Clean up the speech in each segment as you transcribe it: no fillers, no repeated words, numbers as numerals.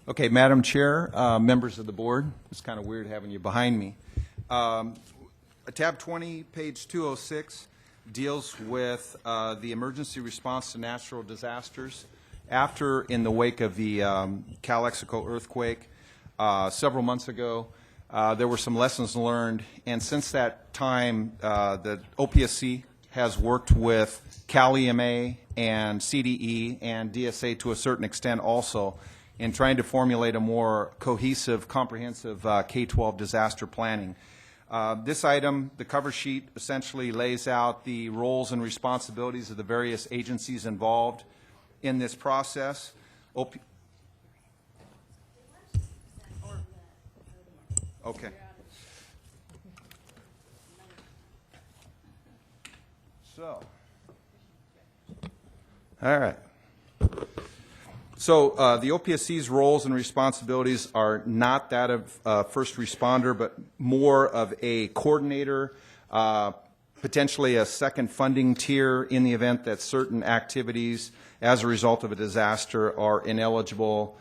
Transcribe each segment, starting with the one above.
Okay, Madam Chair, members of the board, it's kind of weird having you behind me. Tab 20, page 206, deals with the emergency response to natural disasters. After, in the wake of the Calexico earthquake several months ago, there were some lessons learned, and since that time, the OPSC has worked with Cal EMA and CDE and DSA to a certain extent also in trying to formulate a more cohesive, comprehensive K-12 disaster planning. This item, the cover sheet, essentially lays out the roles and responsibilities of the various agencies involved in this process. Okay. So, all right. So the OPSC's roles and responsibilities are not that of first responder, but more of a coordinator, potentially a second funding tier in the event that certain activities as a result of a disaster are ineligible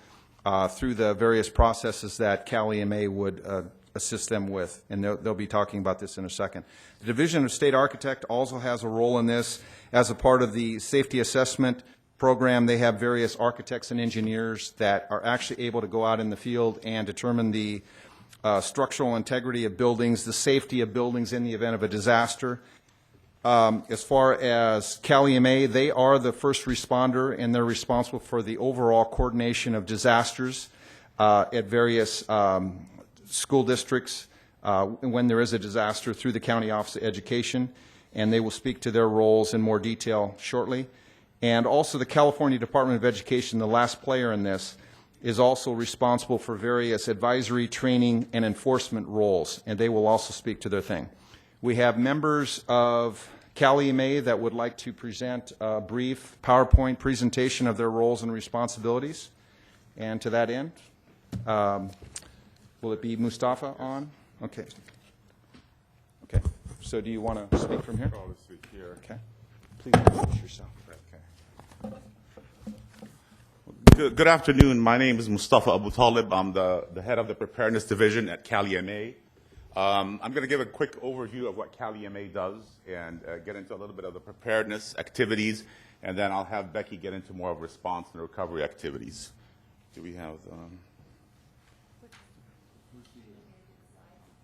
through the various processes that Cal EMA would assist them with, and they'll be talking about this in a second. The Division of State Architect also has a role in this. As a part of the safety assessment program, they have various architects and engineers that are actually able to go out in the field and determine the structural integrity of buildings, the safety of buildings in the event of a disaster. As far as Cal EMA, they are the first responder, and they're responsible for the overall coordination of disasters at various school districts when there is a disaster through the County Office of Education, and they will speak to their roles in more detail shortly. And also the California Department of Education, the last player in this, is also responsible for various advisory, training, and enforcement roles, and they will also speak to their thing. We have members of Cal EMA that would like to present a brief PowerPoint presentation of their roles and responsibilities. And to that end, will it be Mustafa on? Okay. Okay. So do you want to speak from here? I'll speak here. Okay. Please introduce yourself. Good afternoon. My name is Mustafa Abu Talib. I'm the head of the Preparedness Division at Cal EMA. I'm going to give a quick overview of what Cal EMA does and get into a little bit of the preparedness activities, and then I'll have Becky get into more of response and recovery activities. Do we have...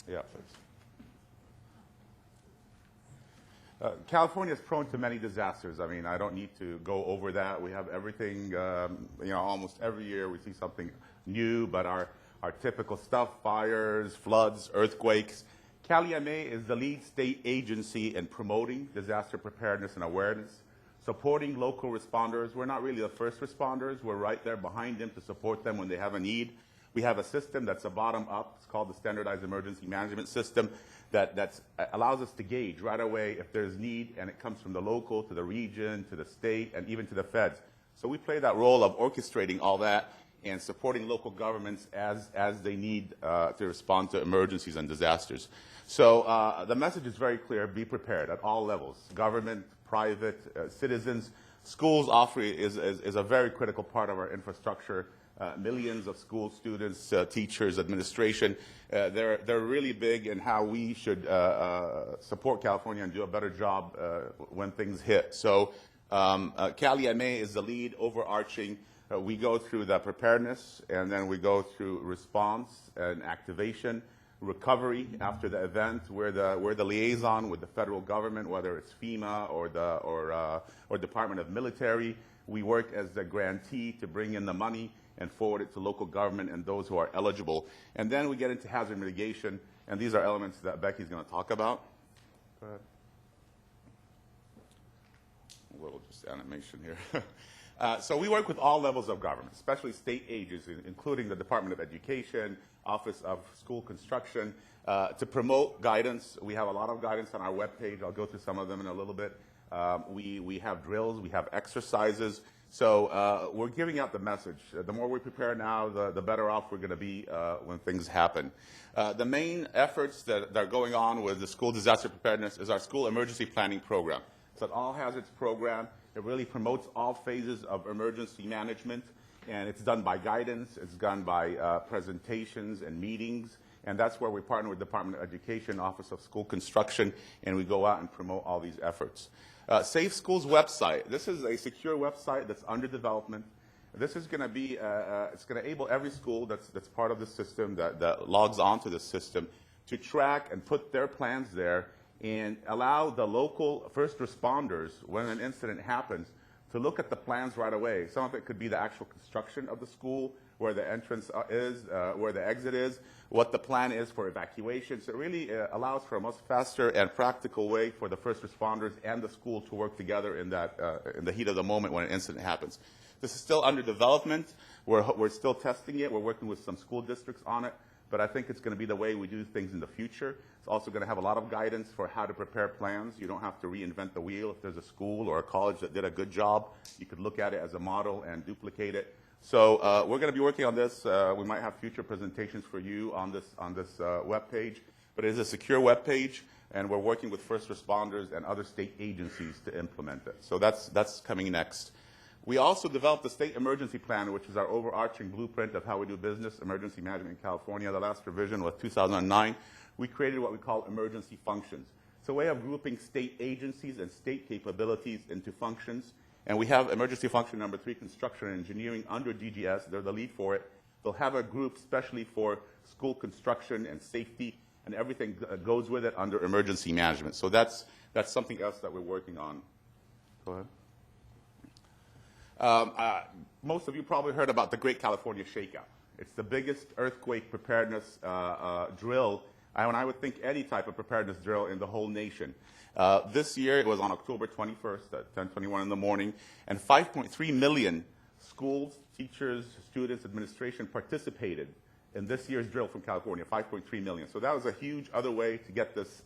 Yeah, please. California is prone to many disasters. I mean, I don't need to go over that. We have everything, almost every year we see something new, but our typical stuff, fires, floods, earthquakes. Cal EMA is the lead state agency in promoting disaster preparedness and awareness, supporting local responders. We're not really the first responders. We're right there behind them to support them when they have a need. We have a system that's a bottom-up. It's called the Standardized Emergency Management System that allows us to gauge right away if there's need, and it comes from the local to the region to the state and even to the feds. So we play that role of orchestrating all that and supporting local governments as they need to respond to emergencies and disasters. So the message is very clear: be prepared at all levels, government, private, citizens. Schools is a very critical part of our infrastructure. Millions of school students, teachers, administration, they're really big in how we should support California and do a better job when things hit. So Cal EMA is the lead overarching. We go through the preparedness, and then we go through response and activation, recovery after the event. We're the liaison with the federal government, whether it's FEMA or Department of Military. We work as the grantee to bring in the money and forward it to local government and those who are eligible. And then we get into hazard mitigation, and these are elements that Becky's going to talk about. Go ahead. A little just animation here. So we work with all levels of government, especially state agencies, including the Department of Education, Office of School Construction, to promote guidance. We have a lot of guidance on our webpage. I'll go through some of them in a little bit. We have drills, we have exercises. So we're giving out the message. The more we prepare now, the better off we're going to be when things happen. The main efforts that are going on with the school disaster preparedness is our school emergency planning program. It's an all hazards program. It really promotes all phases of emergency management And it's done by guidance, it's done by presentations and meetings, and that's where we partner with the Department of Education, Office of School Construction, and we go out and promote all these efforts. Safe Schools website. This is a secure website that's under development. This is going to be, it's going to enable every school that's part of the system, that logs onto the system, to track and put their plans there and allow the local first responders, when an incident happens, to look at the plans right away. Some of it could be the actual construction of the school, where the entrance is, where the exit is, what the plan is for evacuation. So it really allows for a much faster and practical way for the first responders and the school to work together in the heat of the moment when an incident happens. This is still under development. We're still testing it. We're working with some school districts on it. But I think it's going to be the way we do things in the future. It's also going to have a lot of guidance for how to prepare plans. You don't have to reinvent the wheel. If there's a school or a college that did a good job, you could look at it as a model and duplicate it. So we're going to be working on this. We might have future presentations for you on this web page. But it is a secure web page, and we're working with first responders and other state agencies to implement it. So that's coming next. We also developed the State Emergency Plan, which is our overarching blueprint of how we do business, emergency management in California. The last revision was 2009. We created what we call emergency functions. It's a way of grouping state agencies and state capabilities into functions. And we have emergency function number 3, construction and engineering, under DGS. They're the lead for it. They'll have a group specially for school construction and safety, and everything goes with it under emergency management. So that's something else that we're working on. Go ahead. Most of you probably heard about the Great California Shakeout. It's the biggest earthquake preparedness drill, and I would think any type of preparedness drill in the whole nation. This year, it was on October 21st at 10:21 in the morning, and 5.3 million schools, teachers, students, administration participated in this year's drill from California, 5.3 million. So that was a huge other way to get this,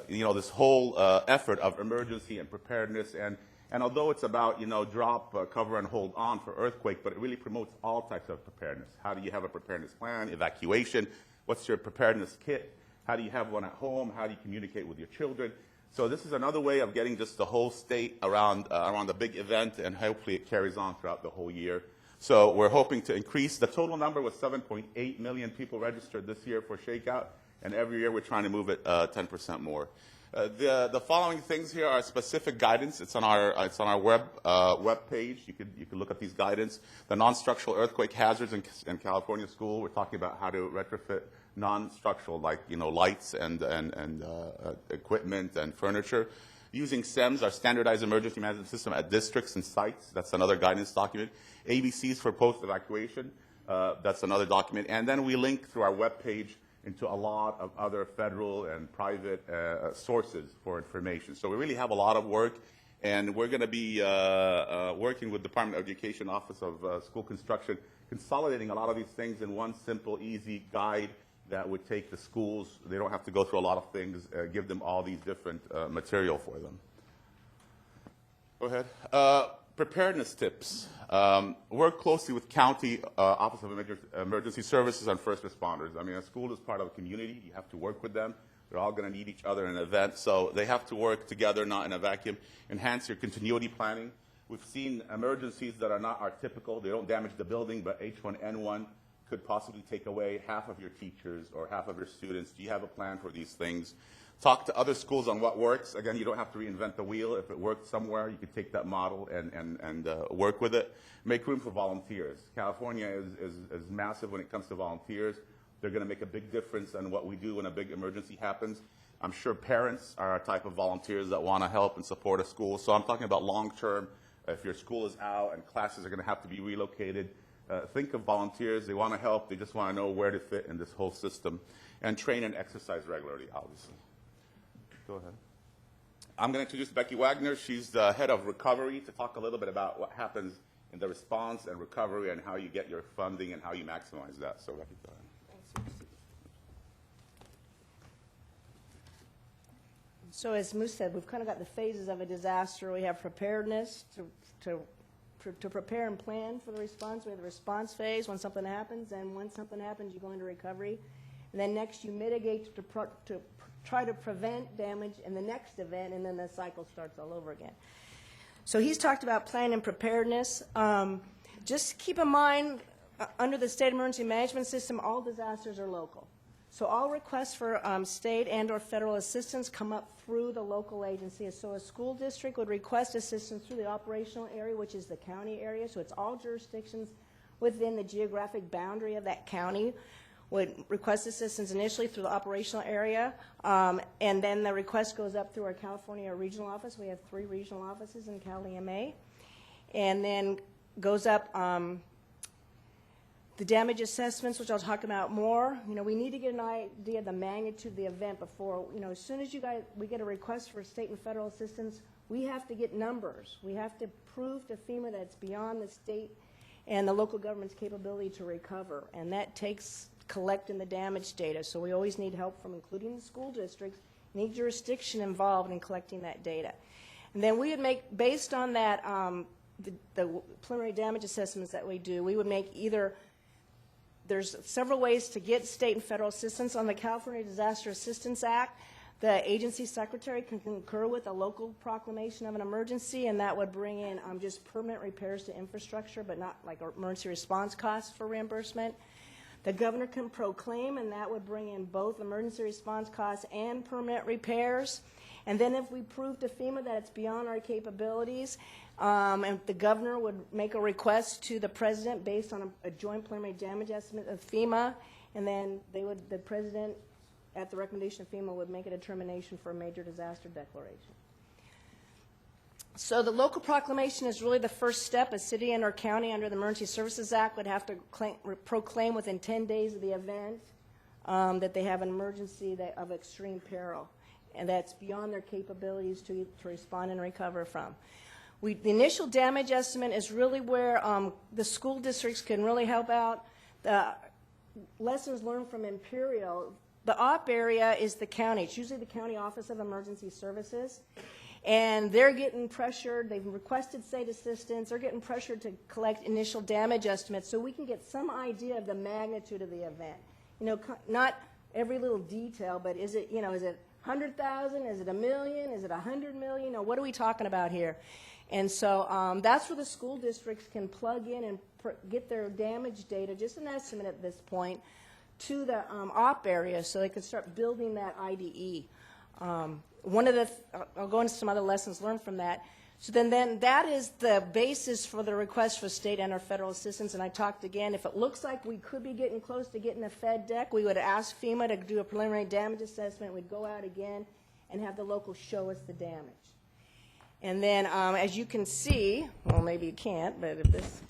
this whole effort of emergency and preparedness. And although it's about, drop, cover, and hold on for earthquake, but it really promotes all types of preparedness. How do you have a preparedness plan, evacuation? What's your preparedness kit? How do you have one at home? How do you communicate with your children? So this is another way of getting just the whole state around a big event, and hopefully it carries on throughout the whole year. So we're hoping to increase. The total number was 7.8 million people registered this year for Shakeout, and every year we're trying to move it 10% more. The following things here are specific guidance. It's on our web page. You could look at these guidance. The non-structural earthquake hazards in California school. We're talking about how to retrofit non-structural, like lights and equipment and furniture. Using SEMS, our standardized emergency management system, at districts and sites. That's another guidance document. ABCs for post-evacuation. That's another document. And then we link through our web page into a lot of other federal and private sources for information. So we really have a lot of work, and we're going to be working with the Department of Education, Office of School Construction, consolidating a lot of these things in one simple, easy guide that would take the schools. They don't have to go through a lot of things, give them all these different material for them. Go ahead. Preparedness tips. Work closely with county Office of Emergency Services and first responders. I mean, a school is part of a community. You have to work with them. They're all going to need each other in an event, so they have to work together, not in a vacuum. Enhance your continuity planning. We've seen emergencies that are not our typical. They don't damage the building, but H1N1 could possibly take away half of your teachers or half of your students. Do you have a plan for these things? Talk to other schools on what works. Again, you don't have to reinvent the wheel. If it worked somewhere, you could take that model and work with it. Make room for volunteers. California is massive when it comes to volunteers. They're going to make a big difference in what we do when a big emergency happens. I'm sure parents are a type of volunteers that want to help and support a school. So I'm talking about long-term. If your school is out and classes are going to have to be relocated, think of volunteers. They want to help. They just want to know where to fit in this whole system. And train and exercise regularly, obviously. Go ahead. I'm going to introduce Becky Wagner. She's the head of recovery, to talk a little bit about what happens in the response and recovery and how you get your funding and how you maximize that. So, Becky, go ahead. Thanks. So as Moose said, we've kind of got the phases of a disaster. We have preparedness to prepare and plan for the response. We have the response phase when something happens, and when something happens, you go into recovery. And then next you mitigate to try to prevent damage in the next event, and then the cycle starts all over again. So he's talked about plan and preparedness. Just keep in mind, under the state emergency management system, all disasters are local. So all requests for state and/or federal assistance come up through the local agency. So a school district would request assistance through the operational area, which is the county area. So it's all jurisdictions within the geographic boundary of that county would request assistance initially through the operational area, and then the request goes up through our California regional office. We have 3 regional offices in Cal EMA, and then goes up the damage assessments, which I'll talk about more. You know, we need to get an idea of the magnitude of the event before, you know, as soon as we get a request for state and federal assistance, we have to get numbers. We have to prove to FEMA that it's beyond the state and the local government's capability to recover, and that takes collecting the damage data. So we always need help from including the school districts, any jurisdiction involved in collecting that data. And then we would make, based on that, the preliminary damage assessments that we do, we would make either, there's several ways to get state and federal assistance. On the California Disaster Assistance Act, the agency secretary can concur with a local proclamation of an emergency, and that would bring in just permanent repairs to infrastructure, but not like emergency response costs for reimbursement. The governor can proclaim, and that would bring in both emergency response costs and permanent repairs. And then if we prove to FEMA that it's beyond our capabilities, and the governor would make a request to the president based on a joint preliminary damage estimate of FEMA, and then the president, at the recommendation of FEMA, would make a determination for a major disaster declaration. So the local proclamation is really the first step. A city and or county under the Emergency Services Act would have to proclaim within 10 days of the event that they have an emergency of extreme peril, and that's beyond their capabilities to respond and recover from. The initial damage estimate is really where the school districts can really help out. The lessons learned from Imperial, the op area is the county. It's usually the County Office of Emergency Services. And they're getting pressured. They've requested state assistance. They're getting pressured to collect initial damage estimates so we can get some idea of the magnitude of the event. You know, not every little detail, but is it, you know, is it 100,000? Is it $1 million? Is it 100 million? You know, what are we talking about here? And so that's where the school districts can plug in and get their damage data, just an estimate at this point, to the op area so they can start building that IDE. I'll go into some other lessons learned from that. So then that is the basis for the request for state and or federal assistance. And I talked again, if it looks like we could be getting close to getting a Fed deck, we would ask FEMA to do a preliminary damage assessment. We'd go out again and have the locals show us the damage. And then as you can see, well, maybe you can't, but if this,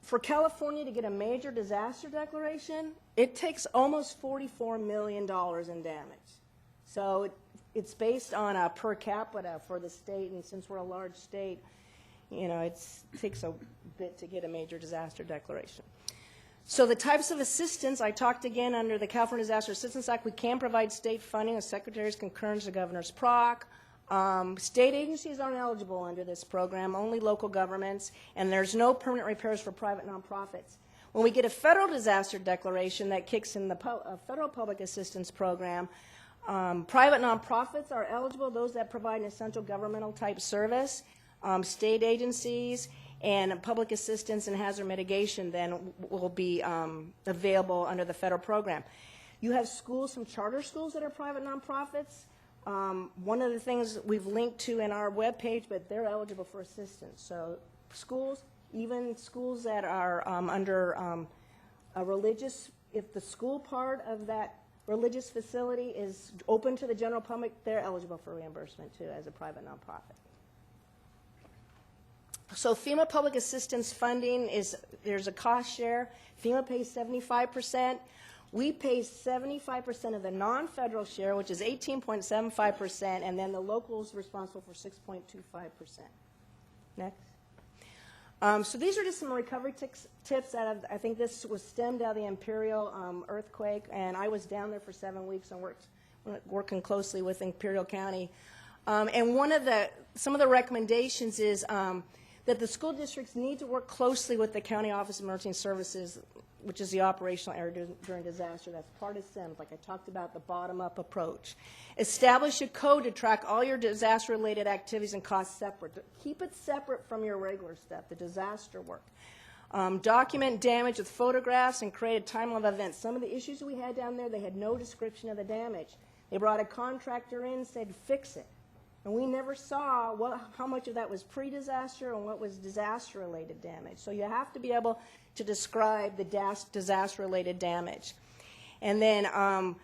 for California to get a major disaster declaration, it takes almost $44 million in damage. So it's based on a per capita for the state, and since we're a large state, you know, it takes a bit to get a major disaster declaration. So the types of assistance, I talked again under the California Disaster Assistance Act, we can provide state funding with Secretary's concurrence, the governor's proc. State agencies aren't eligible under this program, only local governments, and there's no permanent repairs for private nonprofits. When we get a federal disaster declaration that kicks in the federal public assistance program, private nonprofits are eligible, those that provide an essential governmental type service. State agencies and public assistance and hazard mitigation then will be available under the federal program. You have schools, some charter schools that are private nonprofits. One of the things we've linked to in our webpage, but they're eligible for assistance. So schools, even schools that are under a religious, if the school part of that religious facility is open to the general public, they're eligible for reimbursement too as a private nonprofit. So FEMA public assistance funding is, there's a cost share. FEMA pays 75%. We pay 75% of the non-federal share, which is 18.75%, and then the locals responsible for 6.25%. Next. So these are just some recovery tips out of, I think this was stemmed out of the Imperial earthquake, and I was down there for 7 weeks and working closely with Imperial County. And some of the recommendations is that the school districts need to work closely with the County Office of Emergency Services, which is the operational area during disaster. That's part of SIMS, like I talked about, the bottom-up approach. Establish a code to track all your disaster-related activities and costs separate. Keep it separate from your regular stuff, the disaster work. Document damage with photographs and create a timeline of events. Some of the issues we had down there, they had no description of the damage. They brought a contractor in and said, fix it. And we never saw how much of that was pre-disaster and what was disaster-related damage. So you have to be able to describe the disaster-related damage. And then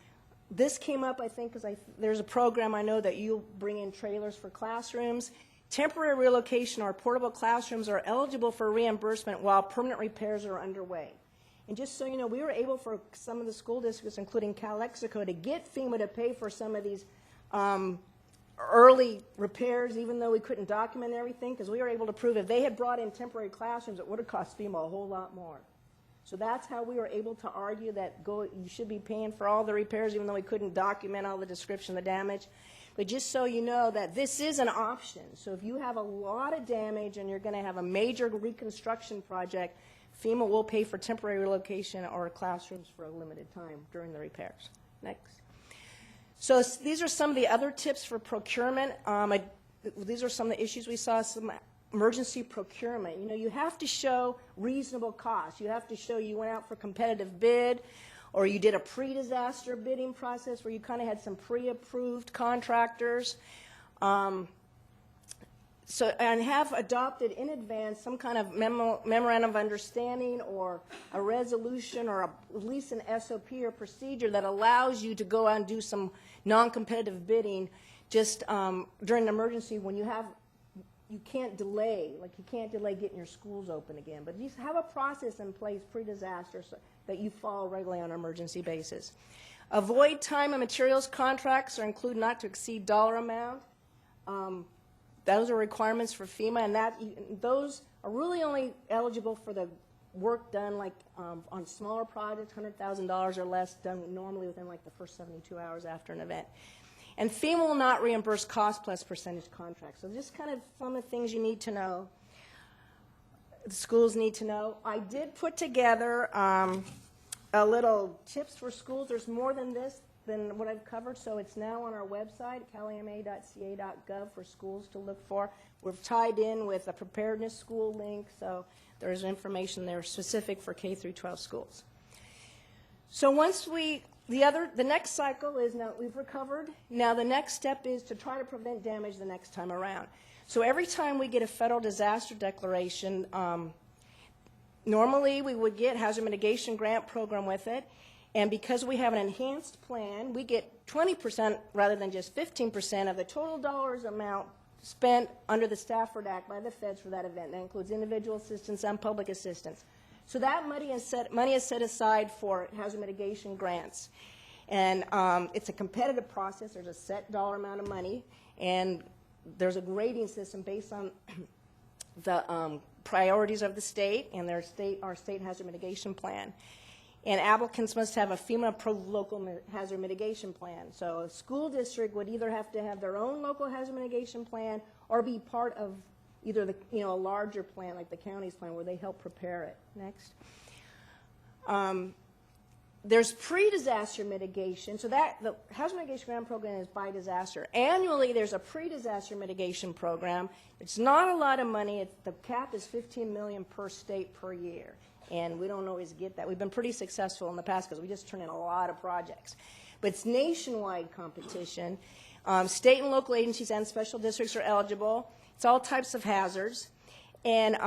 this came up, I think, because there's a program I know that you'll bring in trailers for classrooms. Temporary relocation or portable classrooms are eligible for reimbursement while permanent repairs are underway. And just so you know, we were able for some of the school districts, including Calexico, to get FEMA to pay for some of these early repairs, even though we couldn't document everything, because we were able to prove if they had brought in temporary classrooms, it would have cost FEMA a whole lot more. So that's how we were able to argue that you should be paying for all the repairs, even though we couldn't document all the description of the damage. But just so you know that this is an option. So if you have a lot of damage and you're going to have a major reconstruction project, FEMA will pay for temporary relocation or classrooms for a limited time during the repairs. Next. So these are some of the other tips for procurement. These are some of the issues we saw, some emergency procurement. You know, you have to show reasonable costs. You have to show you went out for competitive bid, or you did a pre-disaster bidding process where you kind of had some pre-approved contractors. And have adopted in advance some kind of memorandum of understanding or a resolution or at least an SOP or procedure that allows you to go out and do some non-competitive bidding just during an emergency when you can't delay, like you can't delay getting your schools open again. But just have a process in place pre-disaster so that you follow regularly on an emergency basis. Avoid time and materials contracts or include not to exceed dollar amount. Those are requirements for FEMA, and those are really only eligible for the work done like on smaller projects, $100,000 or less, done normally within like the first 72 hours after an event. And FEMA will not reimburse cost plus percentage contracts. So just kind of some of the things you need to know, the schools need to know. I did put together a little tips for schools. There's more than this than what I've covered, so it's now on our website, calama.ca.gov, for schools to look for. We're tied in with a preparedness school link, so there's information there specific for K through 12 schools. So once the next cycle is now we've recovered. Now the next step is to try to prevent damage the next time around. So every time we get a federal disaster declaration, normally we would get hazard mitigation grant program with it. And because we have an enhanced plan, we get 20% rather than just 15% of the total dollars amount spent under the Stafford Act by the feds for that event. That includes individual assistance and public assistance. So that money is set aside for hazard mitigation grants. And it's a competitive process. There's a set dollar amount of money. And there's a grading system based on the priorities of the state and our state hazard mitigation plan. And applicants must have a FEMA-approved local hazard mitigation plan. So a school district would either have to have their own local hazard mitigation plan or be part of either a larger plan like the county's plan where they help prepare it. Next. There's pre-disaster mitigation. So the hazard mitigation grant program is by disaster. Annually, there's a pre-disaster mitigation program. It's not a lot of money. The cap is $15 million per state per year. And we don't always get that. We've been pretty successful in the past because we just turn in a lot of projects. But it's nationwide competition. State and local agencies and special districts are eligible. It's all types of hazards. And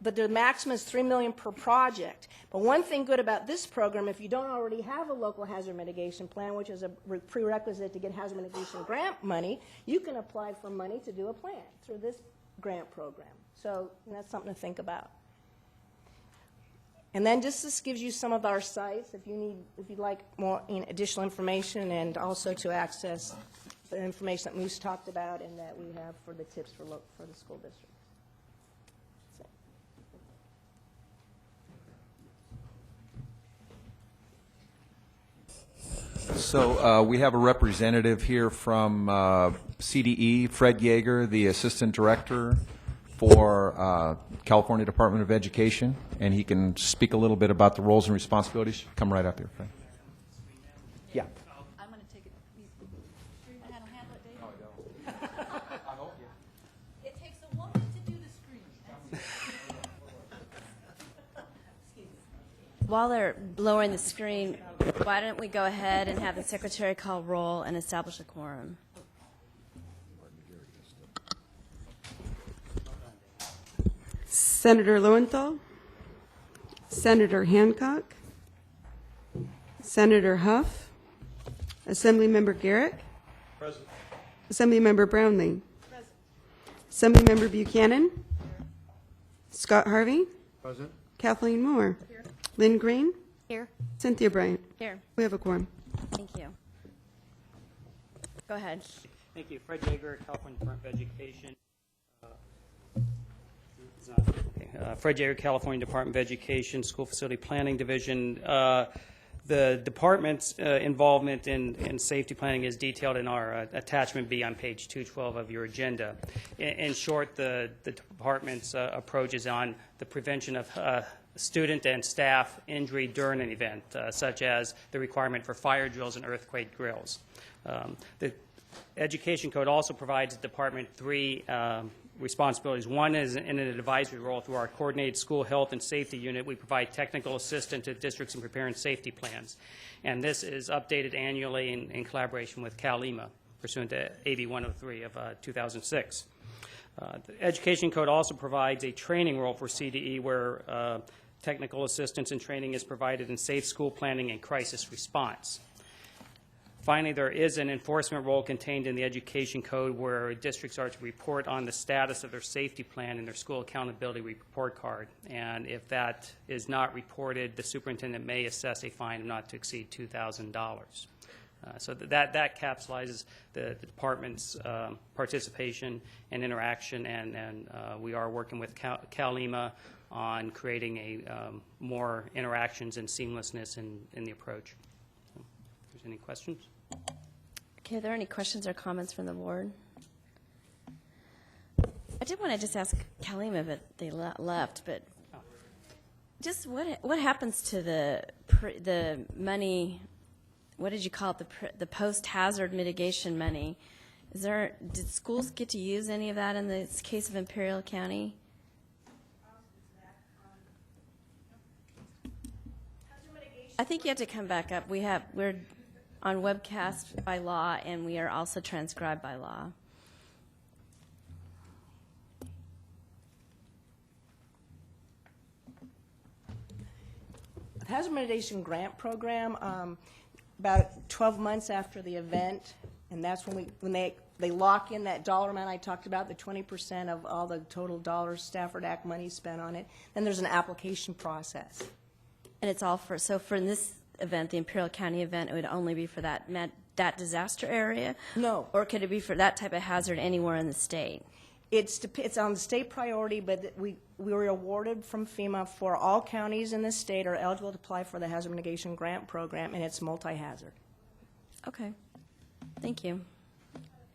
but the maximum is $3 million per project. But one thing good about this program, if you don't already have a local hazard mitigation plan, which is a prerequisite to get hazard mitigation grant money, you can apply for money to do a plan through this grant program. So that's something to think about. And then this gives you some of our sites if you'd like more additional information, and also to access the information that Moose talked about and that we have for the tips for the school districts. So we have a representative here from CDE, Fred Yeager, the Assistant Director for California Department of Education, and he can speak a little bit about the roles and responsibilities. Come right up here, Fred. Yeah. I'm going to take it. Screen handle it, Dave? It takes a woman to do the screen. While they're lowering the screen, why don't we go ahead and have the secretary call roll and establish a quorum? Senator Lowenthal, Senator Hancock, Senator Huff, Assemblymember Garrick, Present. Assemblymember Brownlee, Assemblymember Buchanan, Scott Harvey, Present. Kathleen Moore, Lynn Green, Here. Cynthia Bryant. Here. We have a quorum. Thank you. Go ahead. Thank you. Fred Yeager, California Department of Education. Fred Yeager, California Department of Education, School Facility Planning Division. The department's involvement in safety planning is detailed in our attachment B on page 212 of your agenda. In short, the department's approach is on the prevention of student and staff injury during an event, such as the requirement for fire drills and earthquake drills. The Education Code also provides the department three responsibilities. One is in an advisory role through our coordinated school health and safety unit. We provide technical assistance to districts in preparing safety plans. And this is updated annually in collaboration with CalEMA, pursuant to AB 103 of 2006. The Education Code also provides a training role for CDE where technical assistance and training is provided in safe school planning and crisis response. Finally, there is an enforcement role contained in the Education Code where districts are to report on the status of their safety plan in their school accountability report card. And if that is not reported, the superintendent may assess a fine of not to exceed $2,000. So that capsulizes the department's participation and interaction, and we are working with CalEMA on creating a more interactions and seamlessness in the approach. So, if there's any questions? Okay, are there any questions or comments from the board? I did want to just ask Kalima, but they left. But just what happens to the money? What did you call it? The post-hazard mitigation money? Did schools get to use any of that in the case of Imperial County? I think you have to come back up. We're on webcast by law, and we are also transcribed by law. The Hazard Mitigation Grant Program, about 12 months after the event, and that's when they lock in that dollar amount I talked about, the 20% of all the total dollars Stafford Act money spent on it. Then there's an application process. And it's all for this event, the Imperial County event, it would only be for that disaster area? No. Or could it be for that type of hazard anywhere in the state? It's on the state priority, but we were awarded from FEMA for all counties in the state are eligible to apply for the Hazard Mitigation Grant Program, and it's multi-hazard. Okay. Thank you.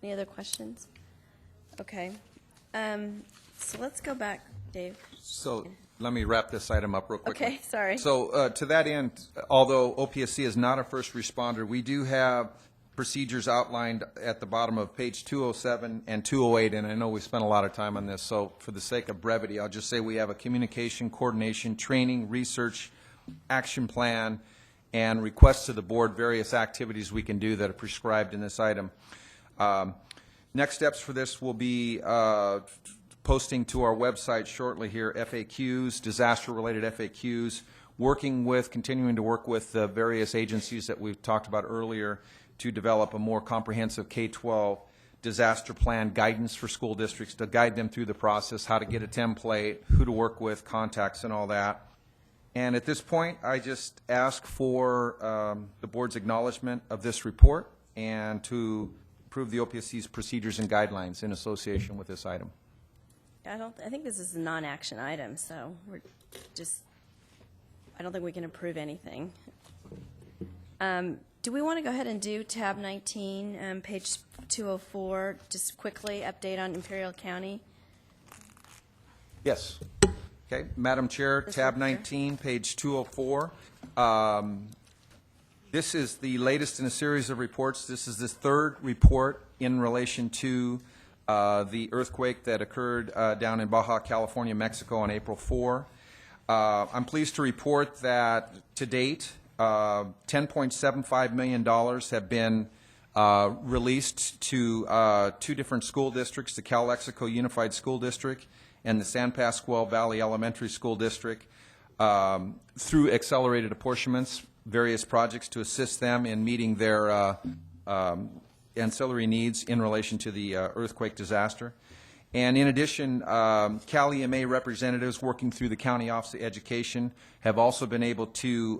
Any other questions? Okay. So let's go back, Dave. So let me wrap this item up real quickly. Okay, sorry. So to that end, although OPSC is not a first responder, we do have procedures outlined at the bottom of page 207 and 208, and I know we spent a lot of time on this, so for the sake of brevity, I'll just say we have a communication, coordination, training, research, action plan, and requests to the board various activities we can do that are prescribed in this item. Next steps for this will be posting to our website shortly here FAQs, disaster-related FAQs, continuing to work with the various agencies that we've talked about earlier to develop a more comprehensive K-12 disaster plan guidance for school districts to guide them through the process, how to get a template, who to work with, contacts, and all that. And at this point, I just ask for the board's acknowledgement of this report and to approve the OPSC's procedures and guidelines in association with this item. I think this is a non-action item, so I don't think we can approve anything. Do we want to go ahead and do tab 19, page 204, just quickly update on Imperial County? Yes. Okay, Madam Chair, tab 19, page 204. This is the latest in a series of reports. This is the third report in relation to the earthquake that occurred down in Baja California, Mexico on April 4. I'm pleased to report that to date, $10.75 million have been released to two different school districts, the Cal Lexico Unified School District and the San Pasqual Valley Elementary School District, through accelerated apportionments, various projects to assist them in meeting their ancillary needs in relation to the earthquake disaster. And in addition, Cal EMA representatives working through the County Office of Education have also been able to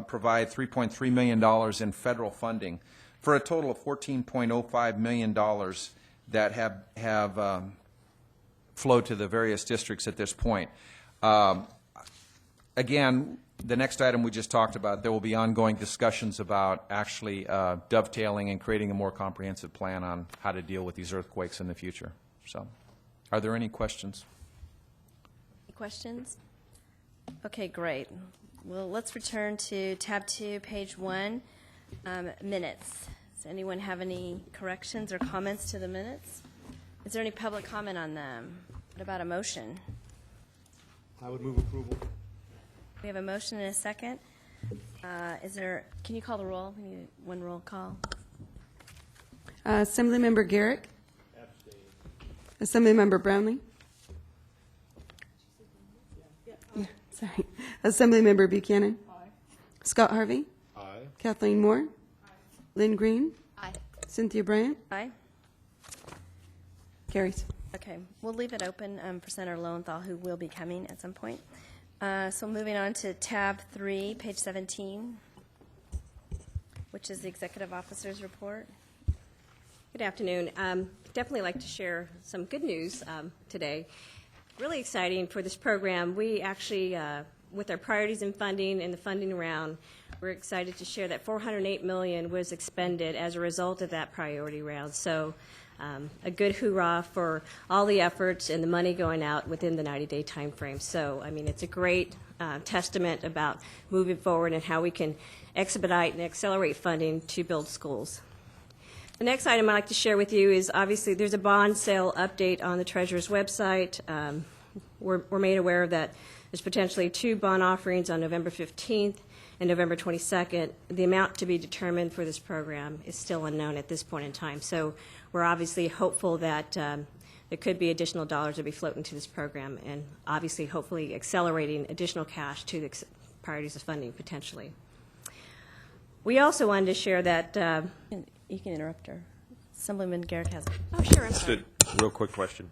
provide $3.3 million in federal funding for a total of $14.05 million that have flowed to the various districts at this point. Again, the next item we just talked about, there will be ongoing discussions about actually dovetailing and creating a more comprehensive plan on how to deal with these earthquakes in the future. So, are there any questions? Any questions? Okay, great. Well, let's return to tab 2, page 1, minutes. Does anyone have any corrections or comments to the minutes? Is there any public comment on them? What about a motion? I would move approval. We have a motion and a second. Can you call the roll? We need one roll call. Assemblymember Garrick. Assemblymember Brownlee. Yeah, sorry. Assemblymember Buchanan. Scott Harvey. Aye. Kathleen Moore. Lynn Green. Aye. Cynthia Bryant. Aye. Carries. Okay, we'll leave it open for Senator Lowenthal, who will be coming at some point. So moving on to tab 3, page 17, which is the Executive Officer's Report. Good afternoon. Definitely like to share some good news today. Really exciting for this program. We actually, with our priorities in funding and the funding round, we're excited to share that $408 million was expended as a result of that priority round. So a good hoorah for all the efforts and the money going out within the 90-day time frame. So, I mean, it's a great testament about moving forward and how we can expedite and accelerate funding to build schools. The next item I'd like to share with you is obviously there's a bond sale update on the Treasurer's website. We're made aware that there's potentially 2 bond offerings on November 15th and November 22nd. The amount to be determined for this program is still unknown at this point in time. So we're obviously hopeful that there could be additional dollars to be floating to this program and obviously hopefully accelerating additional cash to the priorities of funding potentially. We also wanted to share that You can interrupt her. Assemblyman Garrett has it. oh, sure, I'm Just sorry. a real quick question.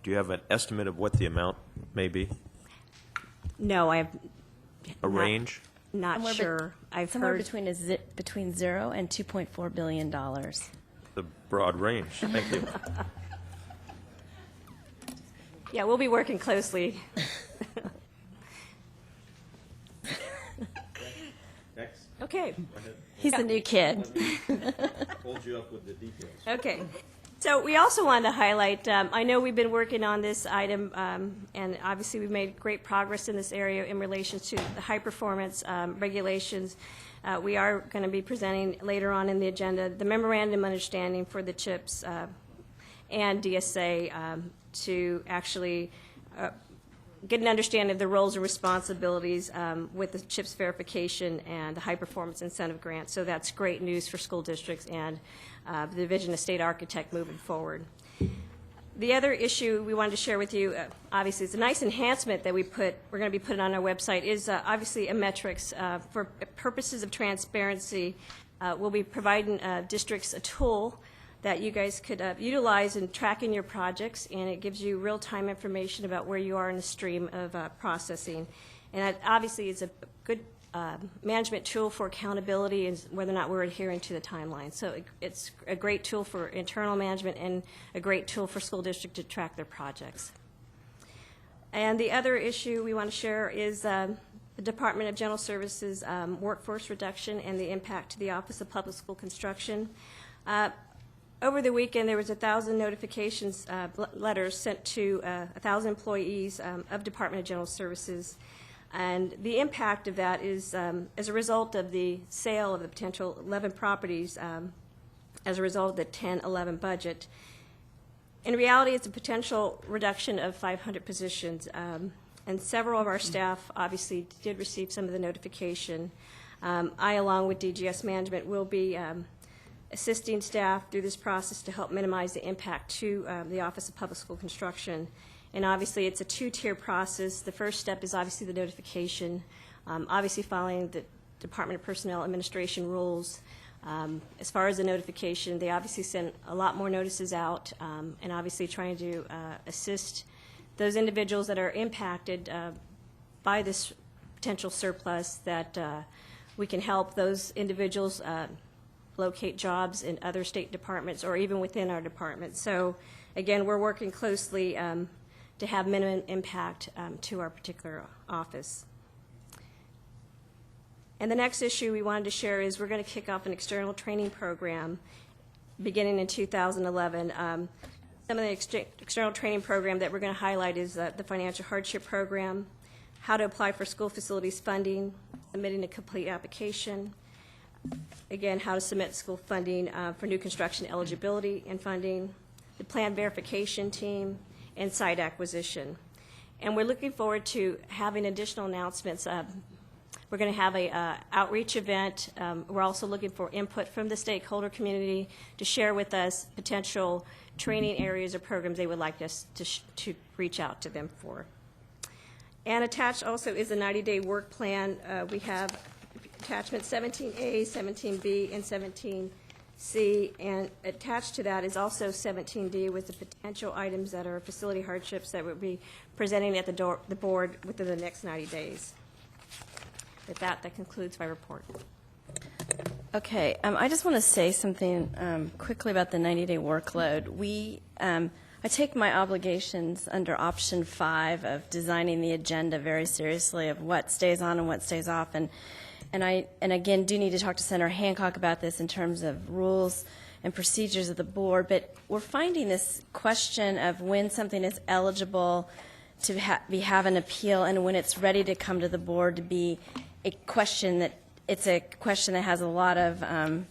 Do you have an estimate of what the amount may be? No, I have A range? not Somewhere sure. I've Somewhere heard between 0 and $2.4 billion. The broad range. Thank you. Yeah, we'll be working closely. Next. Okay. He's the new kid. Hold you up with the details. Okay. So we also wanted to highlight, I know we've been working on this item, and obviously we've made great progress in this area in relation to the high performance regulations. We are going to be presenting later on in the agenda the memorandum of understanding for the CHIPS and DSA to actually get an understanding of the roles and responsibilities with the CHIPS verification and the high performance incentive grant. So that's great news for school districts and the Division of State Architect moving forward. The other issue we wanted to share with you, obviously, it's a nice enhancement that we're going to be putting on our website, is obviously a metrics. For purposes of transparency, we'll be providing districts a tool that you guys could utilize in tracking your projects, and it gives you real-time information about where you are in the stream of processing. And obviously, it's a good management tool for accountability and whether or not we're adhering to the timeline. So it's a great tool for internal management and a great tool for school district to track their projects. And the other issue we want to share is the Department of General Services workforce reduction and the impact to the Office of Public School Construction. over the weekend, there was 1,000 notifications, letters sent to 1,000 employees of Department of General Services. And the impact of that is as a result of the sale of the potential 11 properties as a result of the 10-11 budget. In reality, it's a potential reduction of 500 positions. And several of our staff obviously did receive some of the notification. I, along with DGS management, will be assisting staff through this process to help minimize the impact to the Office of Public School Construction. And obviously, it's a two-tier process. The first step is obviously the notification, obviously following the Department of Personnel Administration rules. As far as the notification, they obviously send a lot more notices out, and obviously trying to assist those individuals that are impacted by this potential surplus, that we can help those individuals locate jobs in other state departments or even within our department. So again, we're working closely to have minimum impact to our particular office. And the next issue we wanted to share is we're going to kick off an external training program beginning in 2011. Some of the external training program that we're going to highlight is the financial hardship program, how to apply for school facilities funding, submitting a complete application, again, how to submit school funding for new construction eligibility and funding, the plan verification team, and site acquisition. And we're looking forward to having additional announcements. We're going to have a outreach event. We're also looking for input from the stakeholder community to share with us potential training areas or programs they would like us to reach out to them for. And attached also is a 90-day work plan. We have attachment 17A, 17B, and 17C, and attached to that is also 17D with the potential items that are facility hardships that we'll be presenting at the board within the next 90 days. With that, that concludes my report. Okay, I just want to say something quickly about the 90-day workload. I take my obligations under option 5 of designing the agenda very seriously, of what stays on and what stays off, and again do need to talk to Senator Hancock about this in terms of rules and procedures of the board. But we're finding this question of when something is eligible to have an appeal and when it's ready to come to the board to be a question that has a lot of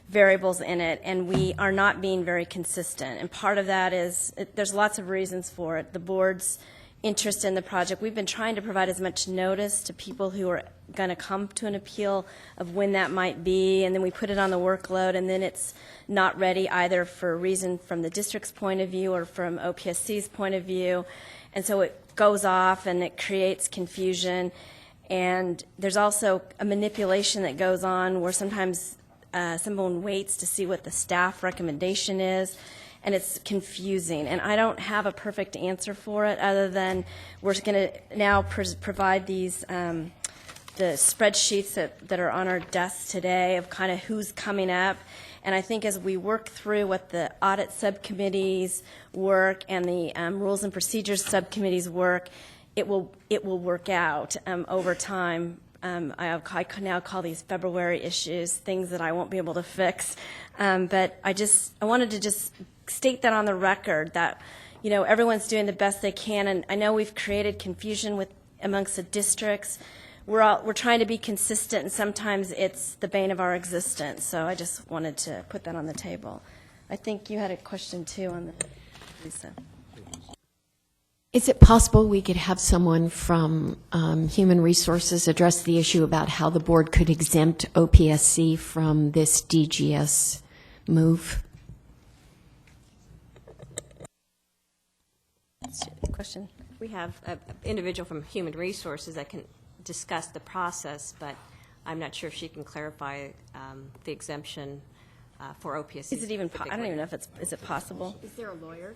variables in it, and we are not being very consistent. And part of that is there's lots of reasons for it. The board's interest in the project. We've been trying to provide as much notice to people who are going to come to an appeal of when that might be, and then we put it on the workload, and then it's not ready either for a reason from the district's point of view or from OPSC's point of view. And so it goes off and it creates confusion. And there's also a manipulation that goes on where sometimes someone waits to see what the staff recommendation is, and it's confusing. And I don't have a perfect answer for it other than we're going to now provide these the spreadsheets that are on our desks today of kind of who's coming up. And I think as we work through what the audit subcommittees work and the rules and procedures subcommittees work, it will work out over time. I now call these February issues, things that I won't be able to fix. But I wanted to just state that on the record that, everyone's doing the best they can. And I know we've created confusion amongst the districts. We're trying to be consistent, and sometimes it's the bane of our existence. So I just wanted to put that on the table. I think you had a question too on the Lisa. Is it possible we could have someone from Human Resources address the issue about how the board could exempt OPSC from this DGS move? Question? We have an individual from Human Resources that can discuss the process, but I'm not sure if she can clarify the exemption for OPSC. Is it even? I don't even know if is it possible. Is there a lawyer?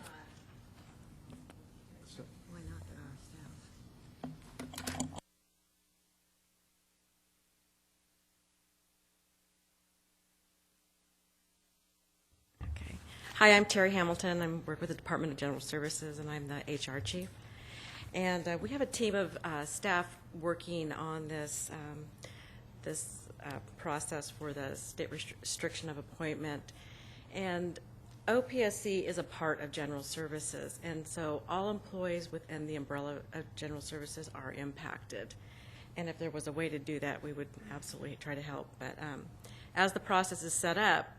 Hi, I'm Terry Hamilton. I work with the Department of General Services, and I'm the HR chief. And we have a team of staff working on this process for the state restriction of appointment. And OPSC is a part of general services, and so all employees within the umbrella of general services are impacted. And if there was a way to do that, we would absolutely try to help. But as the process is set up,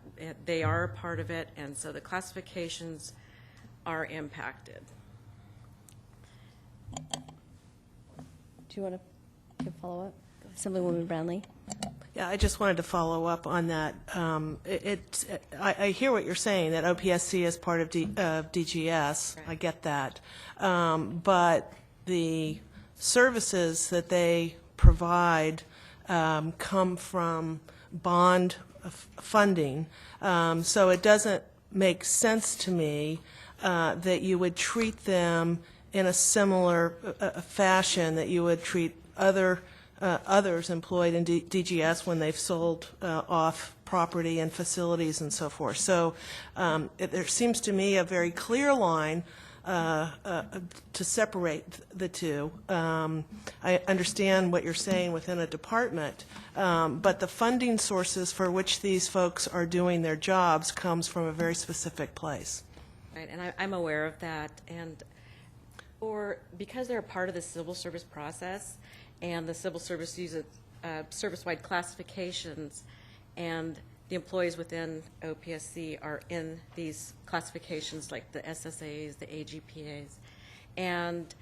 they are a part of it, and so the classifications are impacted. Do you want to follow up? Assemblywoman Brownlee? Yeah, I just wanted to follow up on that. I hear what you're saying, that OPSC is part of DGS. I get that. But the services that they provide come from bond funding. So it doesn't make sense to me that you would treat them in a similar fashion that you would treat others employed in DGS when they've sold off property and facilities and so forth. So there seems to me a very clear line to separate the two. I understand what you're saying within a department, but the funding sources for which these folks are doing their jobs comes from a very specific place. Right, and I'm aware of that. And because they're a part of the civil service process, and the civil service uses service-wide classifications, and the employees within OPSC are in these classifications like the SSAs, the AGPAs, and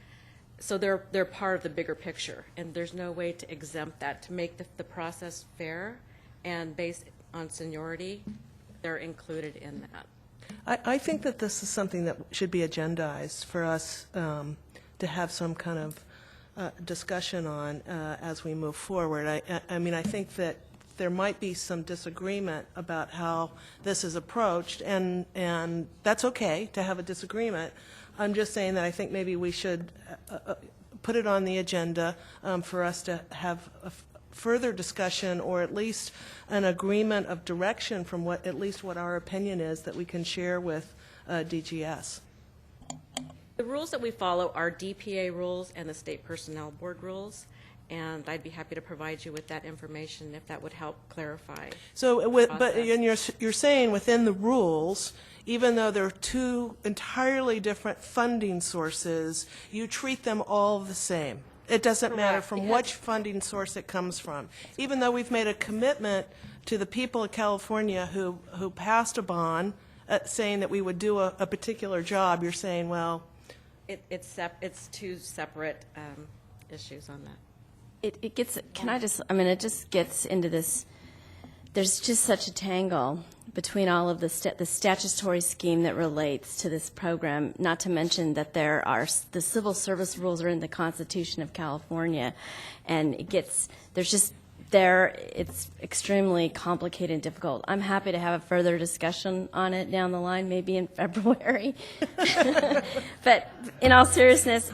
so they're part of the bigger picture, and there's no way to exempt that. To make the process fair and based on seniority, they're included in that. I think that this is something that should be agendized for us to have some kind of discussion on as we move forward. I mean, I think that there might be some disagreement about how this is approached, and that's okay to have a disagreement. I'm just saying that I think maybe we should put it on the agenda for us to have a further discussion, or at least an agreement of direction from at least what our opinion is that we can share with DGS. The rules that we follow are DPA rules and the State Personnel Board rules, and I'd be happy to provide you with that information if that would help clarify. So, and you're saying within the rules, even though there are two entirely different funding sources, you treat them all the same. It doesn't matter from which funding source it comes from. Even though we've made a commitment to the people of California who passed a bond saying that we would do a particular job, you're saying, well, It's two separate issues on that. It gets, it just gets into this, there's just such a tangle between all of the statutory scheme that relates to this program, not to mention that the civil service rules are in the Constitution of California, and it's extremely complicated and difficult. I'm happy to have a further discussion on it down the line, maybe in February. But in all seriousness,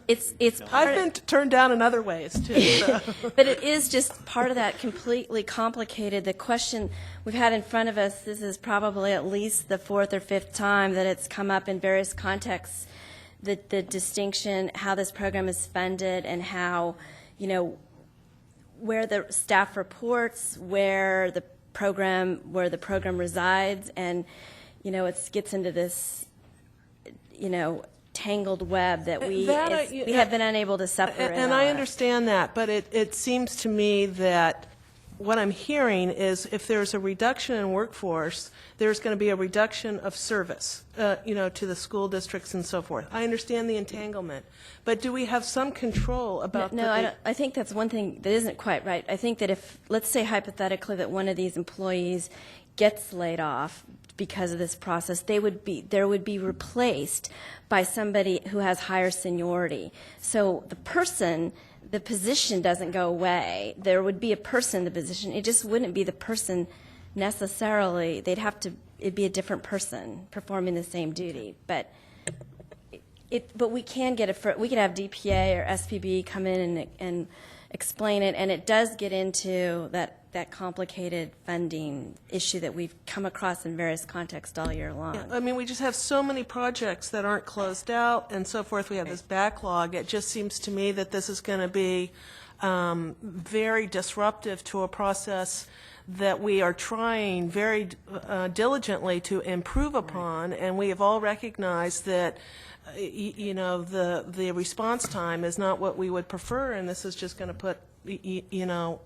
it's part I've been turned down in other ways too. So. But it is just part of that completely complicated. The question we've had in front of us, this is probably at least the fourth or fifth time that it's come up in various contexts, the distinction, how this program is funded, and how, where the staff reports, where the program resides, and it gets into this tangled web that we have been unable to separate. And I understand that, but it seems to me that what I'm hearing is if there's a reduction in workforce, there's going to be a reduction of service, to the school districts and so forth. I understand the entanglement, but do we have some control about I think that's one thing that isn't quite right. I think that if, let's say hypothetically, that one of these employees gets laid off because of this process, there would be replaced by somebody who has higher seniority. So the position doesn't go away. There would be a person in the position. It just wouldn't be the person necessarily. It'd be a different person performing the same duty. But we can we could have DPA or SPB come in and explain it, and it does get into that complicated funding issue that we've come across in various contexts all year long. Yeah, I mean, we just have so many projects that aren't closed out and so forth. We have this backlog. It just seems to me that this is going to be very disruptive to a process that we are trying very diligently to improve upon, and we have all recognized that, the response time is not what we would prefer, and this is just going to put,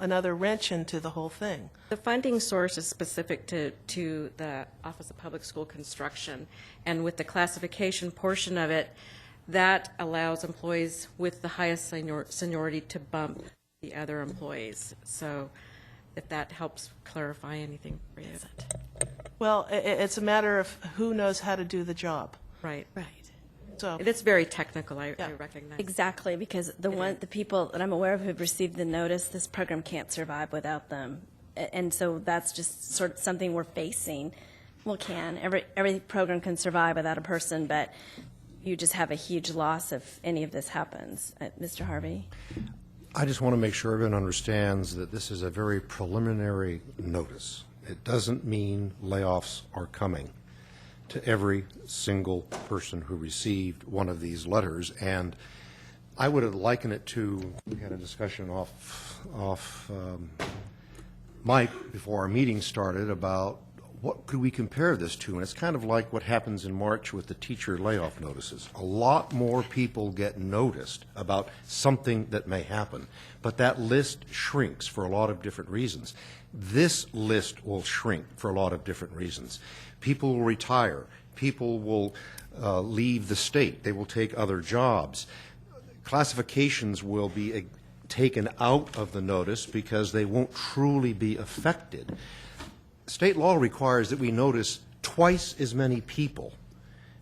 another wrench into the whole thing. The funding source is specific to the Office of Public School Construction, and with the classification portion of it, that allows employees with the highest seniority to bump the other employees. So if that helps clarify anything for you. Well, it's a matter of who knows how to do the job. Right. Right. So, It's very technical, I recognize. Exactly, because the people that I'm aware of who've received the notice, this program can't survive without them. And so that's just sort of something we're facing. Well, every program can survive without a person, but you just have a huge loss if any of this happens. Mr. Harvey? I just want to make sure everyone understands that this is a very preliminary notice. It doesn't mean layoffs are coming to every single person who received one of these letters. And I would liken it to, we had a discussion off mic before our meeting started about what could we compare this to? And it's kind of like what happens in March with the teacher layoff notices. A lot more people get noticed about something that may happen, but that list shrinks for a lot of different reasons. This list will shrink for a lot of different reasons. People will retire. People will leave the state. They will take other jobs. Classifications will be taken out of the notice because they won't truly be affected. State law requires that we notice twice as many people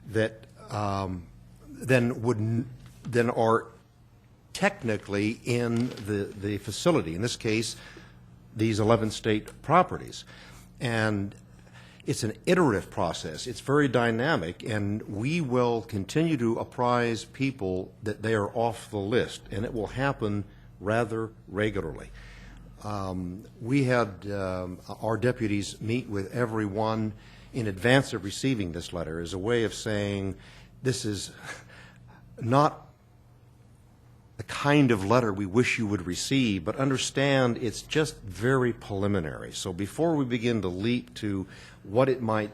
that than are technically in the facility. In this case, these 11 state properties. And it's an iterative process. It's very dynamic, and we will continue to apprise people that they are off the list, and it will happen rather regularly. We had our deputies meet with everyone in advance of receiving this letter as a way of saying this is not the kind of letter we wish you would receive, but understand it's just very preliminary. So before we begin to leap to what it might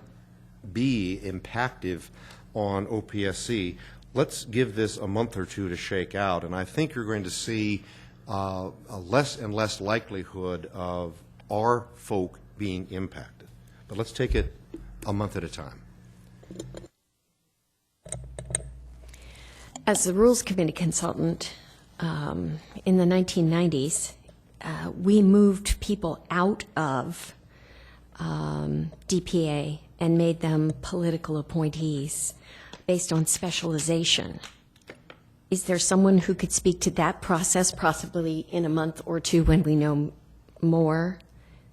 be impactive on OPSC, let's give this a month or two to shake out, and I think you're going to see a less and less likelihood of our folk being impacted. But let's take it a month at a time. As the Rules Committee consultant in the 1990s, we moved people out of DPA and made them political appointees based on specialization. Is there someone who could speak to that process, possibly in a month or two when we know more?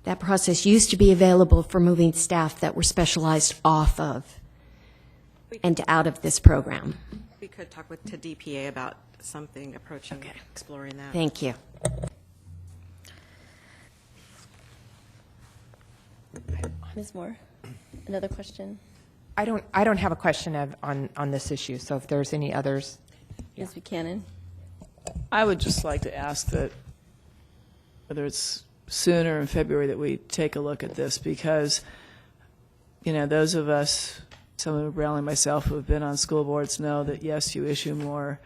That process used to be available for moving staff that were specialized off of and out of this program. We could talk to DPA about something approaching, exploring that. Thank you. Ms. Moore, another question? I don't have a question on this issue, so if there's any others. Ms. Buchanan? I would just like to ask that whether it's sooner in February that we take a look at this, because, those of us, some of Brown and myself who have been on school boards know that, yes, you issue more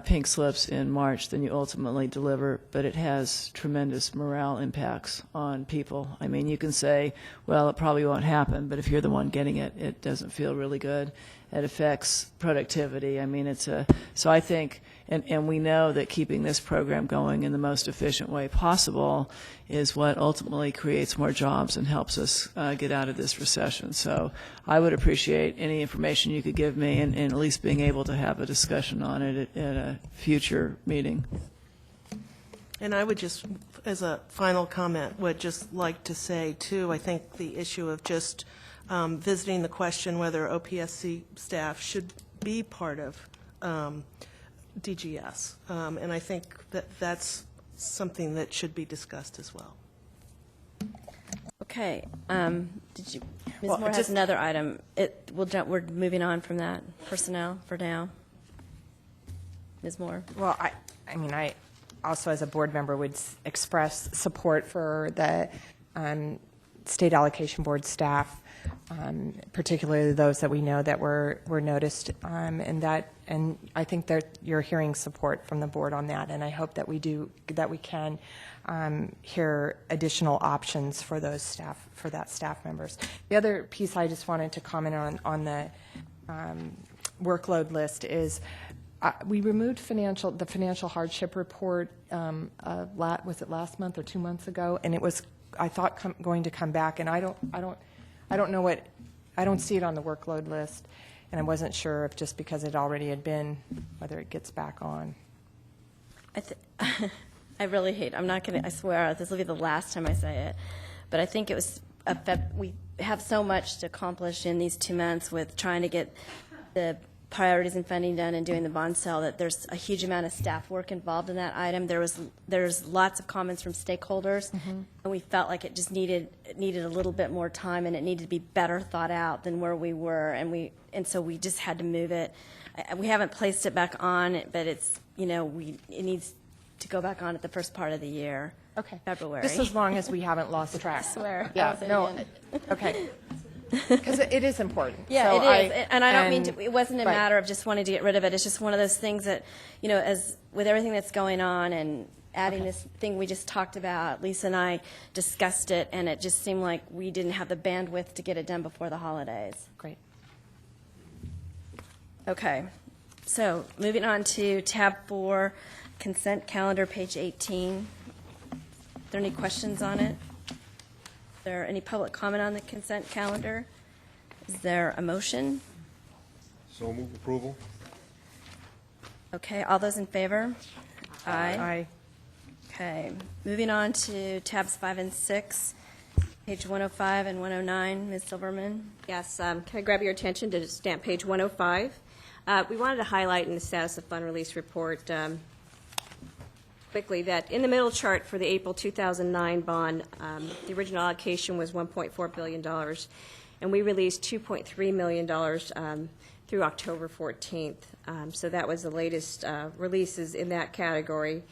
pink slips in March than you ultimately deliver, but it has tremendous morale impacts on people. I mean, you can say, well, it probably won't happen, but if you're the one getting it, it doesn't feel really good. It affects productivity. I mean, so I think, and we know that keeping this program going in the most efficient way possible is what ultimately creates more jobs and helps us get out of this recession. So I would appreciate any information you could give me and at least being able to have a discussion on it at a future meeting. And I would just, as a final comment, would just like to say, too, I think the issue of just visiting the question whether OPSC staff should be part of DGS. And I think that that's something that should be discussed as well. Okay. Ms. Moore has another item. We're moving on from that. Personnel for now. Ms. Moore? Well, I also, as a board member, would express support for the state allocation board staff, particularly those that we know that were noticed, and I think that you're hearing support from the board on that, and I hope that we can hear additional options for those staff, for that staff members. The other piece I just wanted to comment on the workload list is we removed the financial hardship report. Was it last month or 2 months ago? And it was, I thought, going to come back, and I don't know what, I don't see it on the workload list, and I wasn't sure if just because it already had been, whether it gets back on. I really hate, I'm not going to, I swear, this will be the last time I say it, but I think it was, we have so much to accomplish in these 2 months with trying to get the priorities and funding done and doing the bond sale, that there's a huge amount of staff work involved in that item. There's lots of comments from stakeholders, and we felt like it just needed a little bit more time, and it needed to be better thought out than where we were, and so we just had to move it. We haven't placed it back on, but it's, it needs to go back on at the first part of the year. Okay. February. Just as long as we haven't lost track. I swear. Yeah, no, okay. Because it is important. Yeah, So it is. And I don't mean to, it wasn't a right. matter of just wanting to get rid of it. It's just one of those things that, as with everything that's going on and adding this thing we just talked about, Lisa and I discussed it, and it just seemed like we didn't have the bandwidth to get it done before the holidays. Great. Okay. So moving on to tab 4, consent calendar, page 18. Are there any questions on it? Is there any public comment on the consent calendar? Is there a motion? So move approval. Okay, all those in favor? Aye. Okay, moving on to tabs 5 and 6, page 105 and 109, Ms. Silverman. Yes, can I grab your attention to stamp page 105? We wanted to highlight in the status of fund release report quickly that in the middle chart for the April 2009 bond, the original allocation was $1.4 billion, and we released $2.3 million through October 14th. So that was the latest releases in that category.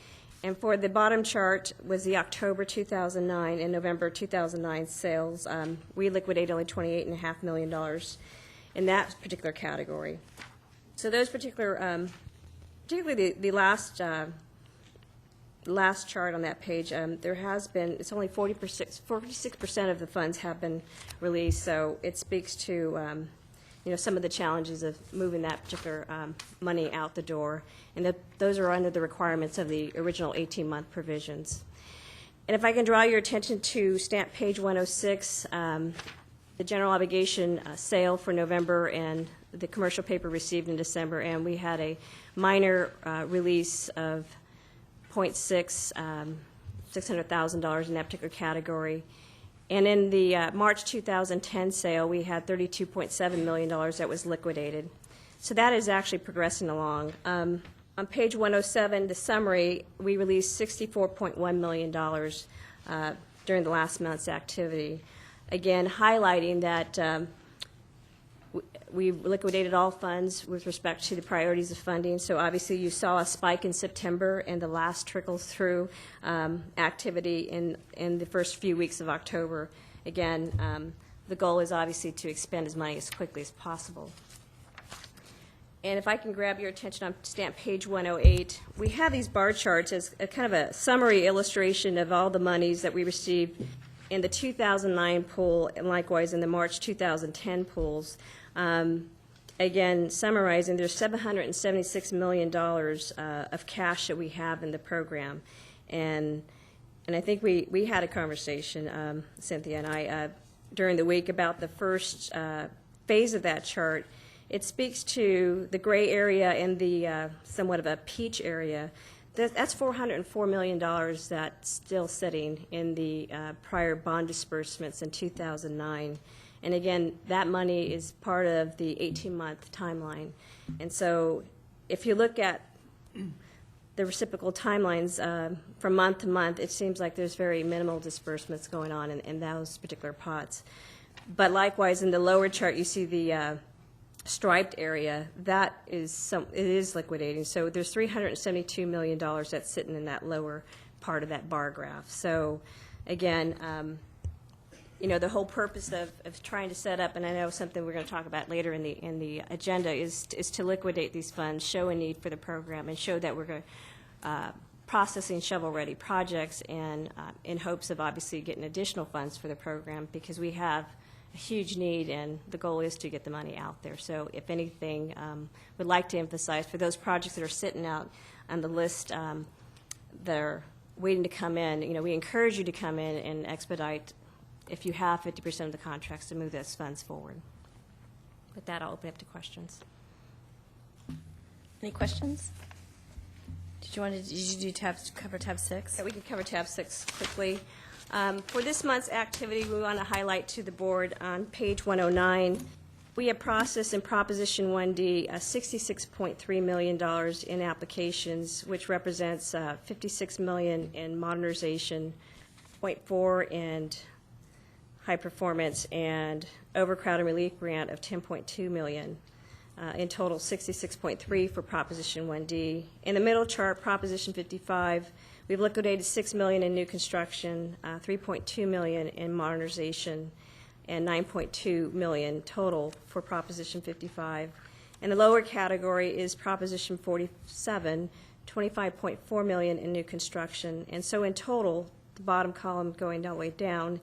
And for the bottom chart was the October 2009 and November 2009 sales. We liquidated only $28.5 million in that particular category. So those particular, particularly the last chart on that page, there has been, it's only 46% of the funds have been released, so it speaks to, some of the challenges of moving that particular money out the door, and those are under the requirements of the original 18-month provisions. And if I can draw your attention to stamp page 106, the general obligation sale for November and the commercial paper received in December, and we had a minor release of $600,000 in that particular category. And in the March 2010 sale, we had $32.7 million that was liquidated. So that is actually progressing along. On page 107, the summary, we released $64.1 million during the last month's activity. Again, highlighting that we liquidated all funds with respect to the priorities of funding. So obviously you saw a spike in September and the last trickle through activity in the first few weeks of October. Again, the goal is obviously to expend as money as quickly as possible. And if I can grab your attention on stamp page 108, we have these bar charts as a kind of a summary illustration of all the monies that we received in the 2009 pool and likewise in the March 2010 pools. Again, summarizing, there's $776 million of cash that we have in the program. And I think we had a conversation, Cynthia and I, during the week about the first phase of that chart. It speaks to the gray area and the somewhat of a peach area. That's $404 million that's still sitting in the prior bond disbursements in 2009. And again, that money is part of the 18-month timeline. And so if you look at the reciprocal timelines from month to month, it seems like there's very minimal disbursements going on in those particular pots. But likewise, in the lower chart, you see the striped area. That is it is liquidating. So there's $372 million that's sitting in that lower part of that bar graph. So again, the whole purpose of trying to set up, and I know something we're going to talk about later in the agenda, is to liquidate these funds, show a need for the program, and show that we're processing shovel-ready projects, and in hopes of obviously getting additional funds for the program, because we have a huge need, and the goal is to get the money out there. So if anything, would like to emphasize for those projects that are sitting out on the list that are waiting to come in, we encourage you to come in and expedite, if you have 50% of the contracts, to move those funds forward. With that, I'll open up to questions. Any questions? Did you cover tab 6? Yeah, we can cover tab 6 quickly. For this month's activity, we want to highlight to the board on page 109, we have processed in Proposition 1D $66.3 million in applications, which represents $56 million in modernization, 0.4 and high performance, and Overcrowding Relief Grant of $10.2 million. In total, 66.3 for Proposition 1D. In the middle chart, Proposition 55, we've liquidated $6 million in new construction, $3.2 million in modernization, and $9.2 million total for Proposition 55. And the lower category is Proposition 47, $25.4 million in new construction. And so in total, the bottom column going all the way down,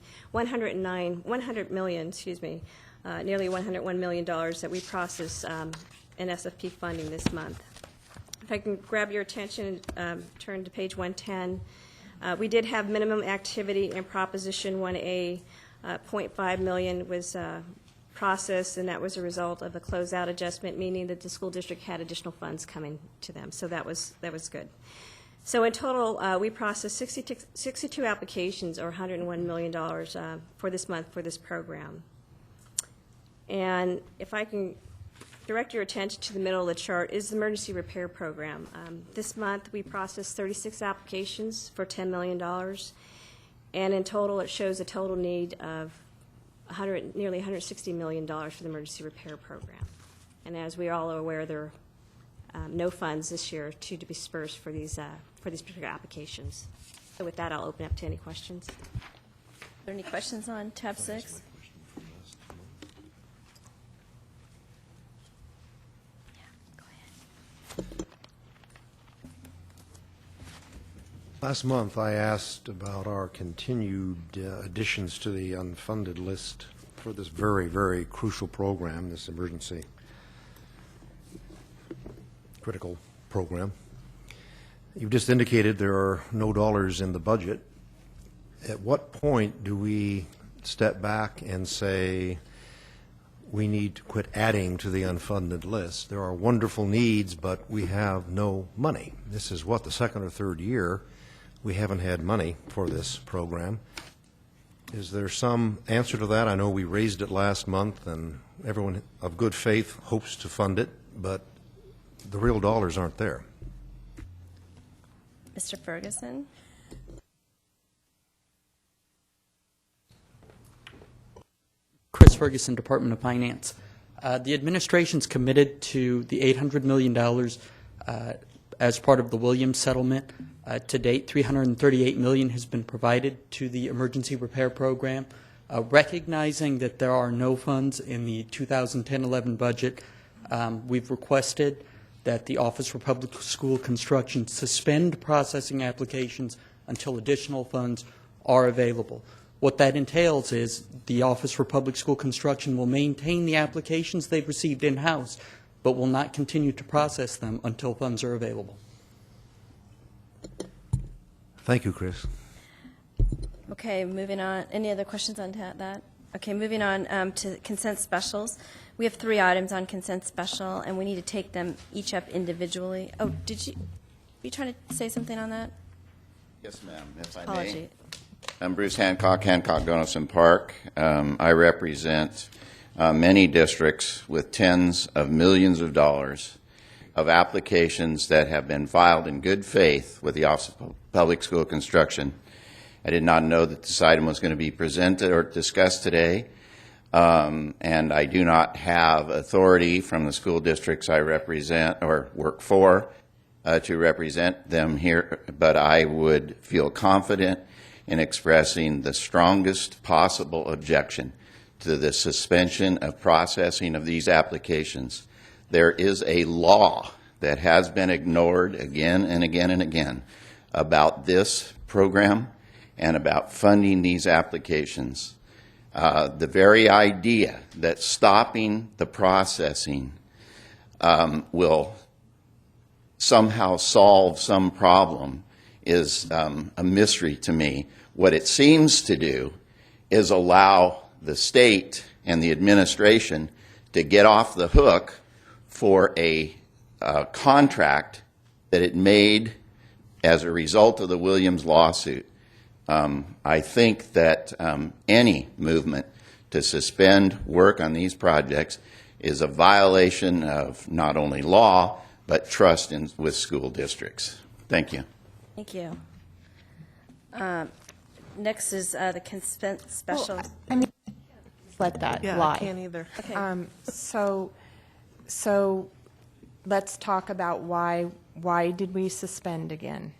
nearly $101 million that we process in SFP funding this month. If I can grab your attention, turn to page 110. We did have minimum activity in Proposition 1A. 0.5 million was processed, and that was a result of a closeout adjustment, meaning that the school district had additional funds coming to them. So that was good. So in total, we processed 62 applications, or $101 million for this month for this program. And if I can direct your attention to the middle of the chart, is the emergency repair program. This month, we processed 36 applications for $10 million. And in total, it shows a total need of nearly $160 million for the emergency repair program. And as we all are aware, there are no funds this year to be dispersed for these particular applications. So with that, I'll open up to any questions. Are there any questions on tab 6? Last month, I asked about our continued additions to the unfunded list for this very, very crucial program, this emergency critical program. You've just indicated there are no dollars in the budget. At what point do we step back and say we need to quit adding to the unfunded list? There are wonderful needs, but we have no money. This is what, the second or third year we haven't had money for this program. Is there some answer to that? I know we raised it last month, and everyone of good faith hopes to fund it, but the real dollars aren't there. Mr. Ferguson? Chris Ferguson, Department of Finance. The administration's committed to the $800 million as part of the Williams settlement. To date, $338 million has been provided to the emergency repair program. Recognizing that there are no funds in the 2010-11 budget, we've requested that the Office for Public School Construction suspend processing applications until additional funds are available. What that entails is the Office for Public School Construction will maintain the applications they've received in-house, but will not continue to process them until funds are available. Thank you, Chris. Okay, moving on. Any other questions on that? Okay, moving on to consent specials. We have 3 items on consent special, and we need to take them each up individually. Oh, were you trying to say something on that? Yes, ma'am, if I Apology. may. I'm Bruce Hancock, Huntington Park. I represent many districts with tens of millions of dollars of applications that have been filed in good faith with the Office of Public School Construction. I did not know that this item was going to be presented or discussed today, and I do not have authority from the school districts I represent or work for to represent them here, but I would feel confident in expressing the strongest possible objection to the suspension of processing of these applications. There is a law that has been ignored again and again and again about this program and about funding these applications. The very idea that stopping the processing will somehow solve some problem is a mystery to me. What it seems to do is allow the state and the administration to get off the hook for a contract that it made as a result of the Williams lawsuit. I think that any movement to suspend work on these projects is a violation of not only law, but trust with school districts. Thank you. Thank you. Next is the consent special. I mean, let that Yeah, lie. I can't either. Okay. So let's talk about why did we suspend again?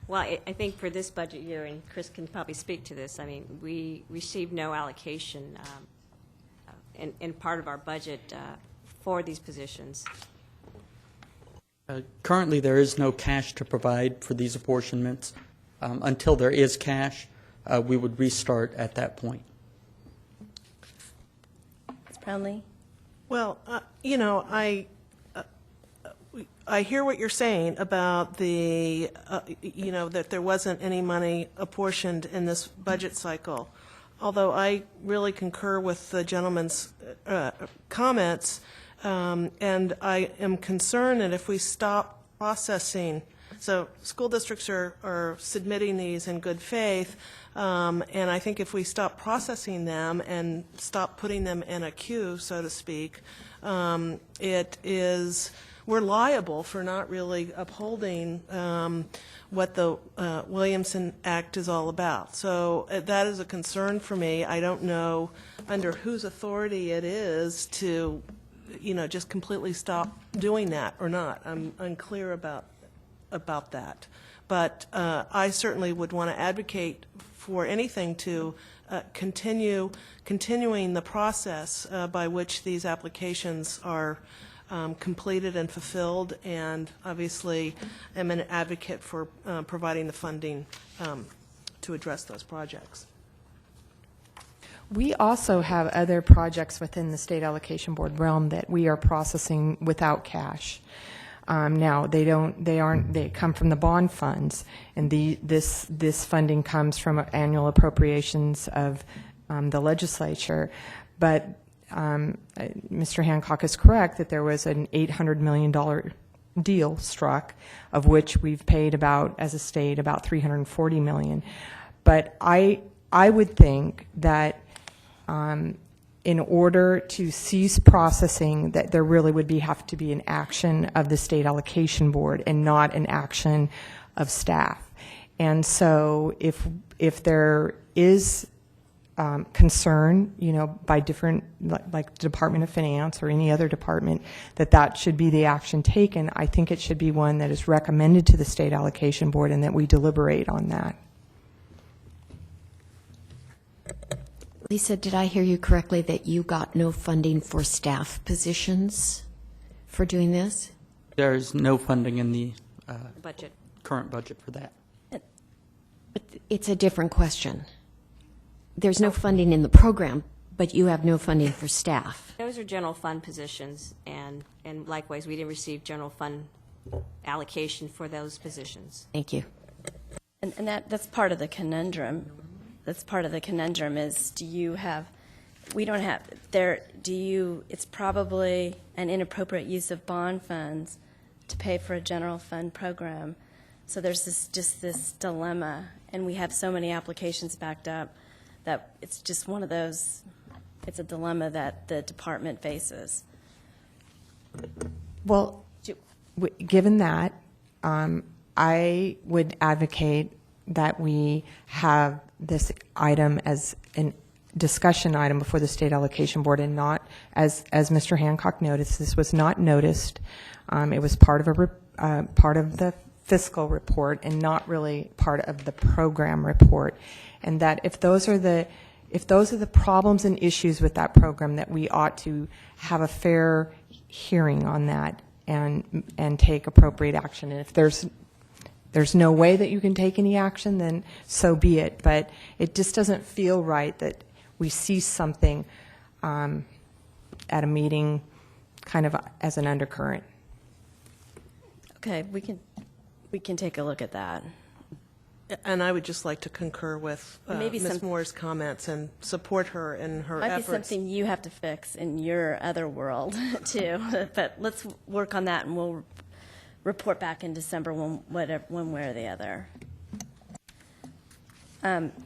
Well, I think for this budget year, and Chris can probably speak to this, I mean, we received no allocation in part of our budget for these positions. Currently, there is no cash to provide for these apportionments. Until there is cash, we would restart at that point. Ms. Brownlee? Well, you know, I hear what you're saying about the, you know, that there wasn't any money apportioned in this budget cycle. Although I really concur with the gentleman's comments, and I am concerned that if we stop processing, so school districts are submitting these in good faith, and I think if we stop processing them and stop putting them in a queue, so to speak, we're liable for not really upholding what the Williamson Act is all about. So that is a concern for me. I don't know under whose authority it is to, you know, just completely stop doing that or not. I'm unclear about that. But I certainly would want to advocate for anything to continuing the process by which these applications are completed and fulfilled, and obviously am an advocate for providing the funding to address those projects. We also have other projects within the State Allocation Board realm that we are processing without cash. Now, they come from the bond funds, and this funding comes from annual appropriations of the legislature. But Mr. Hancock is correct that there was an $800 million deal struck, of which we've paid about, as a state, about $340 million. But I would think that in order to cease processing, that there really would have to be an action of the State Allocation Board and not an action of staff. And so if there is concern, you know, by different, like the Department of Finance or any other department, that should be the action taken, I think it should be one that is recommended to the State Allocation Board and that we deliberate on that. Lisa, did I hear you correctly that you got no funding for staff positions for doing this? There is no funding in the Budget. current budget for that. But it's a different question. There's no funding in the program, but you have no funding for staff. Those are general fund positions, and likewise, we didn't receive general fund allocation for those positions. Thank you. And that's part of the conundrum. That's part of the conundrum is it's probably an inappropriate use of bond funds to pay for a general fund program. So there's this dilemma, and we have so many applications backed up that it's just one of those, it's a dilemma that the department faces. Well, given that, I would advocate that we have this item as discussion item before the State Allocation Board and not, as Mr. Hancock noticed, this was not noticed. It was part of part of the fiscal report and not really part of the program report. And that if those are the problems and issues with that program, that we ought to have a fair hearing on that and take appropriate action. And if there's no way that you can take any action, then so be it. But it just doesn't feel right that we see something at a meeting kind of as an undercurrent. Okay, we can take a look at that. And I would just like to concur with Maybe Ms. some- Moore's comments and support her in her Might be efforts. something you have to fix in your other world too. But let's work on that, and we'll report back in December one way or the other.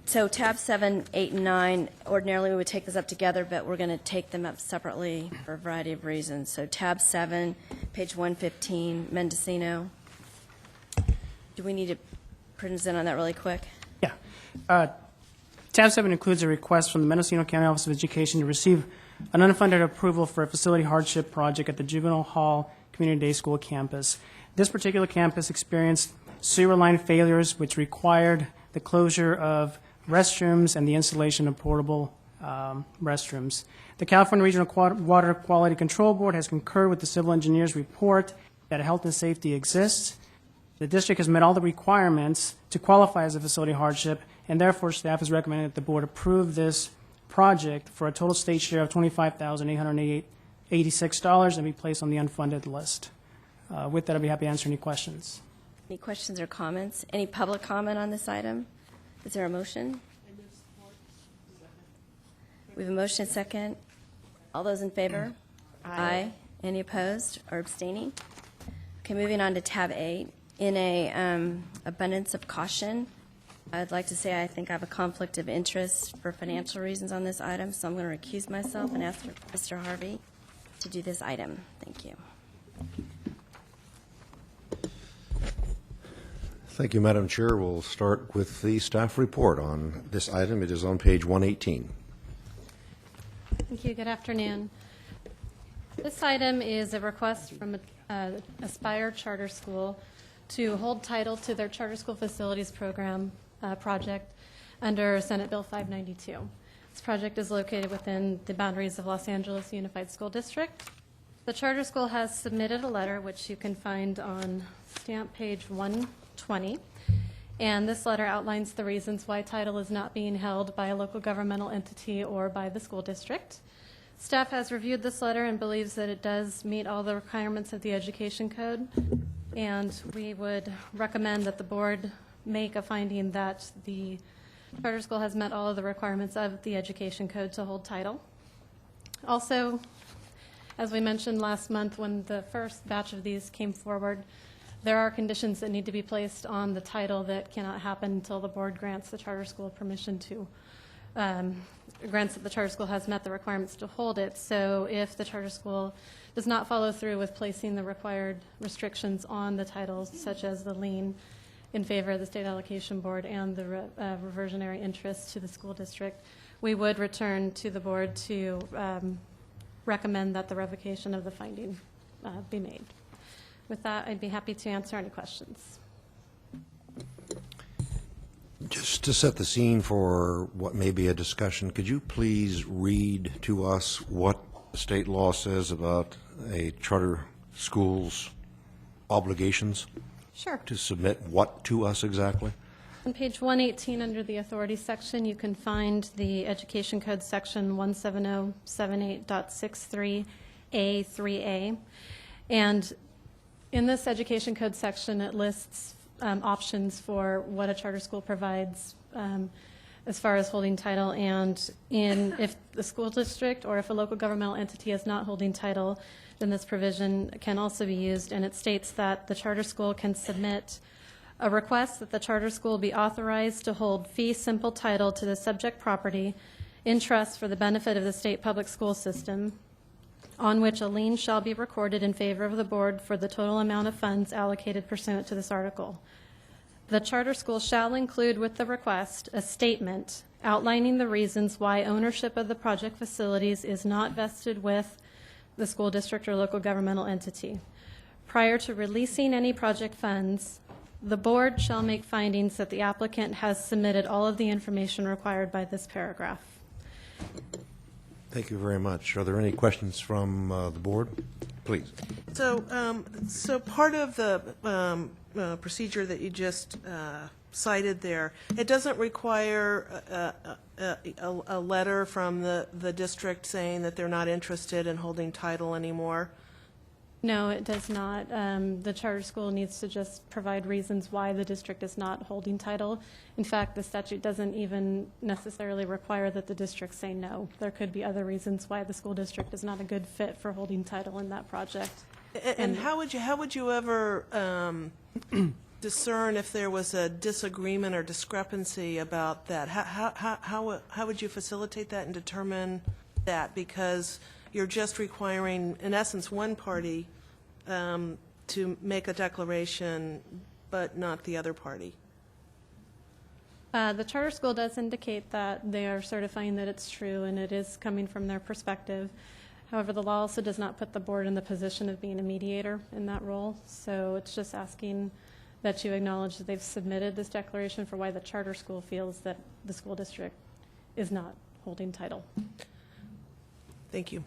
So tab 7, 8, and 9, ordinarily we would take this up together, but we're going to take them up separately for a variety of reasons. So tab 7, page 115, Mendocino. Do we need to present on that really quick? Yeah. Tab 7 includes a request from the Mendocino County Office of Education to receive an unfunded approval for a facility hardship project at the Juvenile Hall Community Day School campus. This particular campus experienced sewer line failures, which required the closure of restrooms and the installation of portable restrooms. The California Regional Water Quality Control Board has concurred with the civil engineer's report that health and safety exists. The district has met all the requirements to qualify as a facility hardship, and therefore staff is recommending that the board approve this project for a total state share of $25,886 and be placed on the unfunded list. With that, I'd be happy to answer any questions. Any questions or comments? Any public comment on this item? Is there a motion? We have a motion and second. All those in favor? Aye. Any opposed or abstaining? Okay, moving on to tab 8. In a abundance of caution, I'd like to say I think I have a conflict of interest for financial reasons on this item, so I'm going to recuse myself and ask Mr. Harvey to do this item. Thank you. Thank you, Madam Chair. We'll start with the staff report on this item. It is on page 118. Thank you. Good afternoon. This item is a request from Aspire Charter School to hold title to their charter school facilities program project under Senate Bill 592. This project is located within the boundaries of Los Angeles Unified School District. The charter school has submitted a letter, which you can find on stamp page 120. And this letter outlines the reasons why title is not being held by a local governmental entity or by the school district. Staff has reviewed this letter and believes that it does meet all the requirements of the Education Code. And we would recommend that the board make a finding that the charter school has met all of the requirements of the Education Code to hold title. Also, as we mentioned last month when the first batch of these came forward, there are conditions that need to be placed on the title that cannot happen until the board grants the charter school permission to, grants that the charter school has met the requirements to hold it. So if the charter school does not follow through with placing the required restrictions on the titles, such as the lien in favor of the State Allocation Board and the reversionary interest to the school district, we would return to the board to recommend that the revocation of the finding be made. With that, I'd be happy to answer any questions. Just to set the scene for what may be a discussion, could you please read to us what state law says about a charter school's obligations? Sure. To submit what to us exactly? On page 118 under the authority section, you can find the Education Code section 17078.63A3A. And in this Education Code section, it lists options for what a charter school provides as far as holding title. And if the school district or if a local governmental entity is not holding title, then this provision can also be used. And it states that the charter school can submit a request that the charter school be authorized to hold fee simple title to the subject property in trust for the benefit of the state public school system, on which a lien shall be recorded in favor of the board for the total amount of funds allocated pursuant to this article. The charter school shall include with the request a statement outlining the reasons why ownership of the project facilities is not vested with the school district or local governmental entity. Prior to releasing any project funds, the board shall make findings that the applicant has submitted all of the information required by this paragraph. Thank you very much. Are there any questions from the board? Please. So, so part of the procedure that you just cited there, it doesn't require a letter from the district saying that they're not interested in holding title anymore? No, it does not. The charter school needs to just provide reasons why the district is not holding title. In fact, the statute doesn't even necessarily require that the district say no. There could be other reasons why the school district is not a good fit for holding title in that project. And how would you ever discern if there was a disagreement or discrepancy about that? How would you facilitate that and determine that? Because you're just requiring, in essence, one party to make a declaration, but not the other party. The charter school does indicate that they are certifying that it's true and it is coming from their perspective. However, the law also does not put the board in the position of being a mediator in that role. So it's just asking that you acknowledge that they've submitted this declaration for why the charter school feels that the school district is not holding title. Thank you.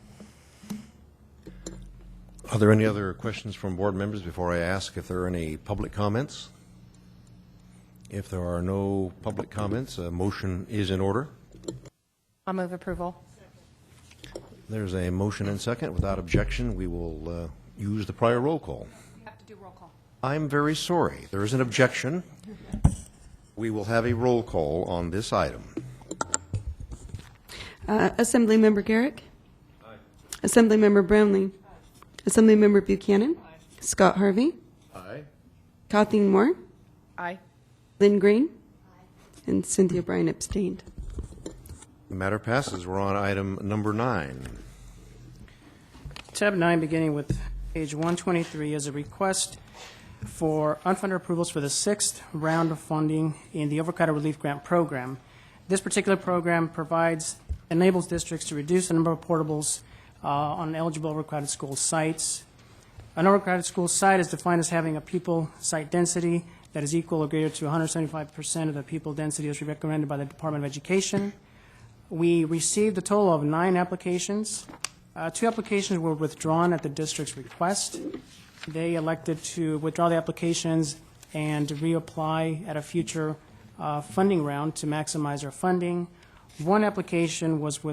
Are there any other questions from board members before I ask if there are any public comments? If there are no public comments, a motion is in order. I'll move approval. There's a motion and second. Without objection, we will use the prior roll call. You have to do roll call. I'm very sorry. There is an objection. We will have a roll call on this item. Assemblymember Garrick. Aye. Assemblymember Brownlee. Aye. Assemblymember Buchanan. Aye. Scott Harvey. Aye. Kathleen Moore. Aye. Lynn Green. Aye. And Cynthia Bryan abstained. The matter passes. We're on item number 9. Tab 9, beginning with page 123, is a request for unfunded approvals for the 6th round of funding in the Overcrowding Relief Grant program. This particular program enables districts to reduce the number of portables on eligible overcrowded school sites. An overcrowded school site is defined as having a pupil site density that is equal or greater to 175% of the pupil density as recommended by the Department of Education. We received a total of 9 applications. 2 applications were withdrawn at the district's request. They elected to withdraw the applications and reapply at a future funding round to maximize our funding. One application did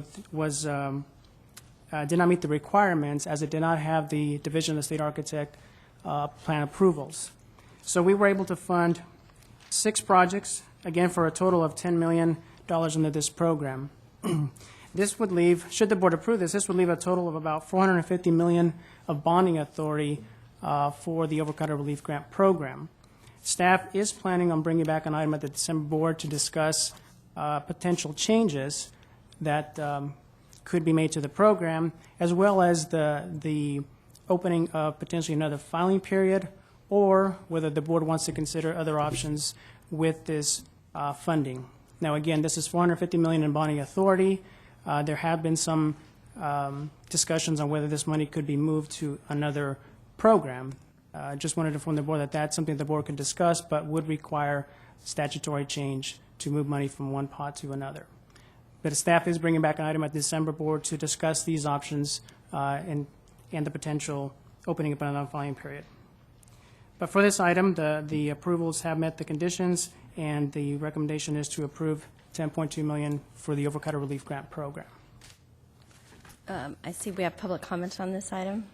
not meet the requirements as it did not have the Division of the State Architect plan approvals. So we were able to fund 6 projects, again for a total of $10 million under this program. This would leave, should the board approve this would leave a total of about $450 million of bonding authority for the Overcrowding Relief Grant program. Staff is planning on bringing back an item at the December board to discuss potential changes that could be made to the program, as well as the opening of potentially another filing period, or whether the board wants to consider other options with this funding. Now, again, this is $450 million in bonding authority. There have been some discussions on whether this money could be moved to another program. Just wanted to inform the board that that's something the board could discuss, but would require statutory change to move money from one pot to another. But staff is bringing back an item at the December board to discuss these options and the potential opening up another filing period. But for this item, the approvals have met the conditions, and the recommendation is to approve $10.2 million for the Overcrowding Relief Grant program. I see we have public comment on this item.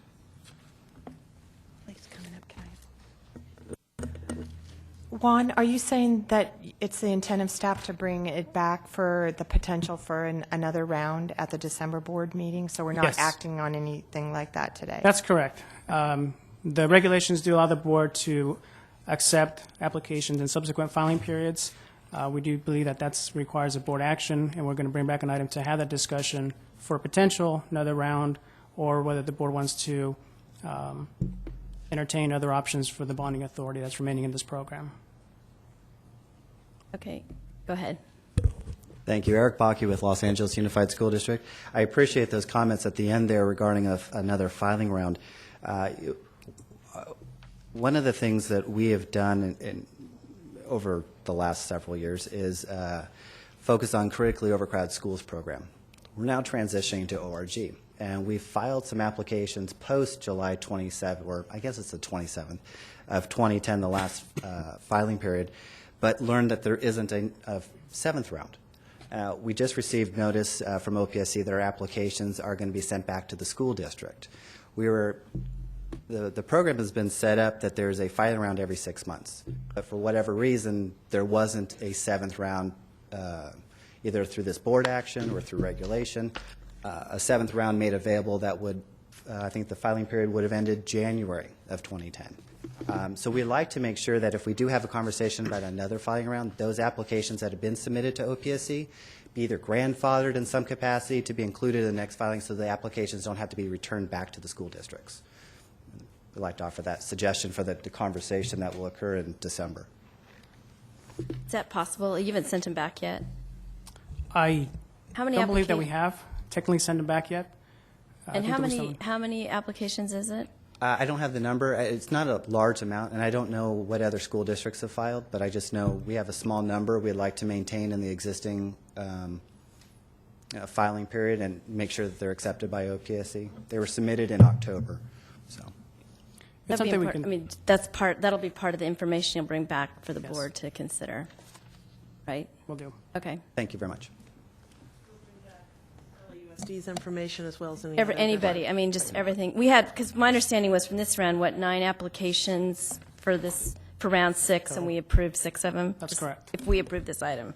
Juan, are you saying that it's the intent of staff to bring it back for the potential for another round at the December board meeting? So we're not Yes. acting on anything like that today? That's correct. The regulations do allow the board to accept applications in subsequent filing periods. We do believe that that requires a board action, and we're going to bring back an item to have that discussion for potential another round, or whether the board wants to entertain other options for the bonding authority that's remaining in this program. Okay, go ahead. Thank you. Eric Bakke with Los Angeles Unified School District. I appreciate those comments at the end there regarding another filing round. One of the things that we have done over the last several years is focus on critically overcrowded schools program. We're now transitioning to ORG, and we've filed some applications post July 27, or I guess it's the 27th of 2010, the last filing period, but learned that there isn't a seventh round. We just received notice from OPSC that our applications are going to be sent back to the school district. The program has been set up that there's a filing round every 6 months, but for whatever reason, there wasn't a seventh round, either through this board action or through regulation. A seventh round made available that would, I think the filing period would have ended January of 2010. So we'd like to make sure that if we do have a conversation about another filing round, those applications that have been submitted to OPSC be either grandfathered in some capacity to be included in the next filing so the applications don't have to be returned back to the school districts. We'd like to offer that suggestion for the conversation that will occur in December. Is that possible? You haven't sent them back yet? I How many don't believe that we applica- have technically sent them back yet. I And think there was how many applications is it? I don't have the number. It's not a large amount, and I don't know what other school districts have filed, but I just know we have a small number we'd like to maintain in the existing filing period and make sure that they're accepted by OPSC. They were submitted in October, so. It's That'll be something we import- can- I mean, that'll be part of the information you'll bring back for the board to consider, right? Will do. Okay. Thank you very much. USD's information as well as any other. Anybody, I mean, just everything. We had, because my understanding was from this round, 9 applications for round 6, and we approved 6 of them? That's Just correct. If we approve this item.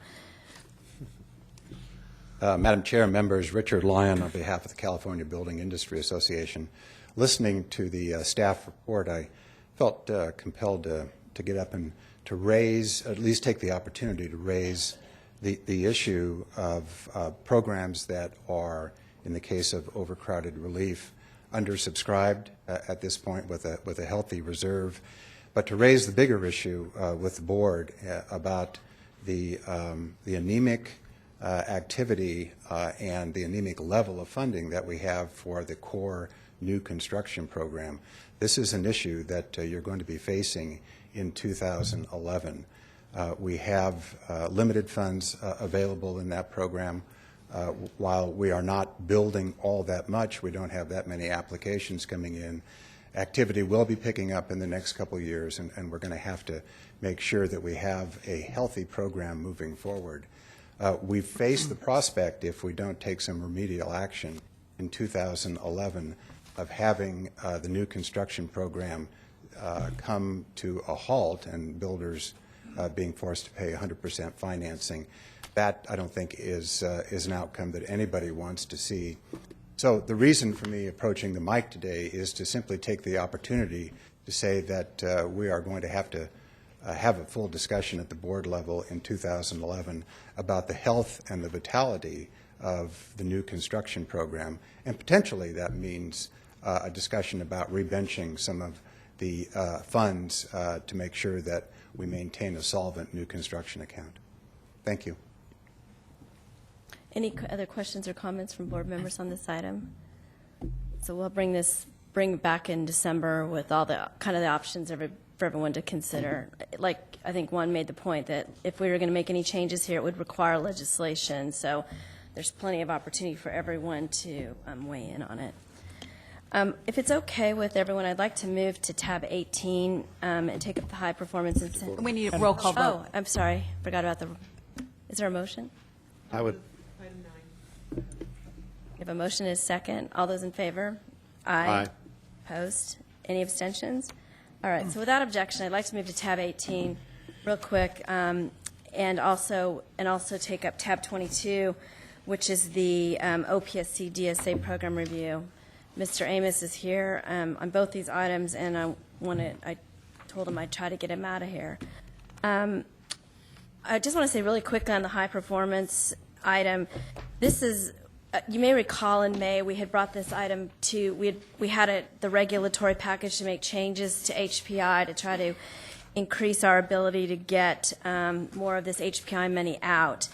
Madam Chair, members, Richard Lyon on behalf of the California Building Industry Association. Listening to the staff report, I felt compelled to get up and to raise, at least take the opportunity to raise the issue of programs that are, in the case of overcrowded relief, undersubscribed at this point with a healthy reserve, but to raise the bigger issue with the board about the anemic activity and the anemic level of funding that we have for the core new construction program. This is an issue that you're going to be facing in 2011. We have limited funds available in that program. While we are not building all that much, we don't have that many applications coming in. Activity will be picking up in the next couple of years, and we're going to have to make sure that we have a healthy program moving forward. We face the prospect, if we don't take some remedial action in 2011, of having the new construction program come to a halt and builders being forced to pay 100% financing. That, I don't think, is an outcome that anybody wants to see. So the reason for me approaching the mic today is to simply take the opportunity to say that we are going to have a full discussion at the board level in 2011 about the health and the vitality of the new construction program, and potentially that means a discussion about rebenching some of the funds to make sure that we maintain a solvent new construction account. Thank you. Any other questions or comments from board members on this item? So we'll bring it back in December with all the kind of the options for everyone to consider. Like, I think one made the point that if we were going to make any changes here, it would require legislation. So there's plenty of opportunity for everyone to weigh in on it. If it's okay with everyone, I'd like to move to tab 18 and take up the high performance incentive. We need a roll call vote. Oh, I'm sorry. Forgot about is there a motion? I would. If a motion is second, all those in favor? Aye. Opposed? Any abstentions? All right, so without objection, I'd like to move to tab 18 real quick and also take up tab 22, which is the OPSC DSA program review. Mr. Amos is here on both these items, and I told him I'd try to get him out of here. I just want to say really quickly on the high performance item, this is, you may recall in May we had brought this item to, we had the regulatory package to make changes to HPI to try to increase our ability to get more of this HPI money out.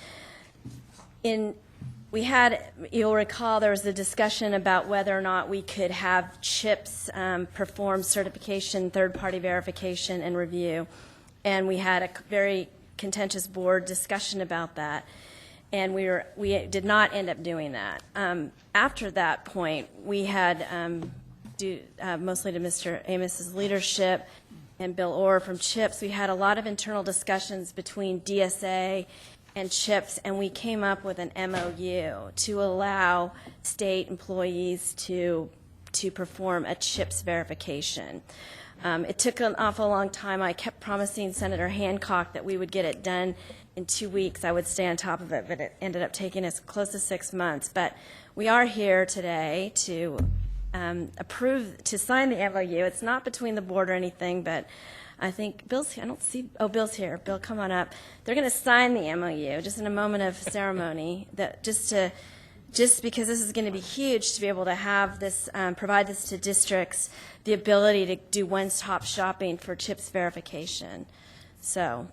you'll recall there was a discussion about whether or not we could have CHIPS perform certification, third-party verification, and review. And we had a very contentious board discussion about that. And we did not end up doing that. After that point, we had, mostly to Mr. Amos's leadership and Bill Orr from CHIPS, we had a lot of internal discussions between DSA and CHIPS, and we came up with an MOU to allow state employees to perform a CHIPS verification. It took an awful long time. I kept promising Senator Hancock that we would get it done in 2 weeks. I would stay on top of it, but it ended up taking us close to 6 months. But we are here today to sign the MOU. It's not between the board or anything, but I think Bill's here. I don't see, Bill's here. Bill, come on up. They're going to sign the MOU just in a moment of ceremony, that just because this is going to be huge to be able to have this, provide this to districts, the ability to do one-stop shopping for CHIPS verification. So.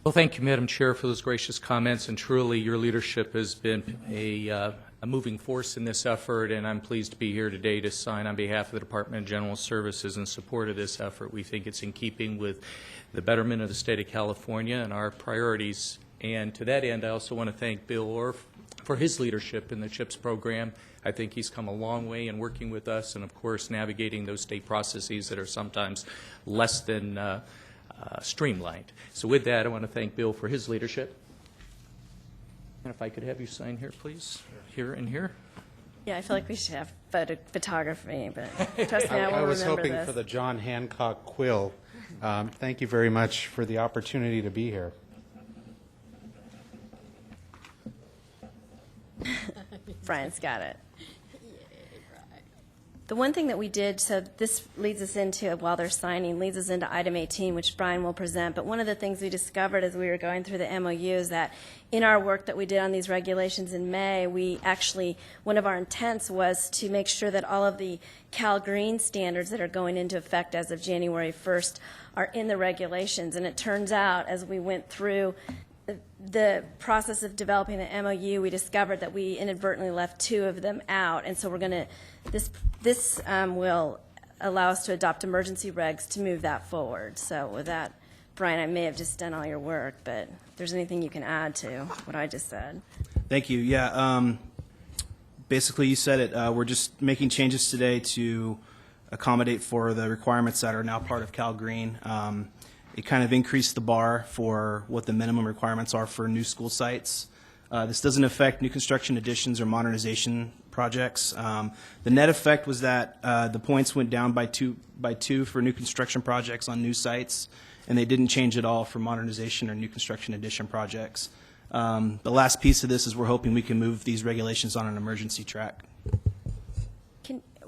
Well, thank you, Madam Chair, for those gracious comments, and truly your leadership has been a moving force in this effort, and I'm pleased to be here today to sign on behalf of the Department of General Services in support of this effort. We think it's in keeping with the betterment of the state of California and our priorities. And to that end, I also want to thank Bill Orr for his leadership in the CHIPS program. I think he's come a long way in working with us and, of course, navigating those state processes that are sometimes less than streamlined. So with that, I want to thank Bill for his leadership. And if I could have you sign here, please, here and here. Yeah, I feel like we should have photography, but trust me, I will remember this. I was hoping for the John Hancock quill. Thank you very much for the opportunity to be here. Brian's got it. The one thing that we did, so this leads us into, while they're signing, leads us into item 18, which Brian will present. But one of the things we discovered as we were going through the MOU is that in our work that we did on these regulations in May, we actually, one of our intents was to make sure that all of the Cal Green standards that are going into effect as of January 1st are in the regulations. And it turns out, as we went through the process of developing the MOU, we discovered that we inadvertently left 2 of them out, and so we're going to, this will allow us to adopt emergency regs to move that forward. So with that, Brian, I may have just done all your work, but if there's anything you can add to what I just said. Thank you. Yeah, basically you said it. We're just making changes today to accommodate for the requirements that are now part of Cal Green. It kind of increased the bar for what the minimum requirements are for new school sites. This doesn't affect new construction additions or modernization projects. The net effect was that the points went down by two for new construction projects on new sites, and they didn't change at all for modernization or new construction addition projects. The last piece of this is we're hoping we can move these regulations on an emergency track.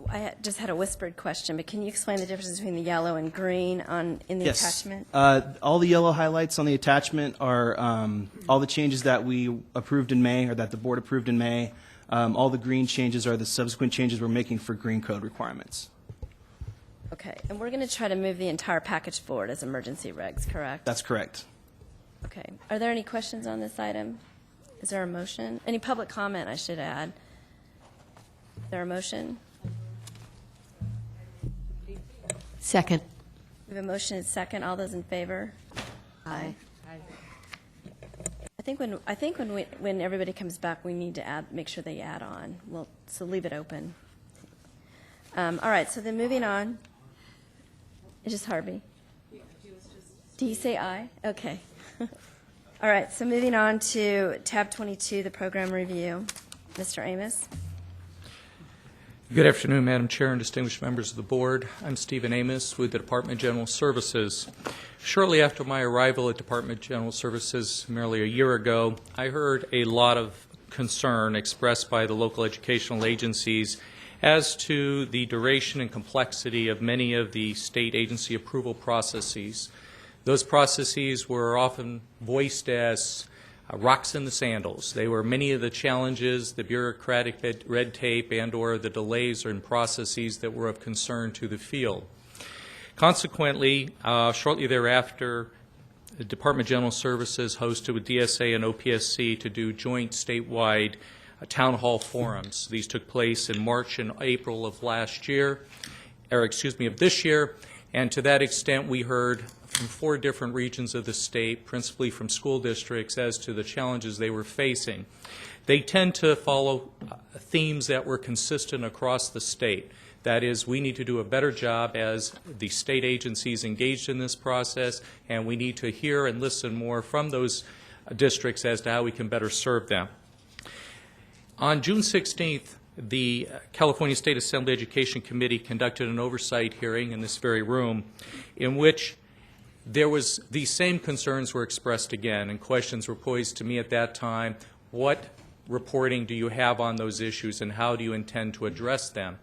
I just had a whispered question, but can you explain the difference between the yellow and green in the attachment? All the yellow highlights on the attachment are all the changes that we approved in May, or that the board approved in May. All the green changes are the subsequent changes we're making for green code requirements. Okay, and we're going to try to move the entire package forward as emergency regs, correct? That's correct. Okay. Are there any questions on this item? Is there a motion? Any public comment, I should add? Is there a motion? Second. We have a motion and second. All those in favor? Aye. I think when everybody comes back, we need to make sure they add on. So leave it open. All right. So then moving on. It's just Harvey. Do you say aye? Okay. All right. So moving on to tab 22, the program review. Mr. Amos. Good afternoon, Madam Chair and distinguished members of the board. I'm Stephen Amos with the Department of General Services. Shortly after my arrival at Department of General Services merely a year ago, I heard a lot of concern expressed by the local educational agencies as to the duration and complexity of many of the state agency approval processes. Those processes were often voiced as rocks in the sandals. They were many of the challenges, the bureaucratic red tape and or the delays in processes that were of concern to the field. Consequently, shortly thereafter, the Department of General Services hosted with DSA and OPSC to do joint statewide town hall forums. These took place in March and April of last year, or excuse me, of this year, and to that extent we heard from 4 different regions of the state, principally from school districts, as to the challenges they were facing. They tend to follow themes that were consistent across the state. That is, we need to do a better job as the state agencies engaged in this process, and we need to hear and listen more from those districts as to how we can better serve them. On June 16th, the California State Assembly Education Committee conducted an oversight hearing in this very room in which these same concerns were expressed again, and questions were posed to me at that time. What reporting do you have on those issues, and how do you intend to address them?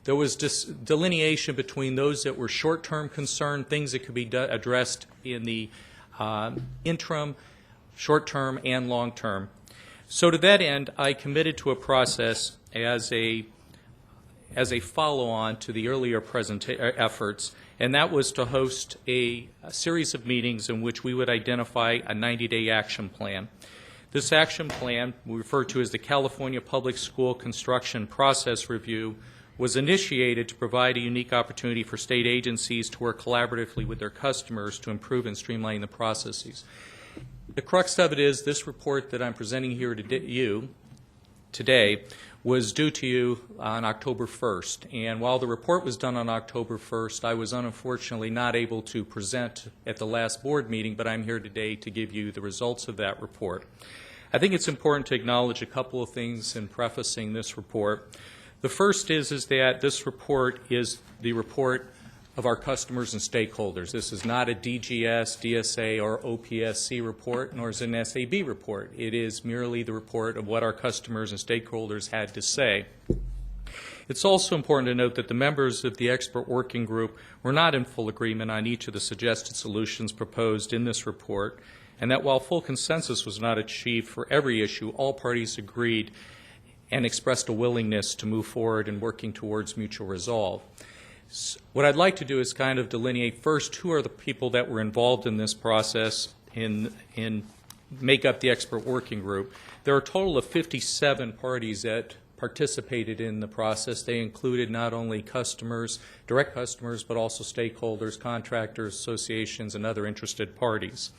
There was delineation between those that were short-term concern, things that could be addressed in the interim, short-term, and long-term. So to that end, I committed to a process as a follow-on to the earlier efforts, and that was to host a series of meetings in which we would identify a 90-day action plan. This action plan, we refer to as the California Public School Construction Process Review, was initiated to provide a unique opportunity for state agencies to work collaboratively with their customers to improve and streamline the processes. The crux of it is this report that I'm presenting here to you today was due to you on October 1st. And while the report was done on October 1st, I was unfortunately not able to present at the last board meeting, but I'm here today to give you the results of that report. I think it's important to acknowledge a couple of things in prefacing this report. The first is that this report is the report of our customers and stakeholders. This is not a DGS, DSA, or OPSC report, nor is it an SAB report. It is merely the report of what our customers and stakeholders had to say. It's also important to note that the members of the expert working group were not in full agreement on each of the suggested solutions proposed in this report, and that while full consensus was not achieved for every issue, all parties agreed and expressed a willingness to move forward in working towards mutual resolve. What I'd like to do is kind of delineate first who are the people that were involved in this process in make up the expert working group. There are a total of 57 parties that participated in the process. They included not only customers, direct customers, but also stakeholders, contractors, associations, and other interested parties.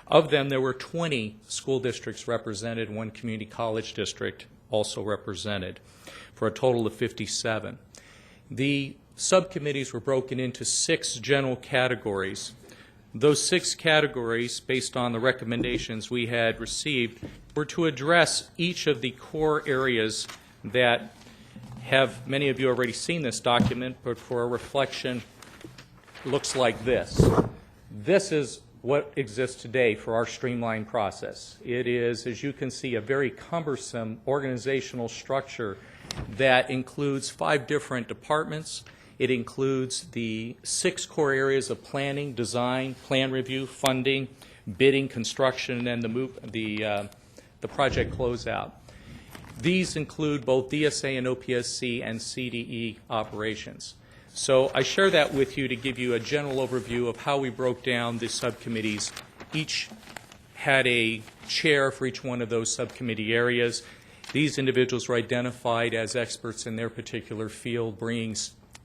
Of them, there were 20 school districts represented, 1 community college district also represented, for a total of 57. The subcommittees were broken into 6 general categories. Those 6 categories, based on the recommendations we had received, were to address each of the core areas that have, many of you already seen this document, but for a reflection, looks like this. This is what exists today for our streamlined process. It is, as you can see, a very cumbersome organizational structure that includes 5 different departments. It includes the 6 core areas of planning, design, plan review, funding, bidding, construction, and the project closeout. These include both DSA and OPSC and CDE operations. So I share that with you to give you a general overview of how we broke down the subcommittees. Each had a chair for each one of those subcommittee areas. These individuals were identified as experts in their particular field, bringing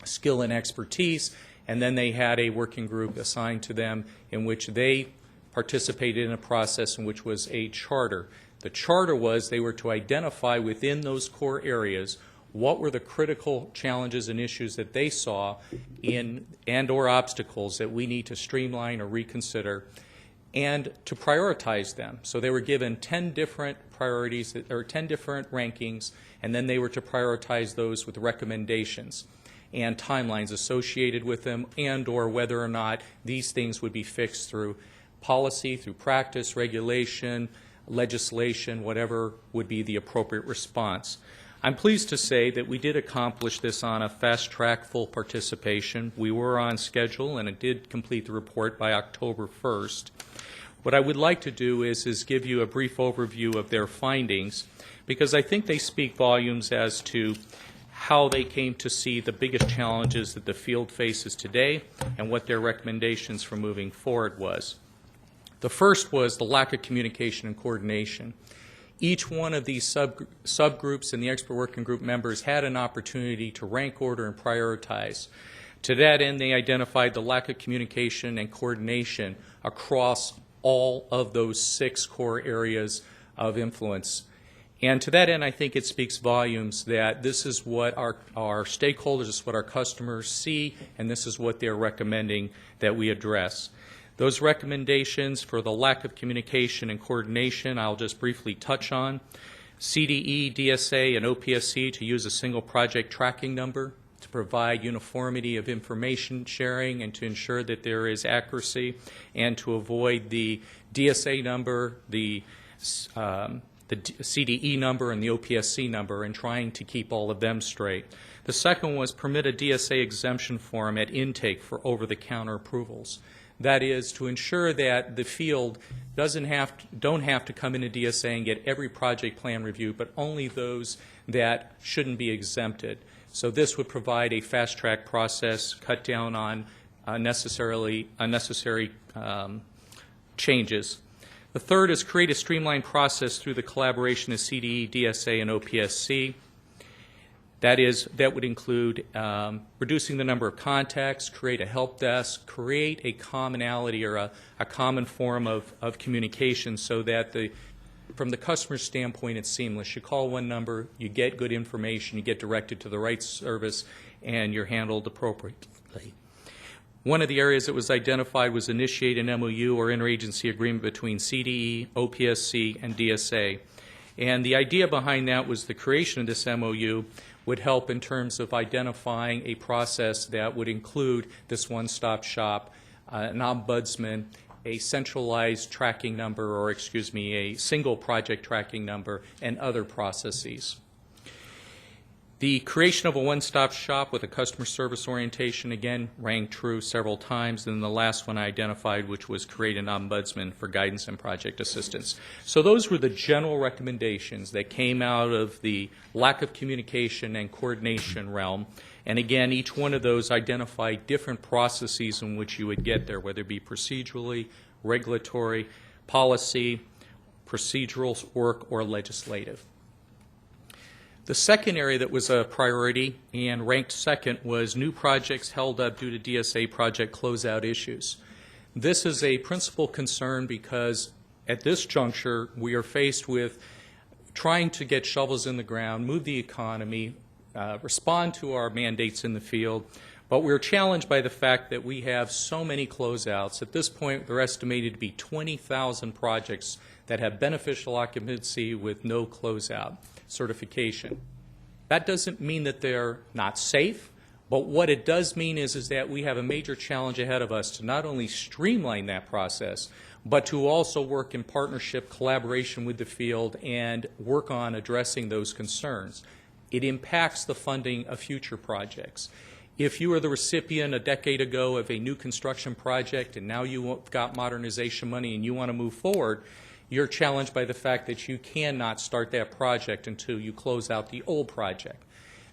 skill and expertise, and then they had a working group assigned to them in which they participated in a process in which was a charter. The charter was they were to identify within those core areas what were the critical challenges and issues that they saw in and/or obstacles that we need to streamline or reconsider, and to prioritize them. So they were given 10 different priorities, or 10 different rankings, and then they were to prioritize those with recommendations and timelines associated with them, and/or whether or not these things would be fixed through policy, through practice, regulation, legislation, whatever would be the appropriate response. I'm pleased to say that we did accomplish this on a fast-track full participation. We were on schedule, and it did complete the report by October 1st. What I would like to do is give you a brief overview of their findings, because I think they speak volumes as to how they came to see the biggest challenges that the field faces today and what their recommendations for moving forward was. The first was the lack of communication and coordination. Each one of these subgroups and the expert working group members had an opportunity to rank order and prioritize. To that end, they identified the lack of communication and coordination across all of those 6 core areas of influence. And to that end, I think it speaks volumes that this is what our stakeholders, this is what our customers see, and this is what they're recommending that we address. Those recommendations for the lack of communication and coordination, I'll just briefly touch on. CDE, DSA, and OPSC to use a single project tracking number to provide uniformity of information sharing and to ensure that there is accuracy, and to avoid the DSA number, the CDE number, and the OPSC number, and trying to keep all of them straight. The second was permit a DSA exemption form at intake for over-the-counter approvals. That is to ensure that the field don't have to come into DSA and get every project plan review, but only those that shouldn't be exempted. So this would provide a fast-track process, cut down on unnecessary changes. The third is create a streamlined process through the collaboration of CDE, DSA, and OPSC. That would include reducing the number of contacts, create a help desk, create a commonality or a common form of communication so that from the customer's standpoint it's seamless. You call one number, you get good information, you get directed to the right service, and you're handled appropriately. One of the areas that was identified was initiate an MOU or interagency agreement between CDE, OPSC, and DSA. And the idea behind that was the creation of this MOU would help in terms of identifying a process that would include this one-stop shop, an ombudsman, a centralized tracking number, or a single project tracking number, and other processes. The creation of a one-stop shop with a customer service orientation, again, rang true several times. And the last one I identified, which was create an ombudsman for guidance and project assistance. So those were the general recommendations that came out of the lack of communication and coordination realm. And again, each one of those identified different processes in which you would get there, whether it be procedurally, regulatory, policy, procedural work, or legislative. The second area that was a priority and ranked second was new projects held up due to DSA project closeout issues. This is a principal concern because at this juncture we are faced with trying to get shovels in the ground, move the economy, respond to our mandates in the field, but we're challenged by the fact that we have so many closeouts. At this point, they're estimated to be 20,000 projects that have beneficial occupancy with no closeout certification. That doesn't mean that they're not safe, but what it does mean is that we have a major challenge ahead of us to not only streamline that process, but to also work in partnership, collaboration with the field, and work on addressing those concerns. It impacts the funding of future projects. If you were the recipient a decade ago of a new construction project and now you've got modernization money and you want to move forward, you're challenged by the fact that you cannot start that project until you close out the old project.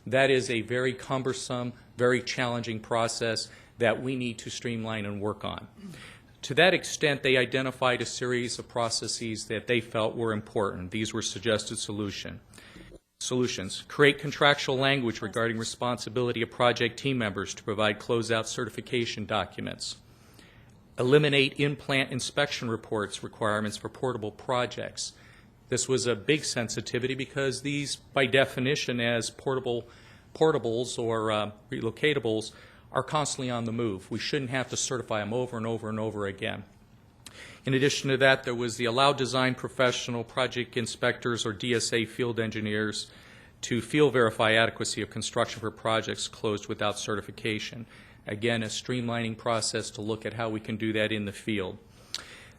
That is a very cumbersome, very challenging process that we need to streamline and work on. To that extent, they identified a series of processes that they felt were important. These were suggested solutions. Create contractual language regarding responsibility of project team members to provide closeout certification documents. Eliminate in-plant inspection reports requirements for portable projects. This was a big sensitivity because these, by definition, as portables or relocatables, are constantly on the move. We shouldn't have to certify them over and over and over again. In addition to that, there was the allow design professional, project inspectors, or DSA field engineers to field verify adequacy of construction for projects closed without certification. Again, a streamlining process to look at how we can do that in the field.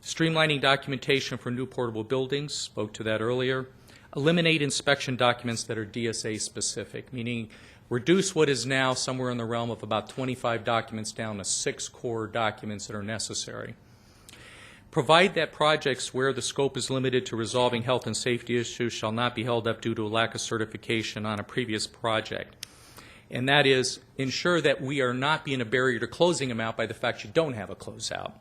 Streamlining documentation for new portable buildings, spoke to that earlier. Eliminate inspection documents that are DSA specific, meaning reduce what is now somewhere in the realm of about 25 documents down to 6 core documents that are necessary. Provide that projects where the scope is limited to resolving health and safety issues shall not be held up due to a lack of certification on a previous project. And that is, ensure that we are not being a barrier to closing them out by the fact you don't have a closeout.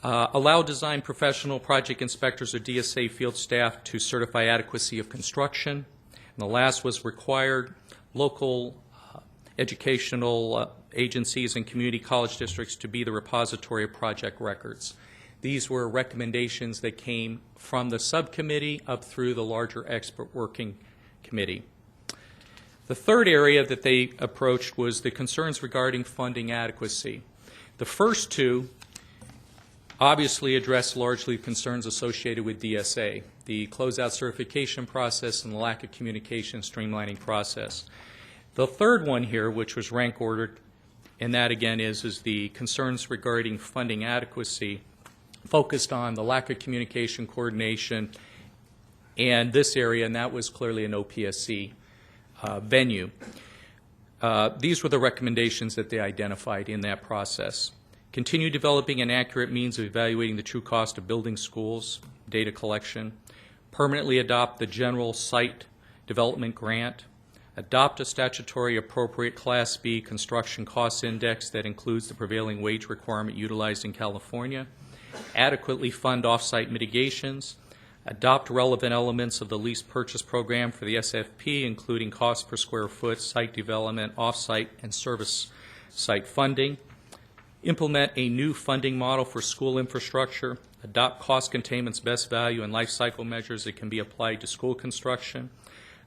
Allow design professional project inspectors or DSA field staff to certify adequacy of construction. And the last was required local educational agencies and community college districts to be the repository of project records. These were recommendations that came from the subcommittee up through the larger expert working committee. The third area that they approached was the concerns regarding funding adequacy. The first two obviously address largely concerns associated with DSA, the closeout certification process and the lack of communication streamlining process. The third one here, which was rank ordered, and that again is the concerns regarding funding adequacy, focused on the lack of communication, coordination, and this area, and that was clearly an OPSC venue. These were the recommendations that they identified in that process. Continue developing an accurate means of evaluating the true cost of building schools, data collection, permanently adopt the general site development grant, adopt a statutory appropriate Class B construction cost index that includes the prevailing wage requirement utilized in California, adequately fund off-site mitigations, adopt relevant elements of the lease purchase program for the SFP, including cost per square foot, site development, off-site, and service site funding, implement a new funding model for school infrastructure, adopt cost containment's best value and life cycle measures that can be applied to school construction,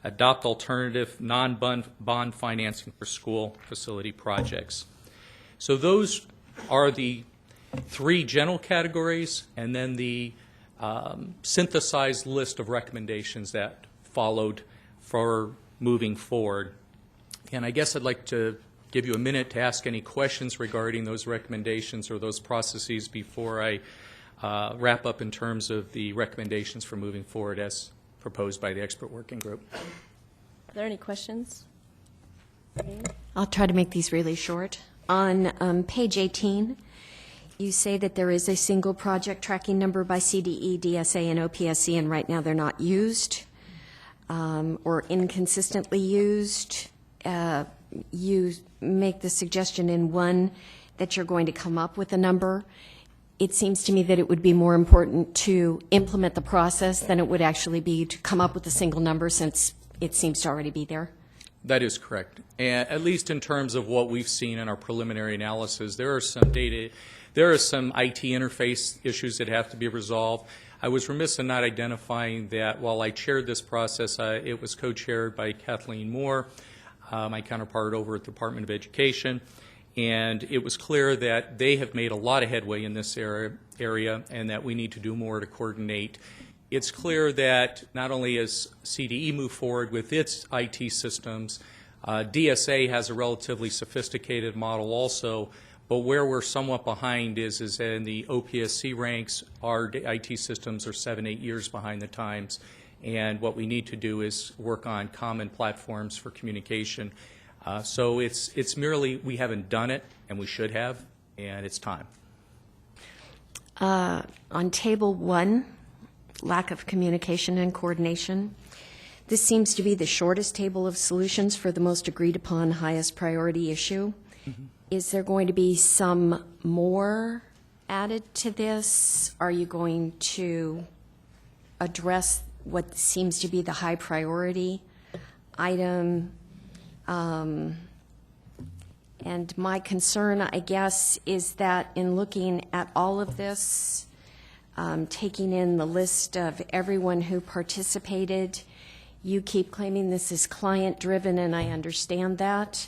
adopt alternative non-bond financing for school facility projects. So those are the three general categories, and then the synthesized list of recommendations that followed for moving forward. And I guess I'd like to give you a minute to ask any questions regarding those recommendations or those processes before I wrap up in terms of the recommendations for moving forward as proposed by the expert working group. Are there any questions? I'll try to make these really short. On page 18, you say that there is a single project tracking number by CDE, DSA, and OPSC, and right now they're not used or inconsistently used. You make the suggestion in one that you're going to come up with a number. It seems to me that it would be more important to implement the process than it would actually be to come up with a single number, since it seems to already be there. That is correct. And at least in terms of what we've seen in our preliminary analysis, there are some IT interface issues that have to be resolved. I was remiss in not identifying that while I chaired this process, it was co-chaired by Kathleen Moore, my counterpart over at the Department of Education, and it was clear that they have made a lot of headway in this area and that we need to do more to coordinate. It's clear that not only has CDE moved forward with its IT systems, DSA has a relatively sophisticated model also, but where we're somewhat behind is in the OPSC ranks, our IT systems are 7-8 years behind the times. And what we need to do is work on common platforms for communication. So it's merely we haven't done it, and we should have, and it's time. On table 1, lack of communication and coordination, this seems to be the shortest table of solutions for the most agreed upon highest priority issue. Mm-hmm. Is there going to be some more added to this? Are you going to address what seems to be the high priority item? And my concern, I guess, is that in looking at all of this, taking in the list of everyone who participated, you keep claiming this is client-driven, and I understand that.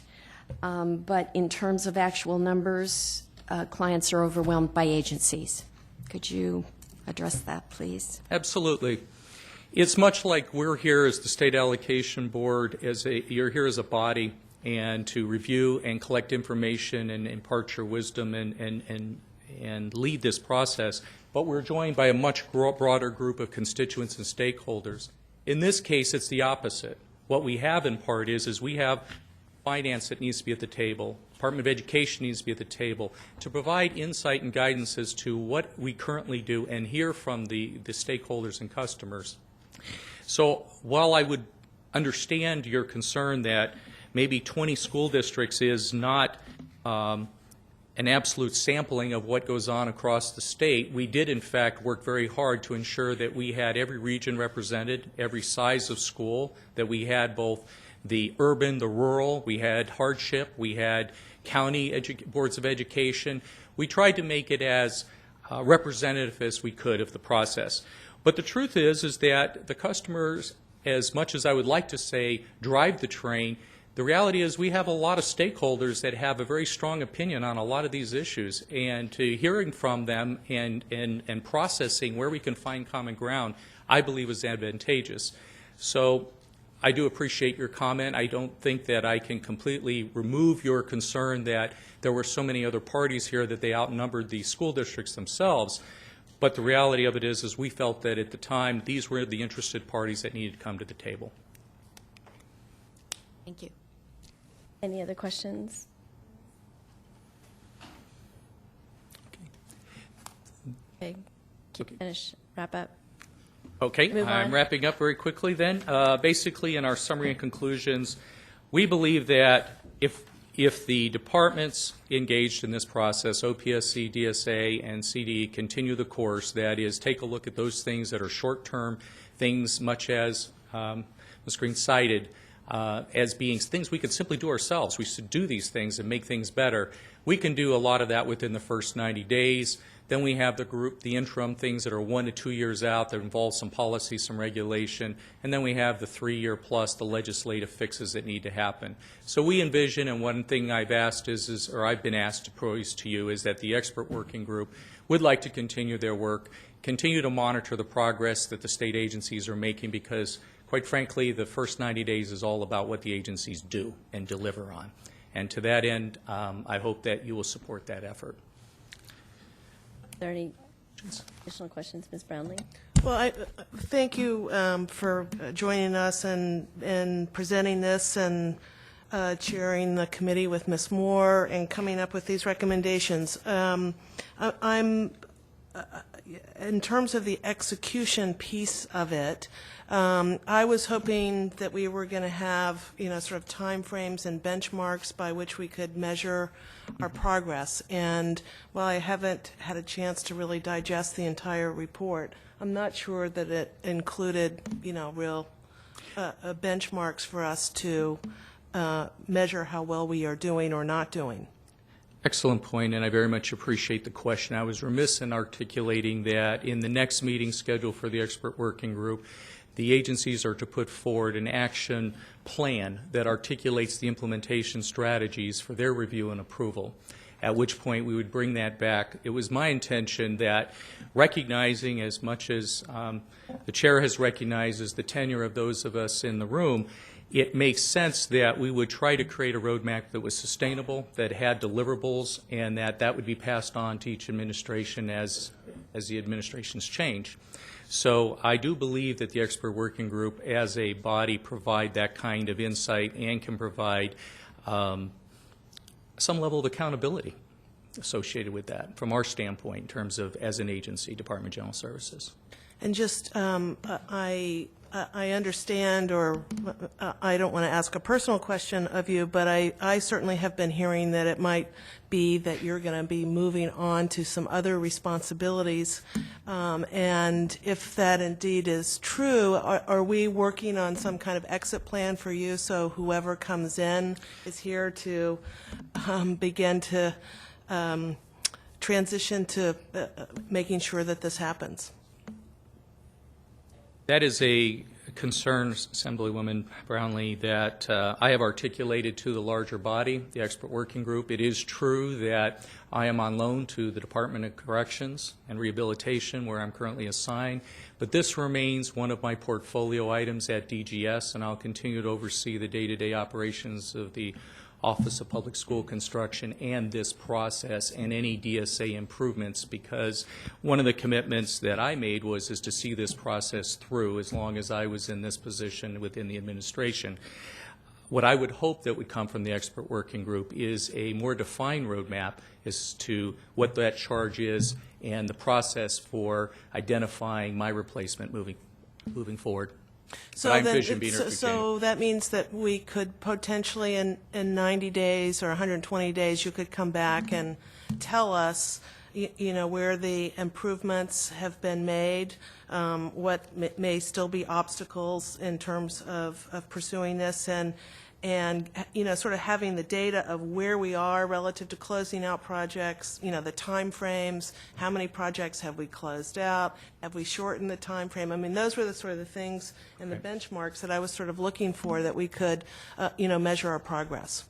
But in terms of actual numbers, clients are overwhelmed by agencies. Could you address that, please? Absolutely. It's much like we're here as the State Allocation Board, you're here as a body, and to review and collect information and impart your wisdom and lead this process. But we're joined by a much broader group of constituents and stakeholders. In this case, it's the opposite. What we have in part is we have finance that needs to be at the table, Department of Education needs to be at the table to provide insight and guidance as to what we currently do and hear from the stakeholders and customers. So while I would understand your concern that maybe 20 school districts is not an absolute sampling of what goes on across the state. We did, in fact, work very hard to ensure that we had every region represented, every size of school, that we had both the urban, the rural, we had Hardship, we had county boards of education. We tried to make it as representative as we could of the process. But the truth is that the customers, as much as I would like to say, drive the train, the reality is we have a lot of stakeholders that have a very strong opinion on a lot of these issues, and to hearing from them and processing where we can find common ground, I believe is advantageous. So I do appreciate your comment. I don't think that I can completely remove your concern that there were so many other parties here that they outnumbered the school districts themselves. But the reality of it is we felt that at the time these were the interested parties that needed to come to the table. Thank you. Any other questions? Okay. Finish. Wrap up. Okay, Move I'm on. wrapping up very quickly then. Basically, in our summary and conclusions, we believe that if the departments engaged in this process, OPSC, DSA, and CDE, continue the course, that is, take a look at those things that are short-term, things much as Ms. Green cited, as being things we could simply do ourselves. We should do these things and make things better. We can do a lot of that within the first 90 days. Then we have the interim things that are 1 to 2 years out that involve some policy, some regulation, and then we have the 3-year plus, the legislative fixes that need to happen. So we envision, and one thing I've asked or I've been asked to pose to you, is that the expert working group would like to continue their work, continue to monitor the progress that the state agencies are making, because quite frankly, the first 90 days is all about what the agencies do and deliver on. And to that end, I hope that you will support that effort. Are there any additional questions, Ms. Brownlee? Well, thank you for joining us and presenting this and chairing the committee with Ms. Moore and coming up with these recommendations. In terms of the execution piece of it, I was hoping that we were going to have, sort of timeframes and benchmarks by which we could measure our progress. And while I haven't had a chance to really digest the entire report, I'm not sure that it included, real benchmarks for us to measure how well we are doing or not doing. Excellent point, and I very much appreciate the question. I was remiss in articulating that in the next meeting scheduled for the expert working group, the agencies are to put forward an action plan that articulates the implementation strategies for their review and approval, at which point we would bring that back. It was my intention that, recognizing as much as the chair has recognized as the tenure of those of us in the room, it makes sense that we would try to create a roadmap that was sustainable, that had deliverables, and that would be passed on to each administration as the administrations change. So I do believe that the expert working group as a body provide that kind of insight and can provide some level of accountability associated with that from our standpoint in terms of, as an agency, Department of General Services. And just, I understand, or I don't want to ask a personal question of you, but I certainly have been hearing that it might be that you're going to be moving on to some other responsibilities. And if that indeed is true, are we working on some kind of exit plan for you so whoever comes in is here to begin to transition to making sure that this happens? That is a concern, Assemblywoman Brownlee, that I have articulated to the larger body, the expert working group. It is true that I am on loan to the Department of Corrections and Rehabilitation, where I'm currently assigned, but this remains one of my portfolio items at DGS, and I'll continue to oversee the day-to-day operations of the Office of Public School Construction and this process and any DSA improvements, because one of the commitments that I made was to see this process through as long as I was in this position within the administration. What I would hope that would come from the expert working group is a more defined roadmap as to what that charge is and the process for identifying my replacement moving forward. So I then, envision being here through so that means that we could potentially in 90 days or 120 days, you could come back and tell us, you know, where the improvements have been made, what may still be obstacles in terms of pursuing this, and you know, sort of having the data of where we are relative to closing out projects, you know, the time frames, how many projects have we closed out, have we shortened the time frame? I mean, those were the sort of the things and the benchmarks that I was sort of looking for that we could, you know, measure our progress.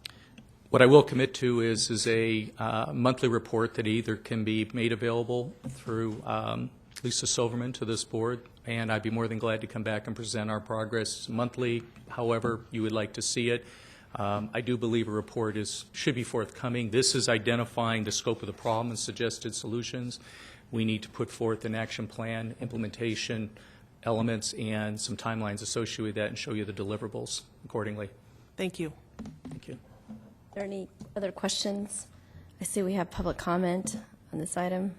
What I will commit to is a monthly report that either can be made available through Lisa Silverman to this board, and I'd be more than glad to come back and present our progress monthly, however you would like to see it. I do believe a report should be forthcoming. This is identifying the scope of the problem and suggested solutions. We need to put forth an action plan, implementation elements, and some timelines associated with that, and show you the deliverables accordingly. Thank you. Thank you. Are there any other questions? I see we have public comment on this item.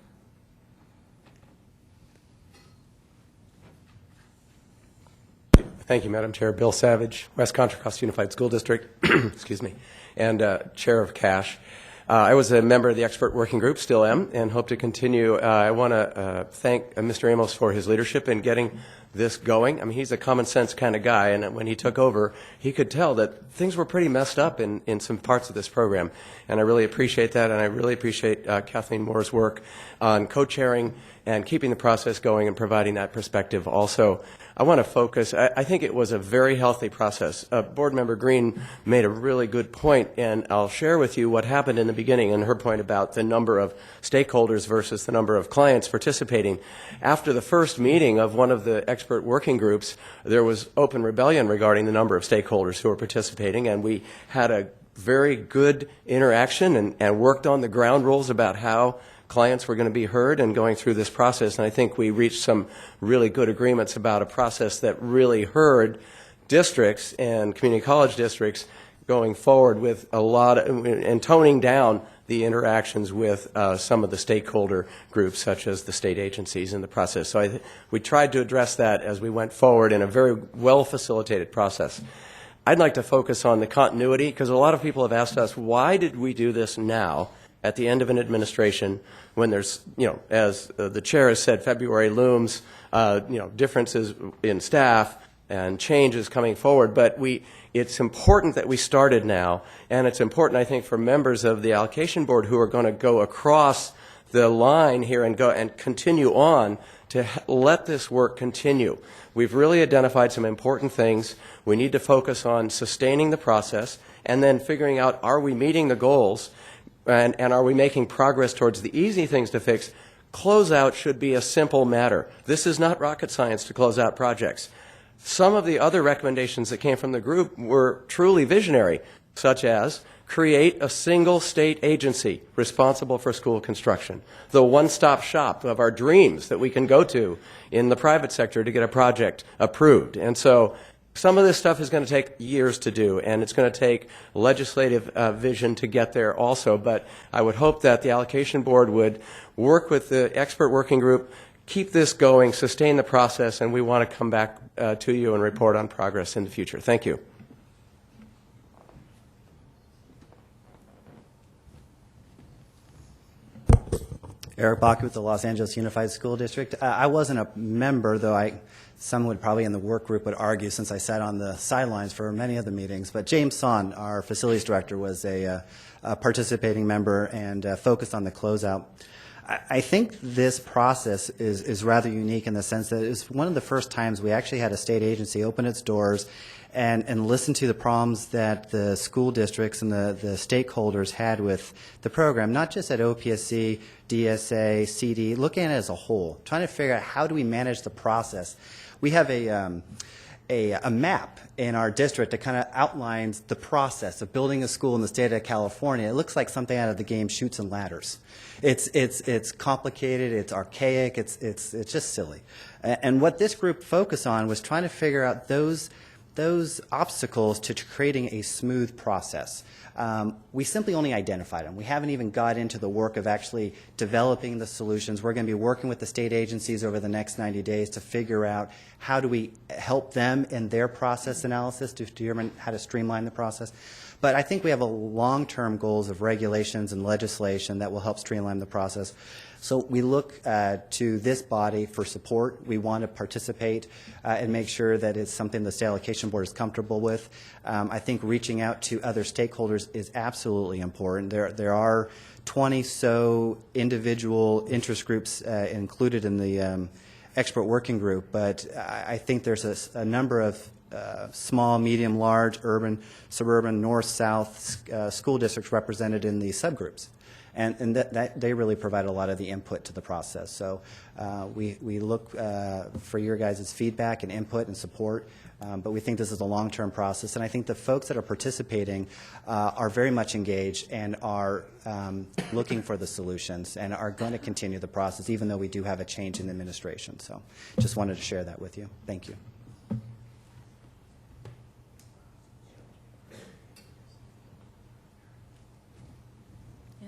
Thank you, Madam Chair. Bill Savage, West Contra Costa Unified School District, excuse me, and Chair of CASH. I was a member of the expert working group, still am, and hope to continue. I want to thank Mr. Amos for his leadership in getting this going. I mean, he's a common sense kind of guy, and when he took over, he could tell that things were pretty messed up in some parts of this program. And I really appreciate that, and I really appreciate Kathleen Moore's work on co-chairing and keeping the process going and providing that perspective also. I want to focus, I think it was a very healthy process. Board Member Green made a really good point, and I'll share with you what happened in the beginning and her point about the number of stakeholders versus the number of clients participating. After the first meeting of one of the expert working groups, there was open rebellion regarding the number of stakeholders who were participating, and we had a very good interaction and worked on the ground rules about how clients were going to be heard and going through this process. And I think we reached some really good agreements about a process that really heard districts and community college districts going forward with a lot of, and toning down the interactions with some of the stakeholder groups, such as the state agencies in the process. So we tried to address that as we went forward in a very well-facilitated process. I'd like to focus on the continuity, because a lot of people have asked us, why did we do this now at the end of an administration when there's, you know, as the chair has said, February looms, you know, differences in staff and changes coming forward. But it's important that we started now, and it's important, I think, for members of the allocation board who are going to go across the line here and go and continue on to let this work continue. We've really identified some important things. We need to focus on sustaining the process and then figuring out, are we meeting the goals? And are we making progress towards the easy things to fix? Closeout should be a simple matter. This is not rocket science to close out projects. Some of the other recommendations that came from the group were truly visionary, such as create a single state agency responsible for school construction, the one-stop shop of our dreams that we can go to in the private sector to get a project approved. And so some of this stuff is going to take years to do, and it's going to take legislative vision to get there also. But I would hope that the allocation board would work with the expert working group, keep this going, sustain the process, and we want to come back to you and report on progress in the future. Thank you. Eric Bakke with the Los Angeles Unified School District. I wasn't a member, though some would probably in the work group would argue, since I sat on the sidelines for many of the meetings. But James Son, our facilities director, was a participating member and focused on the closeout. I think this process is rather unique in the sense that it was one of the first times we actually had a state agency open its doors and listen to the problems that the school districts and the stakeholders had with the program, not just at OPSC, DSA, CD, looking at it as a whole, trying to figure out how do we manage the process. We have a map in our district that kind of outlines the process of building a school in the state of California. It looks like something out of the game Chutes and Ladders. It's complicated, it's archaic, it's just silly. And what this group focused on was trying to figure out those obstacles to creating a smooth process. We simply only identified them. We haven't even got into the work of actually developing the solutions. We're going to be working with the state agencies over the next 90 days to figure out how do we help them in their process analysis to determine how to streamline the process. But I think we have a long-term goals of regulations and legislation that will help streamline the process. So we look to this body for support. We want to participate and make sure that it's something the State Allocation Board is comfortable with. I think reaching out to other stakeholders is absolutely important. There are 20 so individual interest groups included in the expert working group, but I think there's a number of small, medium, large, urban, suburban, north, south school districts represented in the subgroups. And that they really provide a lot of the input to the process. So we look for your guys' feedback and input and support, but we think this is a long-term process. And I think the folks that are participating are very much engaged and are looking for the solutions and are going to continue the process, even though we do have a change in administration. So just wanted to share that with you. Thank you.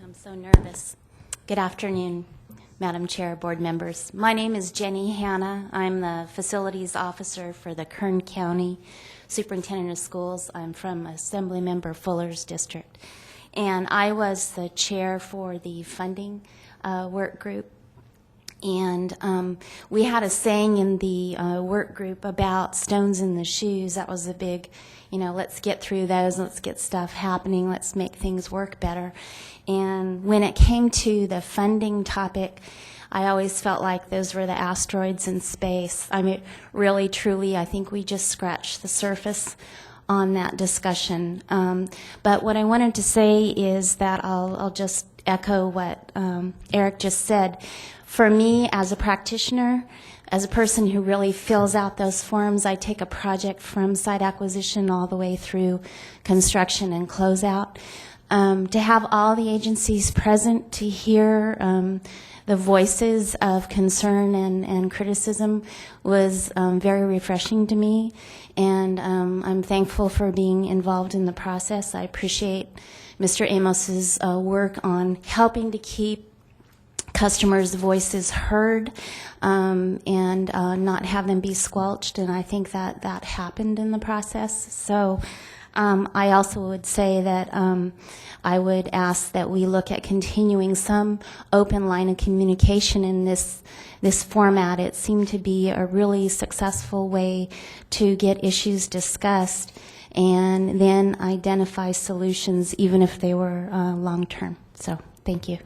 I'm so nervous. Good afternoon, Madam Chair, board members. My name is Jenny Hanna. I'm the facilities officer for the Kern County Superintendent of Schools. I'm from Assemblymember Fuller's district. And I was the chair for the funding work group. And we had a saying in the work group about stones in the shoes. That was a big, let's get through those, let's get stuff happening, let's make things work better. And when it came to the funding topic, I always felt like those were the asteroids in space. I mean, really, truly, I think we just scratched the surface on that discussion. But what I wanted to say is that I'll just echo what Eric just said. For me, as a practitioner, as a person who really fills out those forms, I take a project from site acquisition all the way through construction and closeout. To have all the agencies present to hear the voices of concern and criticism was very refreshing to me, and I'm thankful for being involved in the process. I appreciate Mr. Amos's work on helping to keep customers' voices heard and not have them be squelched, and I think that happened in the process. So I also would say that I would ask that we look at continuing some open line of communication in this format. It seemed to be a really successful way to get issues discussed and then identify solutions, even if they were long-term. So thank you.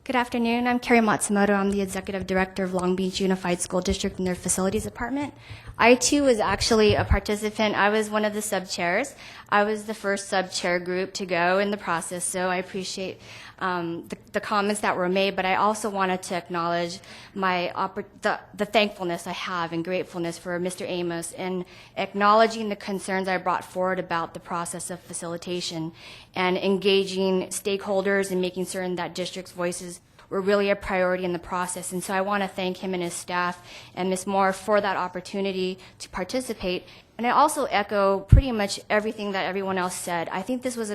Good afternoon. I'm Carrie Matsumoto. I'm the Executive Director of Long Beach Unified School District and their Facilities Department. I, too, was actually a participant. I was one of the sub-chairs. I was the first sub-chair group to go in the process, so I appreciate the comments that were made, but I also wanted to acknowledge the thankfulness I have and gratefulness for Mr. Amos in acknowledging the concerns I brought forward about the process of facilitation and engaging stakeholders and making certain that districts' voices were really a priority in the process. And so I want to thank him and his staff and Ms. Moore for that opportunity to participate. And I also echo pretty much everything that everyone else said. I think this was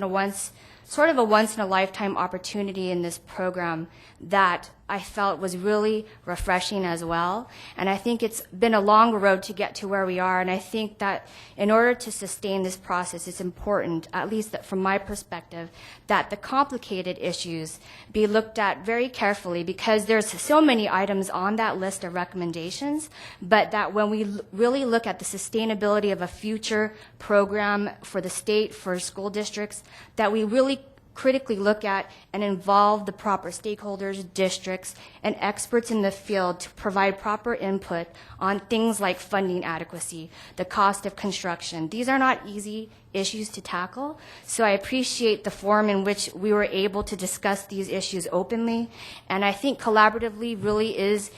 sort of a once-in-a-lifetime opportunity in this program that I felt was really refreshing as well. And I think it's been a long road to get to where we are. And I think that in order to sustain this process, it's important, at least that from my perspective, that the complicated issues be looked at very carefully, because there's so many items on that list of recommendations, but that when we really look at the sustainability of a future program for the state, for school districts, that we really critically look at and involve the proper stakeholders, districts, and experts in the field to provide proper input on things like funding adequacy, the cost of construction. These are not easy issues to tackle, so I appreciate the forum in which we were able to discuss these issues openly, and I think collaboratively really is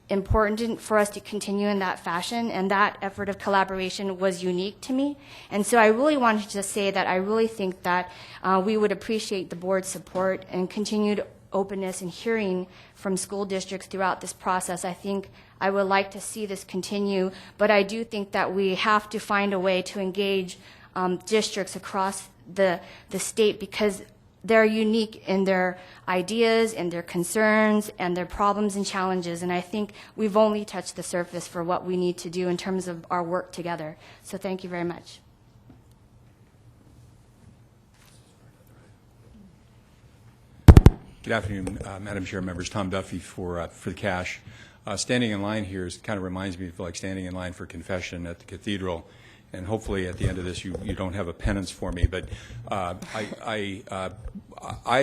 important for us to continue in that fashion, and that effort of collaboration was unique to me. And so I really wanted to say that I really think that we would appreciate the board's support and continued openness and hearing from school districts throughout this process. I think I would like to see this continue, but I do think that we have to find a way to engage districts across the state, because they're unique in their ideas and their concerns and their problems and challenges. And I think we've only touched the surface for what we need to do in terms of our work together. So thank you very much. Good afternoon, Madam Chair, members. Tom Duffy for the cash. Standing in line here kind of reminds me of like standing in line for confession at the cathedral. And hopefully at the end of this you don't have a penance for me. But I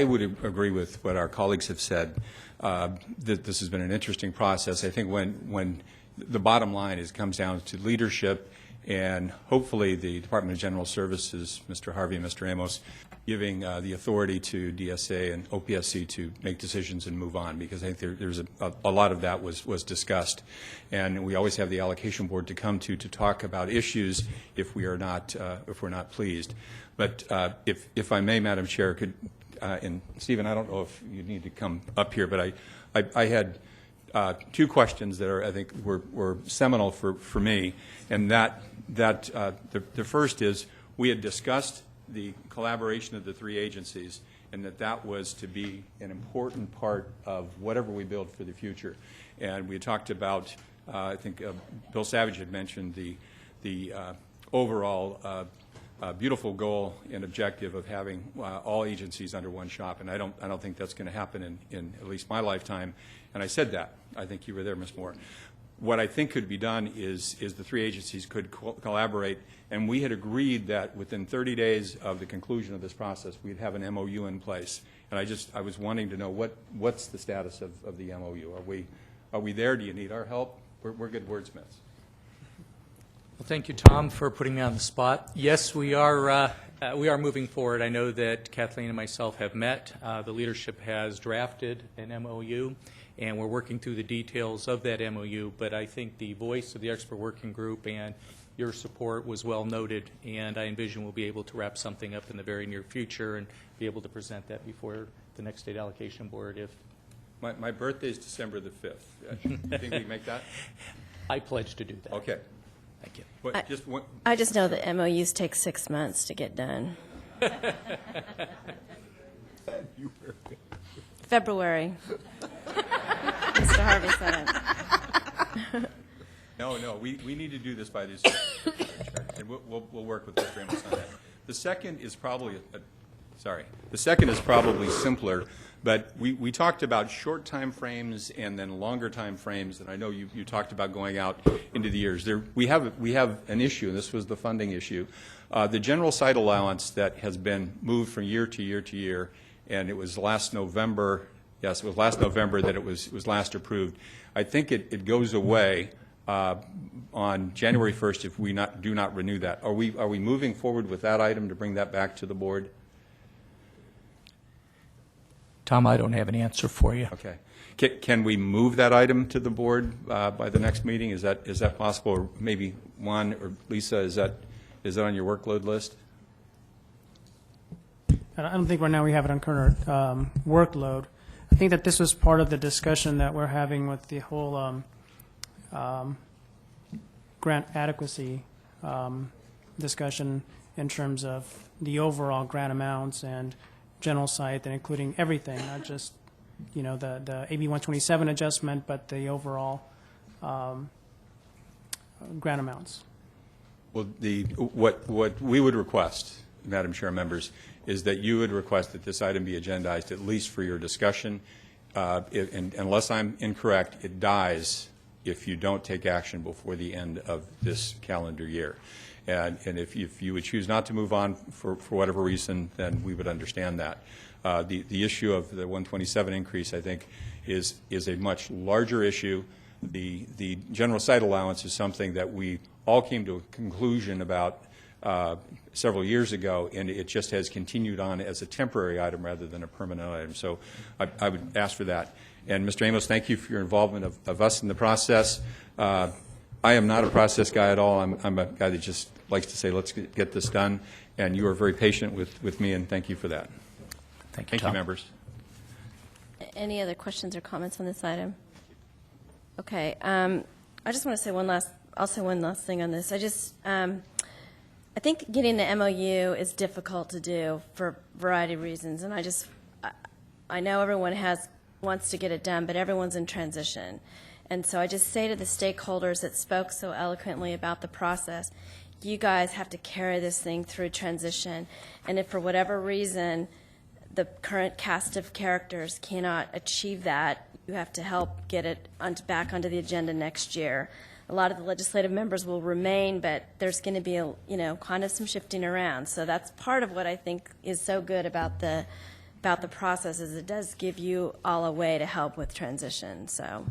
would agree with what our colleagues have said, that this has been an interesting process. I think when the bottom line comes down to leadership, and hopefully the Department of General Services, Mr. Harvey and Mr. Amos, giving the authority to DSA and OPSC to make decisions and move on, because I think there's a lot of that was discussed. And we always have the allocation board to come to talk about issues if we're not pleased. But if I may, Madam Chair, could and Stephen, I don't know if you need to come up here, but I had two questions that I think were seminal for me, and the first is, we had discussed the collaboration of the three agencies, and that was to be an important part of whatever we build for the future. And we talked about, I think Bill Savage had mentioned the overall beautiful goal and objective of having all agencies under one shop, and I don't think that's going to happen in at least my lifetime. And I said that. I think you were there, Ms. Moore. What I think could be done is the three agencies could collaborate, and we had agreed that within 30 days of the conclusion of this process, we'd have an MOU in place. And I was wanting to know what's the status of the MOU. Are we there? Do you need our help? We're good wordsmiths. Well, thank you, Tom, for putting me on the spot. Yes, we are moving forward. I know that Kathleen and myself have met. The leadership has drafted an MOU, and we're working through the details of that MOU. But I think the voice of the expert working group and your support was well noted, and I envision we'll be able to wrap something up in the very near future and be able to present that before the next state allocation board. If my birthday is December the 5th. You think we can make that? I pledge to do that. Okay. Thank you. I just know that MOUs take 6 months to get done. February. Mr. Harvey said it. No, we need to do this by this year, and we'll work with Mr. Amos on that. The second is probably simpler, but we talked about short time frames and then longer time frames, and I know you talked about going out into the years. We have an issue, and this was the funding issue. The general site allowance that has been moved from year to year to year, and it was last November. Yes, it was last November that it was last approved. I think it goes away on January 1st if we do not renew that. Are we moving forward with that item to bring that back to the board? Tom, I don't have an answer for you. Okay. Can we move that item to the board by the next meeting? Is that possible? Or maybe Juan or Lisa, is that on your workload list? I don't think right now we have it on current workload. I think that this was part of the discussion that we're having with the whole grant adequacy discussion in terms of the overall grant amounts and general site, and including everything, not just the AB 127 adjustment, but the overall grant amounts. Well, what we would request, Madam Chair, members, is that you would request that this item be agendized at least for your discussion. And unless I'm incorrect, it dies if you don't take action before the end of this calendar year. And if you would choose not to move on for whatever reason, then we would understand that. The issue of the 127 increase, I think, is a much larger issue. The general site allowance is something that we all came to a conclusion about several years ago, and it just has continued on as a temporary item rather than a permanent item. So I would ask for that. And Mr. Amos, thank you for your involvement of us in the process. I am not a process guy at all. I'm a guy that just likes to say, let's get this done. And you are very patient with me, and thank you for that. Thank you, Thank you, members. Any other questions or comments on this item? Okay, I just want to say one last thing on this. I think getting the MOU is difficult to do for a variety of reasons, and I know everyone wants to get it done, but everyone's in transition. And so I just say to the stakeholders that spoke so eloquently about the process, you guys have to carry this thing through transition, and if for whatever reason the current cast of characters cannot achieve that, you have to help get it back onto the agenda next year. A lot of the legislative members will remain, but there's going to be kind of some shifting around. So that's part of what I think is so good about the process, is it does give you all a way to help with transition. So,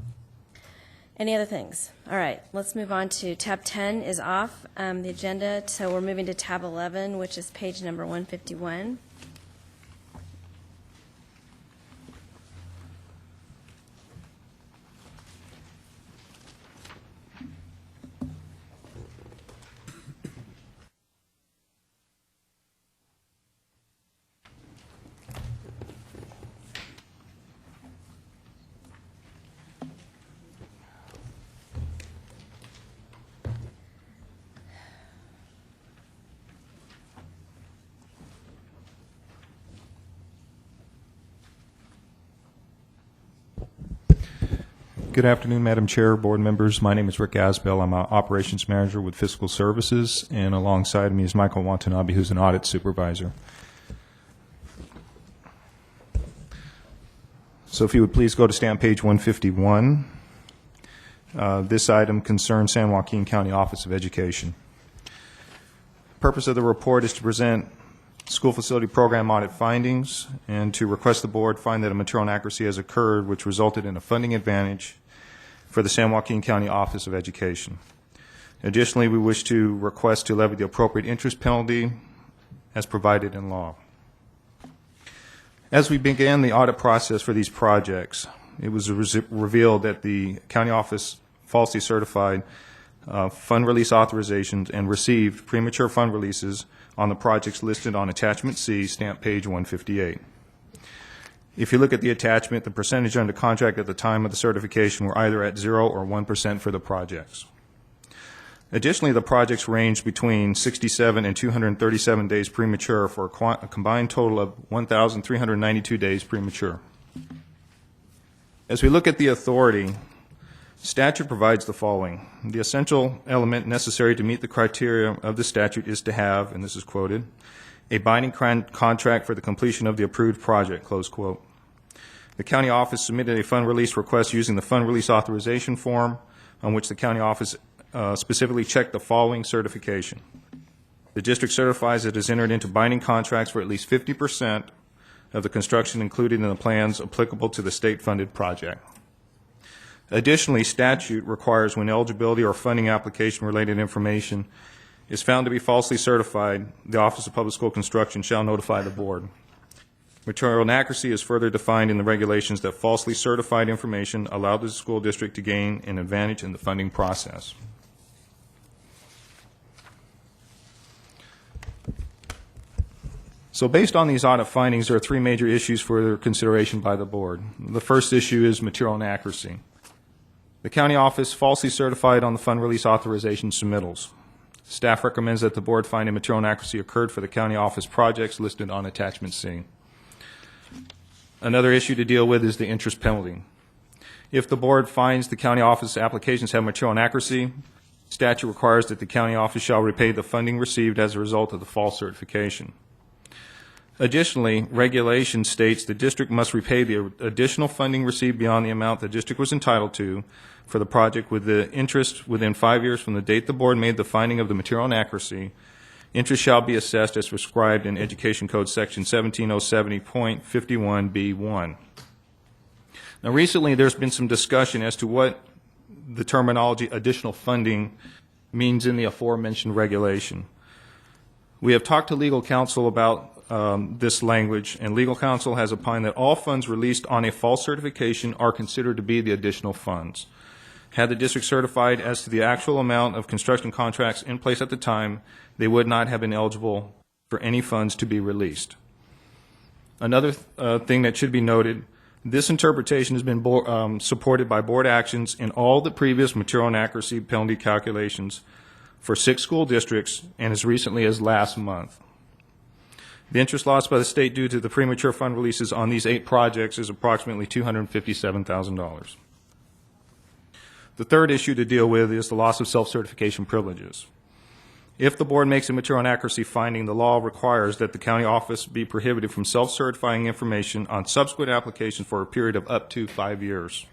any other things? All right, let's move on to tab 10 is off the agenda, so we're moving to tab 11, which is page number 151. Good afternoon, Madam Chair, board members. My name is Rick Asbell. I'm an operations manager with Fiscal Services, and alongside me is Michael Watanabe, who's an audit supervisor. So if you would please go to stamp page 151. This item concerns San Joaquin County Office of Education. The purpose of the report is to present school facility program audit findings and to request the board find that a material inaccuracy has occurred which resulted in a funding advantage for the San Joaquin County Office of Education. Additionally, we wish to request to levy the appropriate interest penalty as provided in law. As we began the audit process for these projects, it was revealed that the county office falsely certified fund release authorizations and received premature fund releases on the projects listed on attachment C, stamp page 158. If you look at the attachment, the percentage under contract at the time of the certification were either at 0 or 1% for the projects. Additionally, the projects ranged between 67 and 237 days premature for a combined total of 1,392 days premature. As we look at the authority, statute provides the following. The essential element necessary to meet the criteria of the statute is to have, and this is quoted, a binding contract for the completion of the approved project, close quote. The county office submitted a fund release request using the fund release authorization form on which the county office specifically checked the following certification. The district certifies it has entered into binding contracts for at least 50% of the construction included in the plans applicable to the state-funded project. Additionally, statute requires when eligibility or funding application related information is found to be falsely certified, the Office of Public School Construction shall notify the board. Material inaccuracy is further defined in the regulations that falsely certified information allow the school district to gain an advantage in the funding process. So based on these audit findings, there are three major issues for consideration by the board. The first issue is material inaccuracy. The county office falsely certified on the fund release authorization submittals. Staff recommends that the board find a material inaccuracy occurred for the county office projects listed on attachment C. Another issue to deal with is the interest penalty. If the board finds the county office applications have material inaccuracy, statute requires that the county office shall repay the funding received as a result of the false certification. Additionally, regulation states the district must repay the additional funding received beyond the amount the district was entitled to for the project with the interest within 5 years from the date the board made the finding of the material inaccuracy. Interest shall be assessed as prescribed in Education Code Section 17070.51B1. Now, recently there's been some discussion as to what the terminology additional funding means in the aforementioned regulation. We have talked to legal counsel about this language, and legal counsel has opined that all funds released on a false certification are considered to be the additional funds. Had the district certified as to the actual amount of construction contracts in place at the time, they would not have been eligible for any funds to be released. Another thing that should be noted, This interpretation has been supported by board actions in all the previous material inaccuracy penalty calculations for 6 school districts and as recently as last month. The interest lost by the state due to the premature fund releases on these 8 projects is approximately $257,000. The third issue to deal with is the loss of self-certification privileges. If the board makes a material inaccuracy finding, the law requires that the county office be prohibited from self-certifying information on subsequent applications for a period of up to 5 years.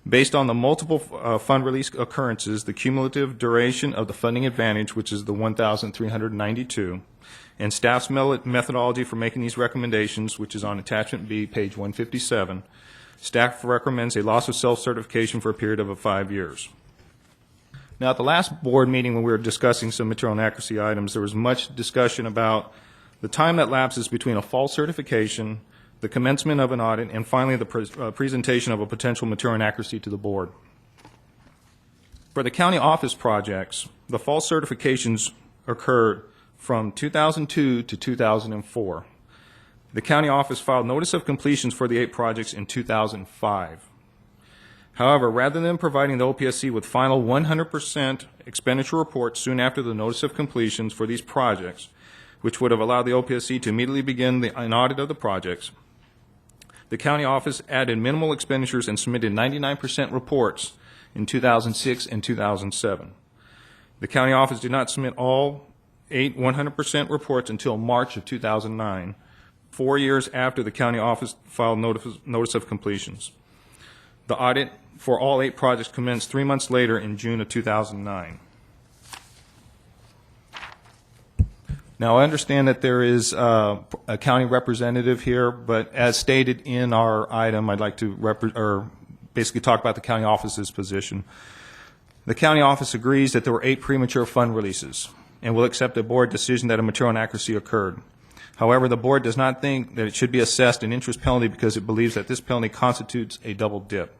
Based on the multiple fund release occurrences, the cumulative duration of the funding advantage, which is the 1,392, and staff's methodology for making these recommendations, which is on attachment B, page 157, staff recommends a loss of self-certification for a period of 5 years. Now, at the last board meeting when we were discussing some material inaccuracy items, there was much discussion about the time that lapses between a false certification, the commencement of an audit, and finally the presentation of a potential material inaccuracy to the board. For the county office projects, the false certifications occurred from 2002 to 2004. The county office filed notice of completions for the 8 projects in 2005. However, rather than providing the OPSC with final 100% expenditure reports soon after the notice of completions for these projects, which would have allowed the OPSC to immediately begin an audit of the projects, the county office added minimal expenditures and submitted 99% reports in 2006 and 2007. The county office did not submit all 8 100% reports until March of 2009, 4 years after the county office filed notice of completions. The audit for all 8 projects commenced 3 months later in June of 2009. Now, I understand that there is a county representative here, but as stated in our item, I'd like to basically talk about the county office's position. The county office agrees that there were 8 premature fund releases and will accept a board decision that a material inaccuracy occurred. However, the board does not think that it should be assessed an interest penalty because it believes that this penalty constitutes a double dip.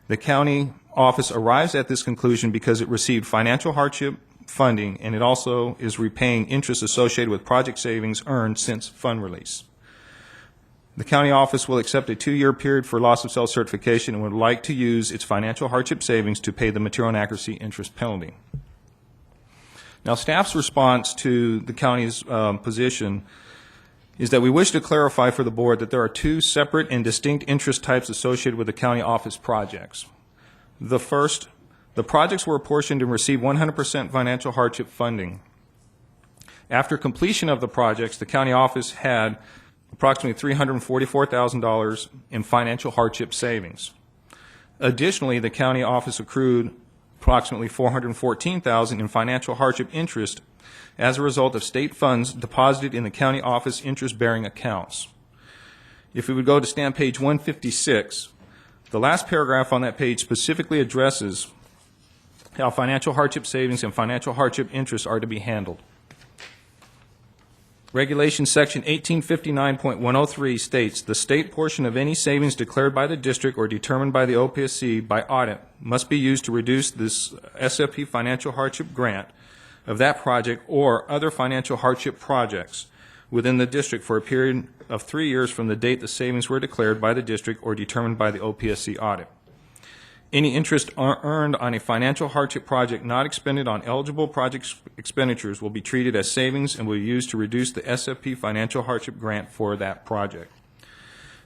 The county office arrives at this conclusion because it received financial hardship funding, and it also is repaying interest associated with project savings earned since fund release. The county office will accept a 2-year period for loss of self-certification and would like to use its financial hardship savings to pay the material inaccuracy interest penalty. Now, staff's response to the county's position is that we wish to clarify for the board that there are 2 separate and distinct interest types associated with the county office projects. The first, the projects were apportioned and received 100% financial hardship funding. After completion of the projects, the county office had approximately $344,000 in financial hardship savings. Additionally, the county office accrued approximately $414,000 in financial hardship interest as a result of state funds deposited in the county office interest-bearing accounts. If we would go to stamp page 156, the last paragraph on that page specifically addresses how financial hardship savings and financial hardship interest are to be handled. Regulation section 1859.103 states the state portion of any savings declared by the district or determined by the OPSC by audit must be used to reduce this SFP financial hardship grant of that project or other financial hardship projects within the district for a period of 3 years from the date the savings were declared by the district or determined by the OPSC audit. Any interest earned on a financial hardship project not expended on eligible project expenditures will be treated as savings and will be used to reduce the SFP financial hardship grant for that project.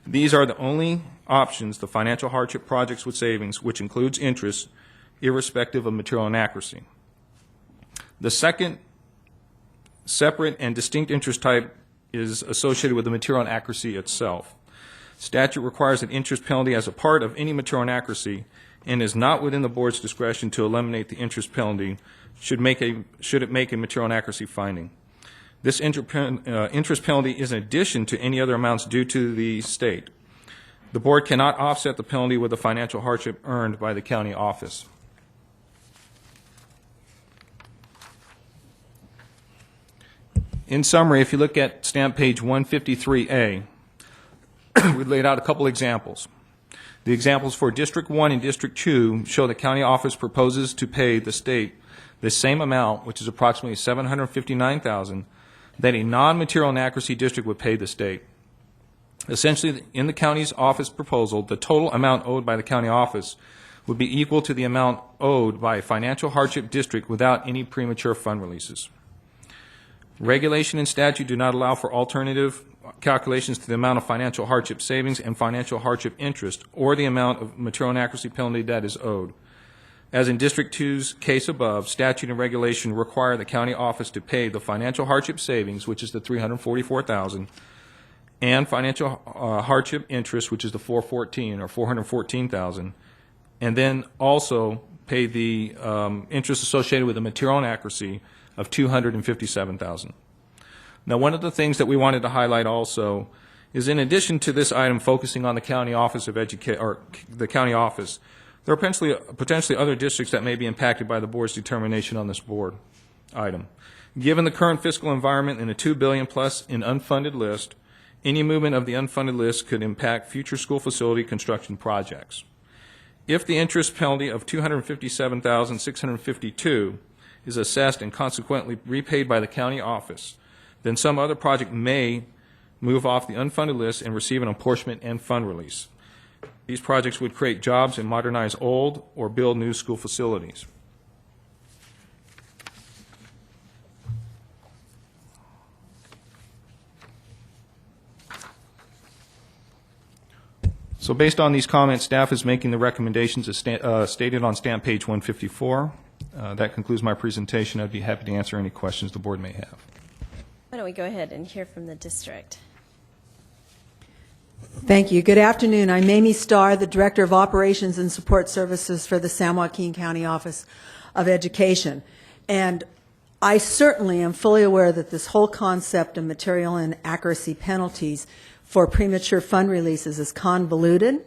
These are the only options the financial hardship projects with savings, which includes interest, irrespective of material inaccuracy. The second separate and distinct interest type is associated with the material inaccuracy itself. Statute requires an interest penalty as a part of any material inaccuracy and is not within the board's discretion to eliminate the interest penalty should it make a material inaccuracy finding. This interest penalty is in addition to any other amounts due to the state. The board cannot offset the penalty with the financial hardship earned by the county office. In summary, if you look at stamp page 153A, we laid out a couple examples. The examples for District 1 and District 2 show the county office proposes to pay the state the same amount, which is approximately $759,000, that a non-material inaccuracy district would pay the state. Essentially, in the county's office proposal, the total amount owed by the county office would be equal to the amount owed by a financial hardship district without any premature fund releases. Regulation and statute do not allow for alternative calculations to the amount of financial hardship savings and financial hardship interest or the amount of material inaccuracy penalty that is owed. As in District 2's case above, statute and regulation require the county office to pay the financial hardship savings, which is the $344,000, and financial hardship interest, which is the $414,000 or $414,000, and then also pay the interest associated with the material inaccuracy of $257,000. Now, one of the things that we wanted to highlight also is, in addition to this item focusing on the county office of the county office, there are potentially other districts that may be impacted by the board's determination on this board item. Given the current fiscal environment and the $2 billion plus in unfunded list, any movement of the unfunded list could impact future school facility construction projects. If the interest penalty of $257,652 is assessed and consequently repaid by the county office, then some other project may move off the unfunded list and receive an apportionment and fund release. These projects would create jobs and modernize old or build new school facilities. So based on these comments, staff is making the recommendations as stated on stamp page 154. That concludes my presentation. I'd be happy to answer any questions the board may have. Why don't we go ahead and hear from the district? Thank you. Good afternoon. I'm Mamie Starr, the Director of Operations and Support Services for the San Joaquin County Office of Education. And I certainly am fully aware that this whole concept of material inaccuracy penalties for premature fund releases is convoluted,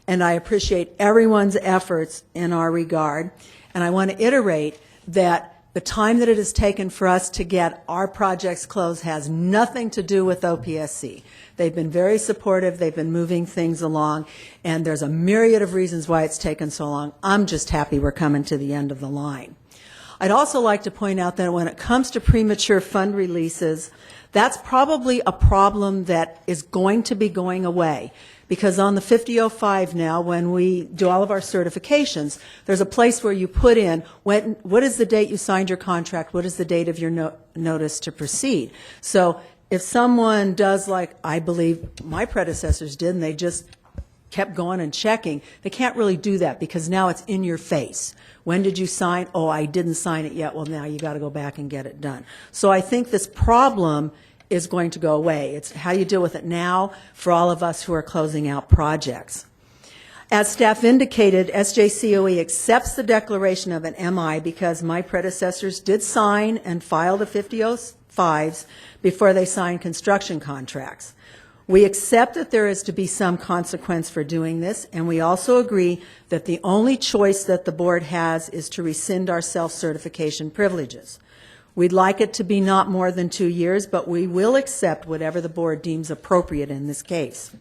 and I appreciate everyone's efforts in our regard. And I want to iterate that the time that it has taken for us to get our projects closed has nothing to do with OPSC. They've been very supportive. They've been moving things along, and there's a myriad of reasons why it's taken so long. I'm just happy we're coming to the end of the line. I'd also like to point out that when it comes to premature fund releases, that's probably a problem that is going to be going away, because on the 5005 now, when we do all of our certifications, there's a place where you put in what is the date you signed your contract, what is the date of your notice to proceed. So if someone does, like I believe my predecessors did, and they just kept going and checking, they can't really do that because now it's in your face. When did you sign? Oh, I didn't sign it yet. Well, now you got to go back and get it done. So I think this problem is going to go away. It's how you deal with it now for all of us who are closing out projects. As staff indicated, SJCOE accepts the declaration of an MI because my predecessors did sign and file the 5005s before they signed construction contracts. We accept that there is to be some consequence for doing this, and we also agree that the only choice that the board has is to rescind our self-certification privileges. We'd like it to be not more than 2 years, but we will accept whatever the board deems appropriate in this case.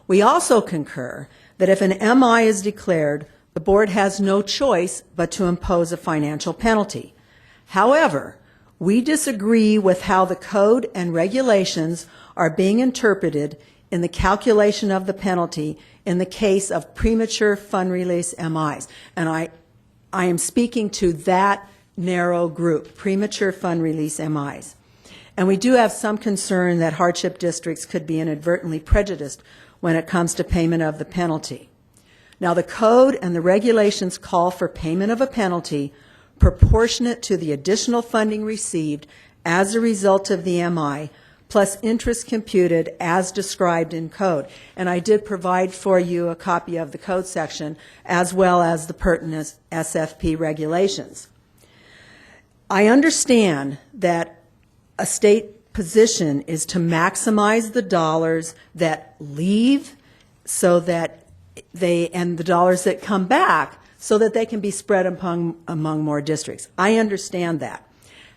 We also concur that if an MI is declared, the board has no choice but to impose a financial penalty. However, we disagree with how the code and regulations are being interpreted in the calculation of the penalty in the case of premature fund release MIs. And I am speaking to that narrow group, premature fund release MIs. And we do have some concern that hardship districts could be inadvertently prejudiced when it comes to payment of the penalty. Now, the code and the regulations call for payment of a penalty proportionate to the additional funding received as a result of the MI, plus interest computed as described in code. And I did provide for you a copy of the code section as well as the pertinent SFP regulations. I understand that a state position is to maximize the dollars that leave so that and the dollars that come back so that they can be spread among more districts. I understand that.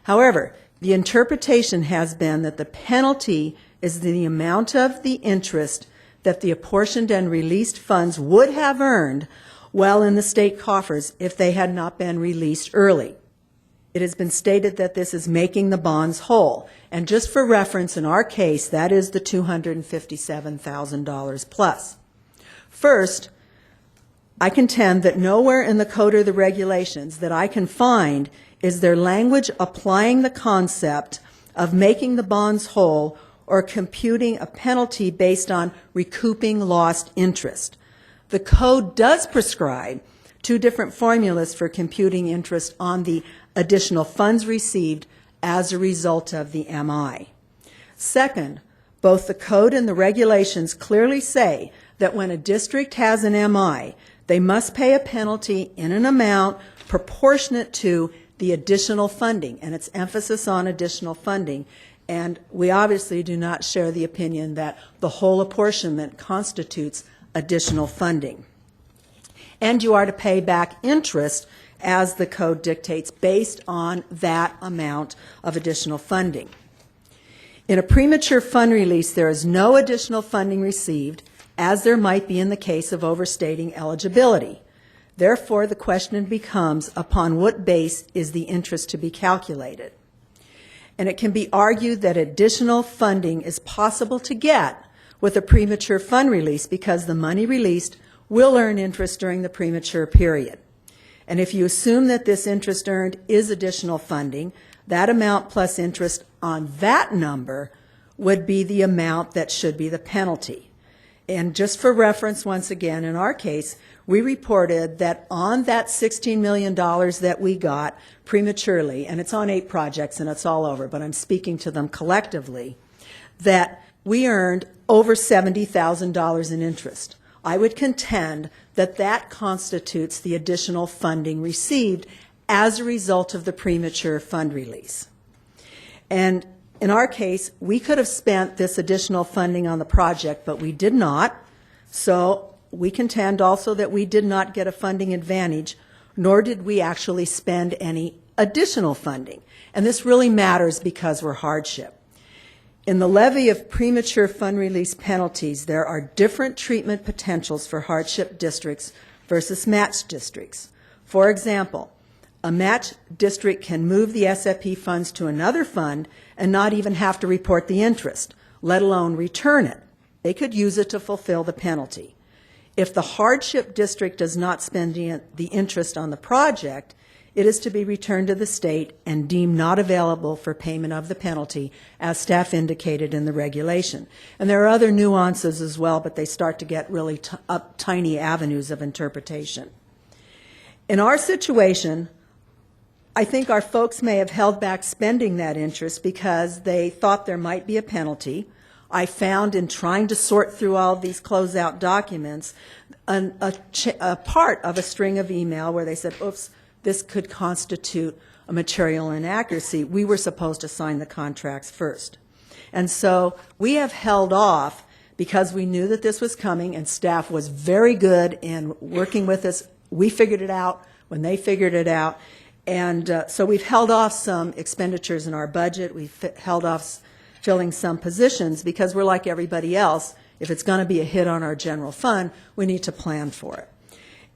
However, the interpretation has been that the penalty is the amount of the interest that the apportioned and released funds would have earned well in the state coffers if they had not been released early. It has been stated that this is making the bonds whole. And just for reference, in our case, that is the $257,000 plus. First, I contend that nowhere in the code or the regulations that I can find is there language applying the concept of making the bonds whole or computing a penalty based on recouping lost interest. The code does prescribe two different formulas for computing interest on the additional funds received as a result of the MI. Second, both the code and the regulations clearly say that when a district has an MI, they must pay a penalty in an amount proportionate to the additional funding, and it's emphasis on additional funding. And we obviously do not share the opinion that the whole apportionment constitutes additional funding. And you are to pay back interest as the code dictates based on that amount of additional funding. In a premature fund release, there is no additional funding received, as there might be in the case of overstating eligibility. Therefore, the question becomes, upon what base is the interest to be calculated? And it can be argued that additional funding is possible to get with a premature fund release because the money released will earn interest during the premature period. And if you assume that this interest earned is additional funding, that amount plus interest on that number would be the amount that should be the penalty. And just for reference, once again, in our case, we reported that on that $16 million that we got prematurely, and it's on 8 projects and it's all over, but I'm speaking to them collectively, that we earned over $70,000 in interest. I would contend that that constitutes the additional funding received as a result of the premature fund release. And in our case, we could have spent this additional funding on the project, but we did not. So we contend also that we did not get a funding advantage, nor did we actually spend any additional funding. And this really matters because we're hardship. In the levy of premature fund release penalties, there are different treatment potentials for hardship districts versus matched districts. For example, a matched district can move the SAP funds to another fund and not even have to report the interest, let alone return it. They could use it to fulfill the penalty. If the hardship district does not spend the interest on the project, it is to be returned to the state and deemed not available for payment of the penalty, as staff indicated in the regulation. And there are other nuances as well, but they start to get really tiny avenues of interpretation. In our situation, I think our folks may have held back spending that interest because they thought there might be a penalty. I found in trying to sort through all of these closeout documents a part of a string of email where they said, oops, this could constitute a material inaccuracy. We were supposed to sign the contracts first. And so we have held off because we knew that this was coming, and staff was very good in working with us. We figured it out when they figured it out. And so we've held off some expenditures in our budget. We've held off filling some positions because we're like everybody else. If it's going to be a hit on our general fund, we need to plan for it.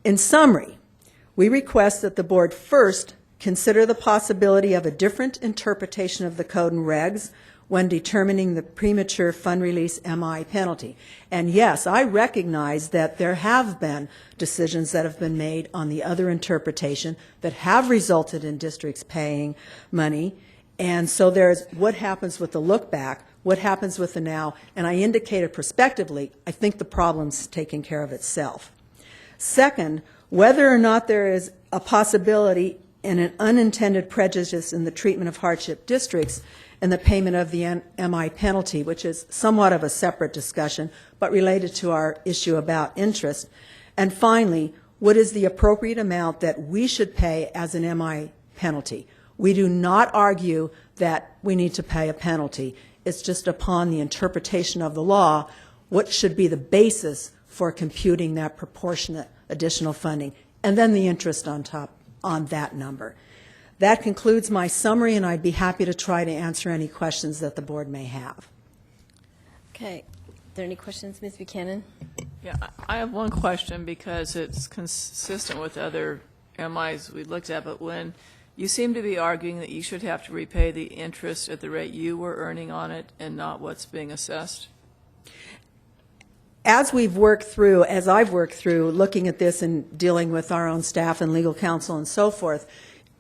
In summary, we request that the board first consider the possibility of a different interpretation of the code and regs when determining the premature fund release MI penalty. And yes, I recognize that there have been decisions that have been made on the other interpretation that have resulted in districts paying money. And so there's what happens with the look back, what happens with the now, and I indicated prospectively, I think the problem's taking care of itself. Second, whether or not there is a possibility in an unintended prejudice in the treatment of hardship districts and the payment of the MI penalty, which is somewhat of a separate discussion, but related to our issue about interest. And finally, what is the appropriate amount that we should pay as an MI penalty? We do not argue that we need to pay a penalty. It's just upon the interpretation of the law, what should be the basis for computing that proportionate additional funding, and then the interest on top on that number. That concludes my summary, and I'd be happy to try to answer any questions that the board may have. Okay. Are there any questions, Ms. Buchanan? Yeah, I have one question because it's consistent with other MIs we looked at, but when You seem to be arguing that you should have to repay the interest at the rate you were earning on it and not what's being assessed? As I've worked through looking at this and dealing with our own staff and legal counsel and so forth,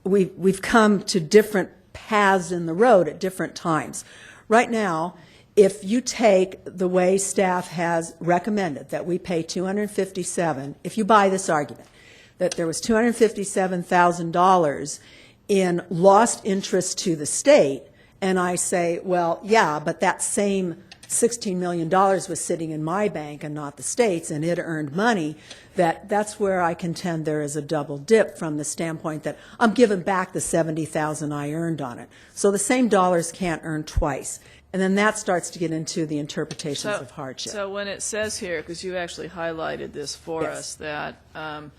we've come to different paths in the road at different times. Right now, if you take the way staff has recommended that we pay $257, if you buy this argument, that there was $257,000 in lost interest to the state, and I say, well, yeah, but that same $16 million was sitting in my bank and not the state's, and it earned money, that's where I contend there is a double dip from the standpoint that I'm giving back the $70,000 I earned on it. So the same dollars can't earn twice. And then that starts to get into the interpretations of hardship. So when it says here, because you actually highlighted this for us, that on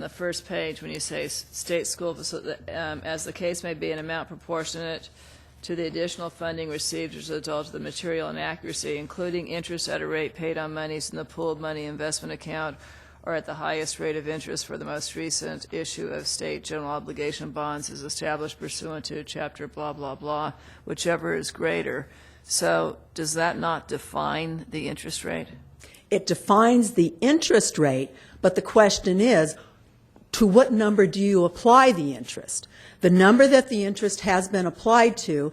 the first page when you say state school facility, as the case may be, an amount proportionate to the additional funding received as a result of the material inaccuracy, including interest at a rate paid on monies in the pooled money investment account or at the highest rate of interest for the most recent issue of state general obligation bonds is established pursuant to chapter blah, blah, blah, whichever is greater. So does that not define the interest rate? It defines the interest rate, but the question is, to what number do you apply the interest? The number that the interest has been applied to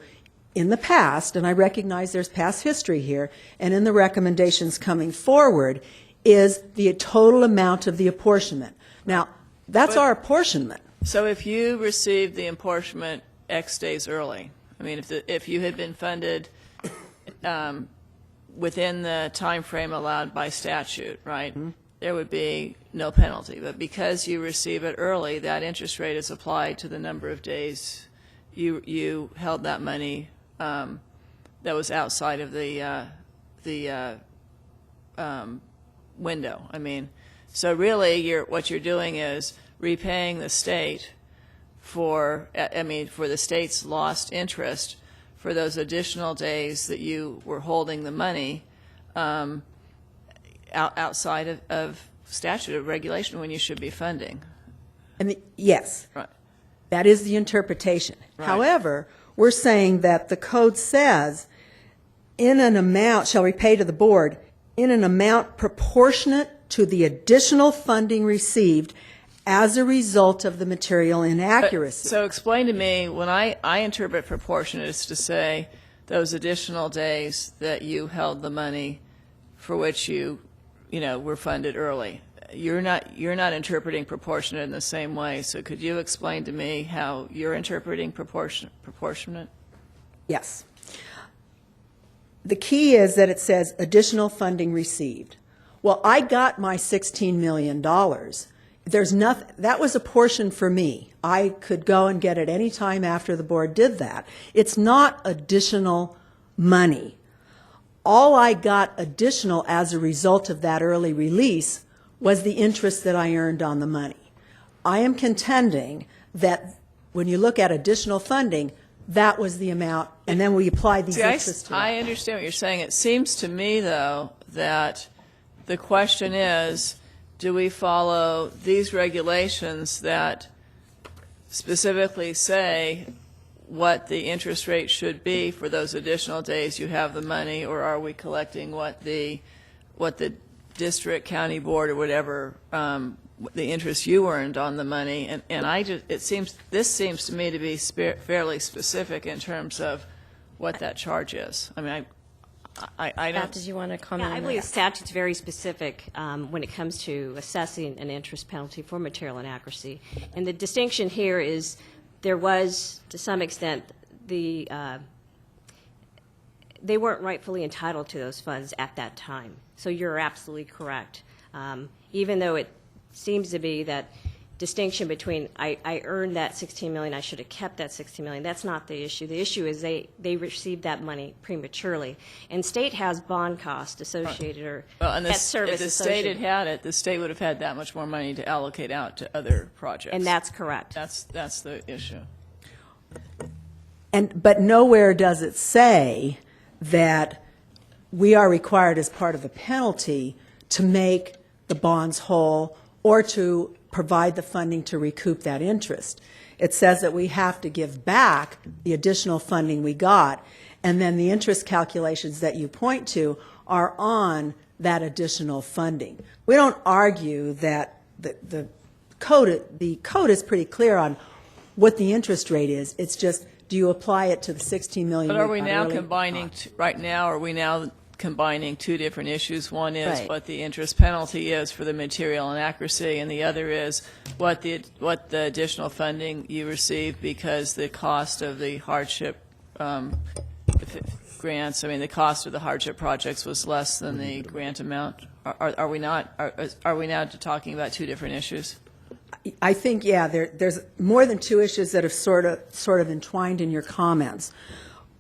in the past, and I recognize there's past history here, and in the recommendations coming forward, is the total amount of the apportionment. Now, that's our apportionment. So if you received the apportionment X days early, I mean, if you had been funded within the time frame allowed by statute, right, there would be no penalty. But because you receive it early, that interest rate is applied to the number of days you held that money that was outside of the window. I mean, so really what you're doing is repaying the state for the state's lost interest for those additional days that you were holding the money outside of statute of regulation when you should be funding. Yes. Right. That is the interpretation. Right. However, we're saying that the code says, in an amount, shall repay to the board, in an amount proportionate to the additional funding received as a result of the material inaccuracy. So explain to me, when I interpret proportionate, it's to say those additional days that you held the money for which you were funded early. You're not interpreting proportionate in the same way. So could you explain to me how you're interpreting proportionate? Yes. The key is that it says additional funding received. Well, I got my $16 million. There's nothing, that was a portion for me. I could go and get it any time after the board did that. It's not additional money. All I got additional as a result of that early release was the interest that I earned on the money. I am contending that when you look at additional funding, that was the amount, and then we apply these interests to it. I understand what you're saying. It seems to me, though, that the question is, do we follow these regulations that specifically say what the interest rate should be for those additional days you have the money, or are we collecting what the district, county board, or whatever the interest you earned on the money? And this seems to me to be fairly specific in terms of what that charge is. I mean, I don't. Pat, did you want to comment? Yeah, I believe the statute's very specific when it comes to assessing an interest penalty for material inaccuracy. And the distinction here is there was, to some extent, they weren't rightfully entitled to those funds at that time. So you're absolutely correct. Even though it seems to be that distinction between I earned that $16 million, I should have kept that $16 million. That's not the issue. The issue is they received that money prematurely, and state has bond costs associated or debt service. If the state had had it, the state would have had that much more money to allocate out to other projects. And that's correct. That's the issue. But nowhere does it say that we are required as part of the penalty to make the bonds whole or to provide the funding to recoup that interest. It says that we have to give back the additional funding we got, and then the interest calculations that you point to are on that additional funding. We don't argue that the code is pretty clear on what the interest rate is. It's just, do you apply it to the 16 million? But are we now combining, right now, are we now combining two different issues? One is Right. what the interest penalty is for the material inaccuracy, and the other is what the additional funding you receive because the cost of the hardship grants, I mean, the cost of the hardship projects was less than the grant amount. Are we not, are we now talking about two different issues? I think, yeah, there's more than two issues that have sort of entwined in your comments.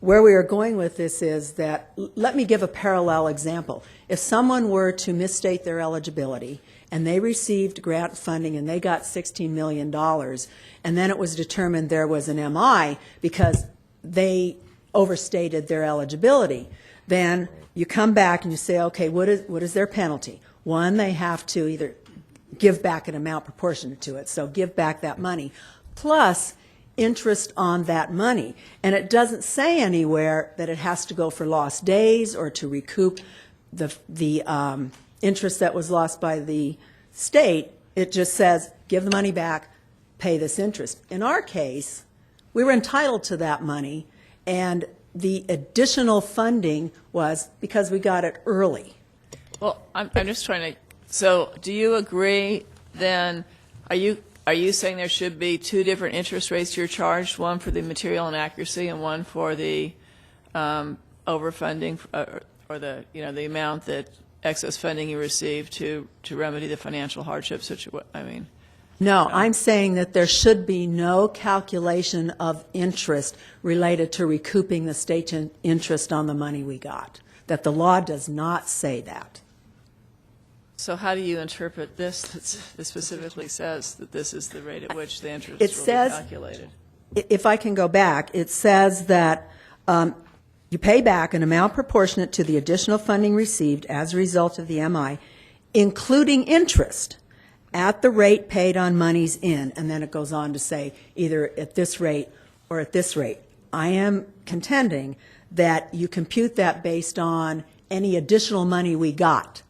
Where we are going with this is that, let me give a parallel example. If someone were to misstate their eligibility and they received grant funding and they got $16 million, and then it was determined there was an MI because they overstated their eligibility, then you come back and you say, okay, what is their penalty? One, they have to either give back an amount proportionate to it, so give back that money, plus interest on that money. And it doesn't say anywhere that it has to go for lost days or to recoup the interest that was lost by the state. It just says, give the money back, pay this interest. In our case, we were entitled to that money, and the additional funding was because we got it early. Well, I'm just trying to, so do you agree then, are you saying there should be two different interest rates you're charged, one for the material inaccuracy and one for the overfunding or the, the amount that excess funding you receive to remedy the financial hardship situation? I mean. No, I'm saying that there should be no calculation of interest related to recouping the state interest on the money we got, that the law does not say that. So how do you interpret this that specifically says that this is the rate at which the interest It will says, be calculated? If I can go back, it says that you pay back an amount proportionate to the additional funding received as a result of the MI, including interest, at the rate paid on monies in, and then it goes on to say either at this rate or at this rate. I am contending that you compute that based on any additional money we got,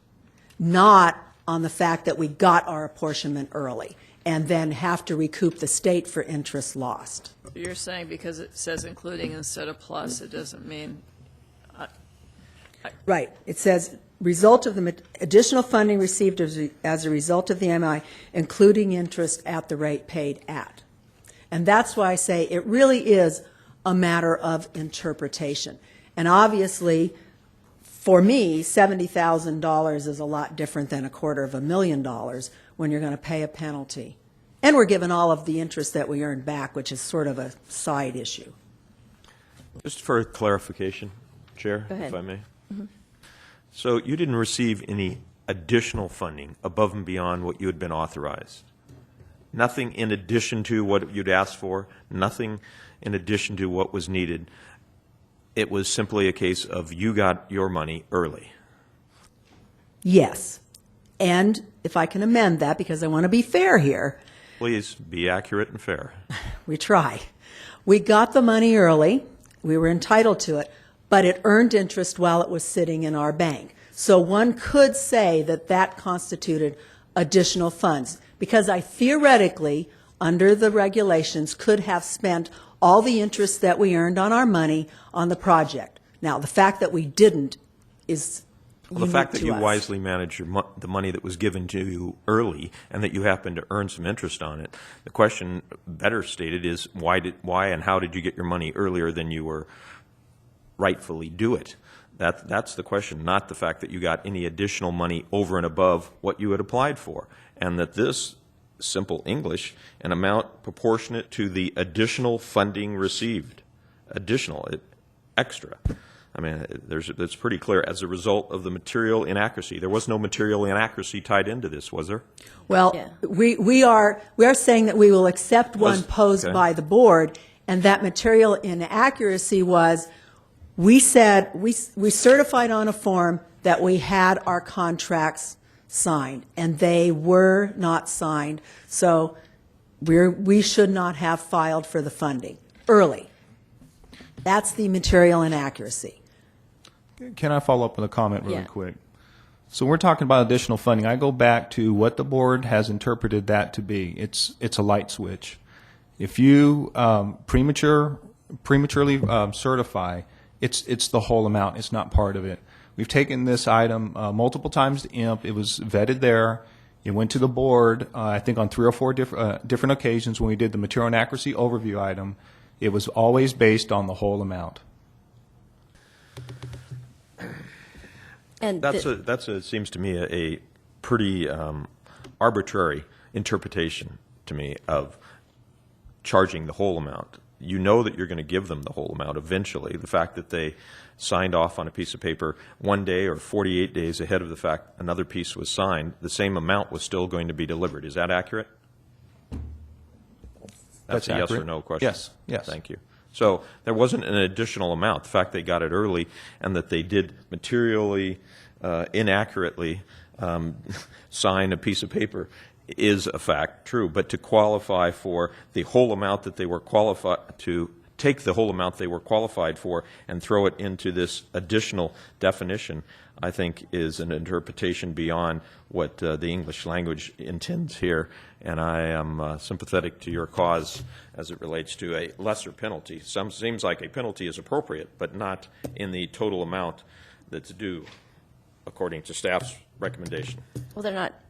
not on the fact that we got our apportionment early and then have to recoup the state for interest lost. You're saying because it says including instead of plus, it doesn't mean. Right. It says result of the additional funding received as a result of the MI, including interest at the rate paid at. And that's why I say it really is a matter of interpretation. And obviously, for me, $70,000 is a lot different than $250,000 when you're going to pay a penalty. And we're given all of the interest that we earned back, which is sort of a side issue. Just for clarification, Chair, Go ahead. if I may. So you didn't receive any additional funding above and beyond what you had been authorized? Nothing in addition to what you'd asked for? Nothing in addition to what was needed? It was simply a case of you got your money early? Yes. And if I can amend that, because I want to be fair here. Please be accurate and fair. We try. We got the money early. We were entitled to it, but it earned interest while it was sitting in our bank. So one could say that that constituted additional funds, because I theoretically, under the regulations, could have spent all the interest that we earned on our money on the project. Now, the fact that we didn't is Well, the fact that you us. wisely managed the money that was given to you early and that you happened to earn some interest on it, the question better stated is why and how did you get your money earlier than you were rightfully due it? That's the question, not the fact that you got any additional money over and above what you had applied for. And that this, simple English, an amount proportionate to the additional funding received. Additional, extra. I mean, it's pretty clear as a result of the material inaccuracy. There was no material inaccuracy tied into this, was there? Well, we are saying that we will accept one posed okay. by the board, and that material inaccuracy was, we said, we certified on a form that we had our contracts signed, and they were not signed. So we should not have filed for the funding early. That's the material inaccuracy. Can I follow up with a comment really Yeah. quick? So we're talking about additional funding. I go back to what the board has interpreted that to be. It's a light switch. If you prematurely certify, it's the whole amount. It's not part of it. We've taken this item multiple times to IMP. It was vetted there. It went to the board, I think on 3 or 4 different occasions when we did the material inaccuracy overview item. It was always based on the whole amount. And seems to me a pretty arbitrary interpretation to me of charging the whole amount. You know that you're going to give them the whole amount eventually. The fact that they signed off on a piece of paper 1 day or 48 days ahead of the fact another piece was signed, the same amount was still going to be delivered. Is that accurate? That's a yes accurate. or no question. Yes, yes. Thank you. So there wasn't an additional amount. The fact they got it early and that they did materially inaccurately sign a piece of paper is a fact, true. But to qualify for the whole amount that they were qualified to take the whole amount they were qualified for and throw it into this additional definition, I think is an interpretation beyond what the English language intends here. And I am sympathetic to your cause as it relates to a lesser penalty. Seems like a penalty is appropriate, but not in the total amount that's due, according to staff's recommendation. Well,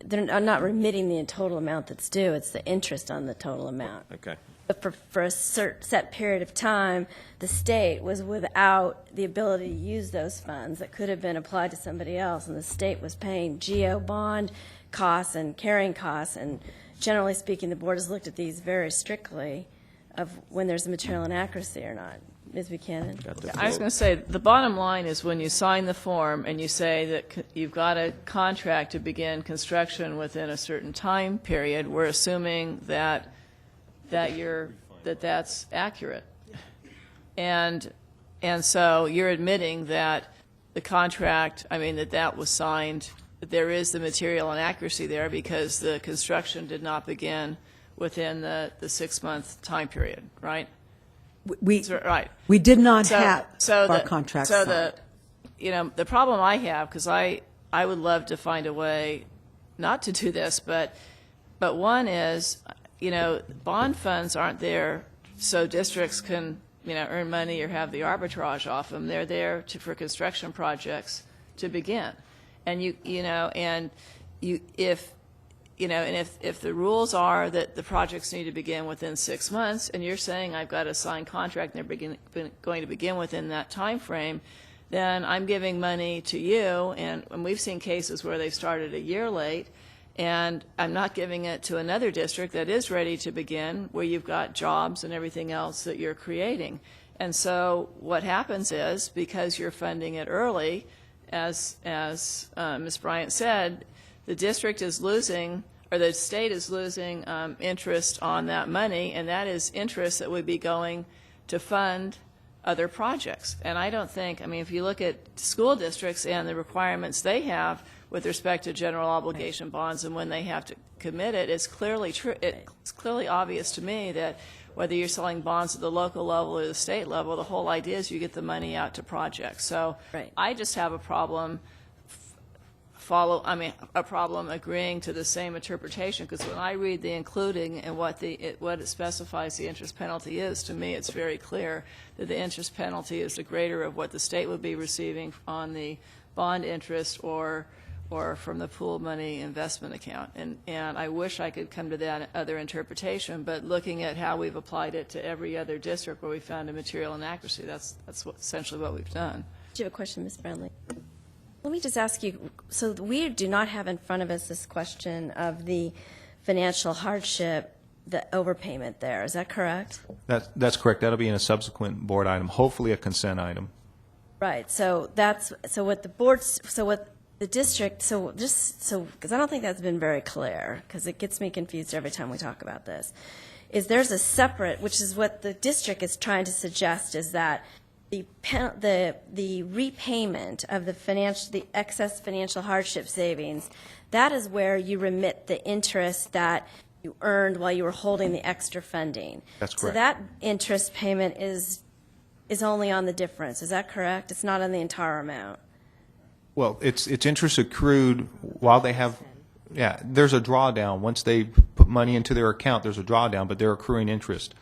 they're not remitting the total amount that's due. It's the interest on the total amount. Okay. But for a set period of time, the state was without the ability to use those funds that could have been applied to somebody else, and the state was paying GO bond costs and carrying costs. And generally speaking, the board has looked at these very strictly of when there's a material inaccuracy or not. Ms. Buchanan? I was going to say, the bottom line is when you sign the form and you say that you've got a contract to begin construction within a certain time period, we're assuming that that's accurate. And so you're admitting that the contract, that was signed, that there is the material inaccuracy there because the construction did not begin within the 6-month time period, right? Right. We did not have our contract So signed. the problem I have, because I would love to find a way not to do this, but one is, bond funds aren't there so districts can, earn money or have the arbitrage off them. They're there for construction projects to begin. And if the rules are that the projects need to begin within 6 months, and you're saying I've got a signed contract and they're going to begin within that time frame, then I'm giving money to you, and we've seen cases where they've started a year late, and I'm not giving it to another district that is ready to begin, where you've got jobs and everything else that you're creating. And so what happens is, because you're funding it early, as Ms. Bryant said, the district is losing, or the state is losing interest on that money, and that is interest that would be going to fund other projects. And I don't think, if you look at school districts and the requirements they have with respect to general obligation bonds and when they have to commit it, it's clearly obvious to me that whether you're selling bonds at the local level or the state level, the whole idea is you get the money out to projects. So I just have a problem agreeing to the same interpretation, because when I read the including and what it specifies the interest penalty is, to me it's very clear that the interest penalty is the greater of what the state would be receiving on the bond interest or from the pool money investment account. And I wish I could come to that other interpretation, but looking at how we've applied it to every other district where we found a material inaccuracy, that's essentially what we've done. Do you have a question, Ms. Brownlee? Let me just ask you, so we do not have in front of us this question of the financial hardship, the overpayment there. Is that correct? That's correct. That'll be in a subsequent board item, hopefully a consent item. Right. So what the district, because I don't think that's been very clear, because it gets me confused every time we talk about this, is there's a separate, which is what the district is trying to suggest, is that the repayment of the excess financial hardship savings, that is where you remit the interest that you earned while you were holding the extra funding. That's So correct. that interest payment is only on the difference. Is that correct? It's not on the entire amount. Well, it's interest accrued while they have, yeah, there's a drawdown. Once they put money into their account, there's a drawdown, but they're accruing interest.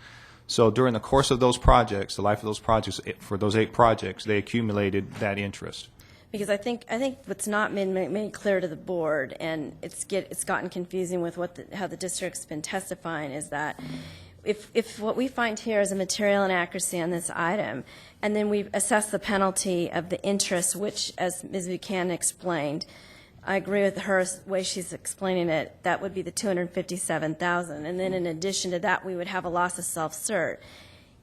So during the course of those projects, the life of those projects, for those 8 projects, they accumulated that interest. Because I think what's not been made clear to the board, and it's gotten confusing with how the district's been testifying, is that if what we find here is a material inaccuracy on this item, and then we assess the penalty of the interest, which, as Ms. Buchanan explained, I agree with her way she's explaining it, that would be the $257,000. And then in addition to that, we would have a loss of self-cert.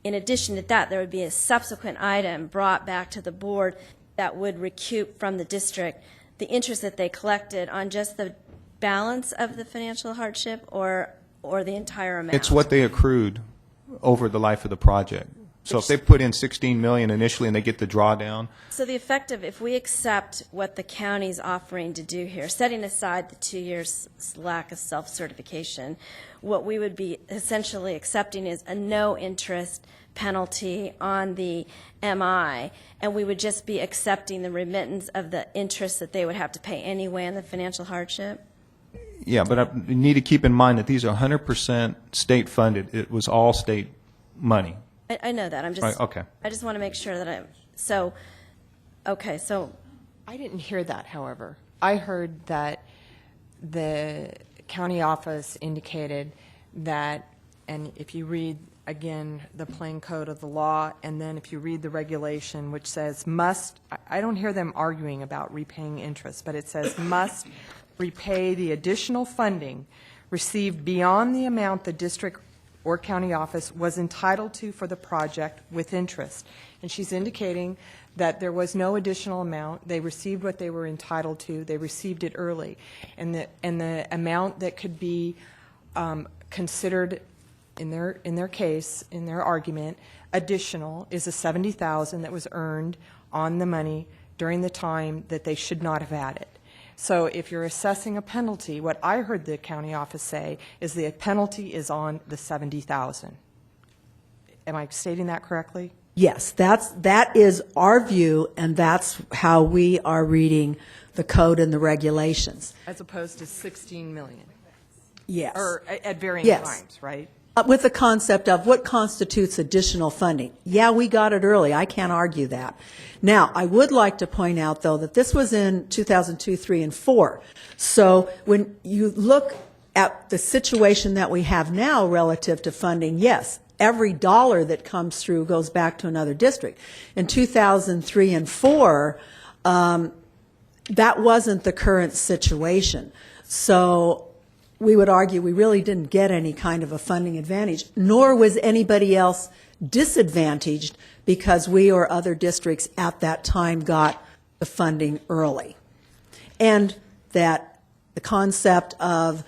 In addition to that, there would be a subsequent item brought back to the board that would recoup from the district the interest that they collected on just the balance of the financial hardship or the entire amount. It's what they accrued over the life of the project. So if they put in $16 million initially and they get the drawdown, So the effect of, if we accept what the county's offering to do here, setting aside the 2 years lack of self-certification, what we would be essentially accepting is a no-interest penalty on the MI, and we would just be accepting the remittance of the interest that they would have to pay anyway on the financial hardship? yeah, but you need to keep in mind that these are 100% state funded. It was all state money. I know that. I'm just. Right, okay. I just want to make sure that I didn't hear that, however. I heard that the county office indicated that, and if you read, again, the plain code of the law, and then if you read the regulation, which says must, I don't hear them arguing about repaying interest, but it says must repay the additional funding received beyond the amount the district or county office was entitled to for the project with interest. And she's indicating that there was no additional amount. They received what they were entitled to. They received it early. And the amount that could be considered in their case, in their argument, additional is the $70,000 that was earned on the money during the time that they should not have had it. So if you're assessing a penalty, what I heard the county office say is the penalty is on the $70,000. Am I stating that correctly? Yes, that is our view, and that's how we are reading the code and the regulations. As opposed to $16 million? Yes. Or at varying Yes. times, right? With the concept of what constitutes additional funding. Yeah, we got it early. I can't argue that. Now, I would like to point out, though, that this was in 2002, 3, and 4. So when you look at the situation that we have now relative to funding, yes, every dollar that comes through goes back to another district. In 2003 and 4, that wasn't the current situation. So we would argue we really didn't get any kind of a funding advantage, nor was anybody else disadvantaged because we or other districts at that time got the funding early. And that the concept of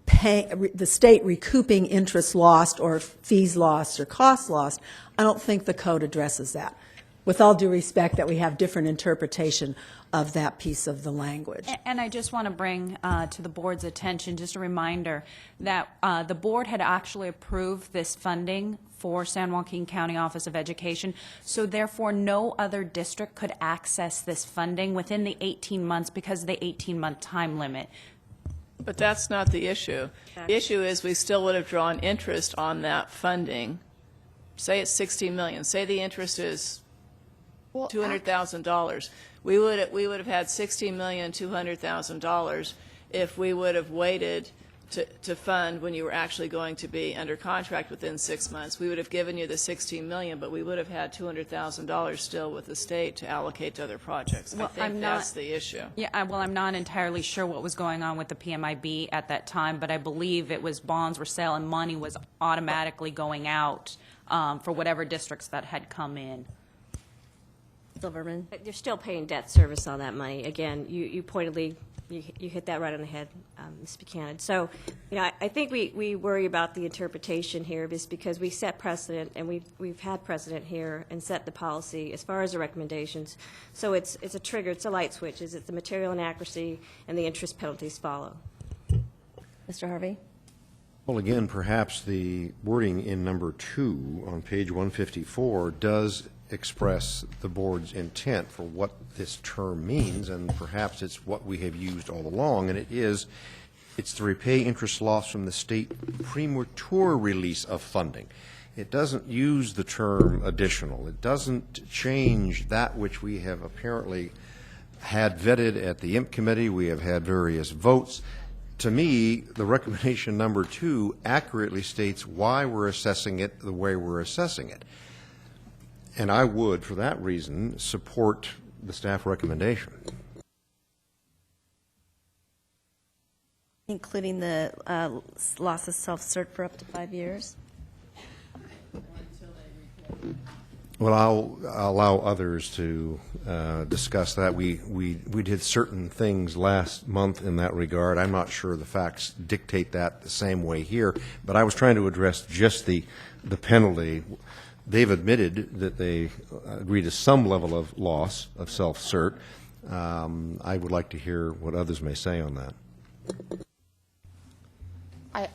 the state recouping interest lost or fees lost or costs lost, I don't think the code addresses that. With all due respect that we have different interpretation of that piece of the language. And I just want to bring to the board's attention just a reminder that the board had actually approved this funding for San Joaquin County Office of Education, so therefore no other district could access this funding within the 18 months because of the 18-month time limit. But that's not the issue. The issue is we still would have drawn interest on that funding. Say it's $16 million. Say the interest is $200,000. We would have had $16,200,000 if we would have waited to fund when you were actually going to be under contract within 6 months. We would have given you the $16 million, but we would have had $200,000 still with the state to allocate to other projects. Well, I think that's the issue. Yeah, well, I'm not entirely sure what was going on with the PMIB at that time, but I believe it was bonds were sale and money was automatically going out for whatever districts that had come in. Silverman. They're still paying debt service on that money. Again, you pointedly, you hit that right on the head, Ms. Buchanan. So, I think we worry about the interpretation here just because we set precedent, and we've had precedent here and set the policy as far as the recommendations. So it's a trigger, it's a light switch. Is it the material inaccuracy and the interest penalties follow? Mr. Harvey? Well, again, perhaps the wording in number 2 on page 154 does express the board's intent for what this term means, and perhaps it's what we have used all along, and it's to repay interest lost from the state premature release of funding. It doesn't use the term additional. It doesn't change that which we have apparently had vetted at the IMP committee. We have had various votes. To me, the recommendation number 2 accurately states why we're assessing it the way we're assessing it. And I would, for that reason, support the staff recommendation. Including the loss of self-cert for up to 5 years? Well, I'll allow others to discuss that. We did certain things last month in that regard. I'm not sure the facts dictate that the same way here, but I was trying to address just the penalty. They've admitted that they agree to some level of loss of self-cert. I would like to hear what others may say on that.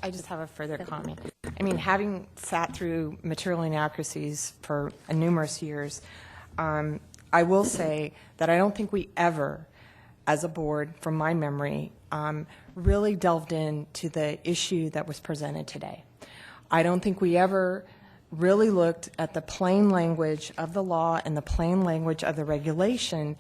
I just have a further comment. I mean, having sat through material inaccuracies for numerous years, I will say that I don't think we ever, as a board, from my memory, really delved into the issue that was presented today. I don't think we ever really looked at the plain language of the law and the plain language of the regulation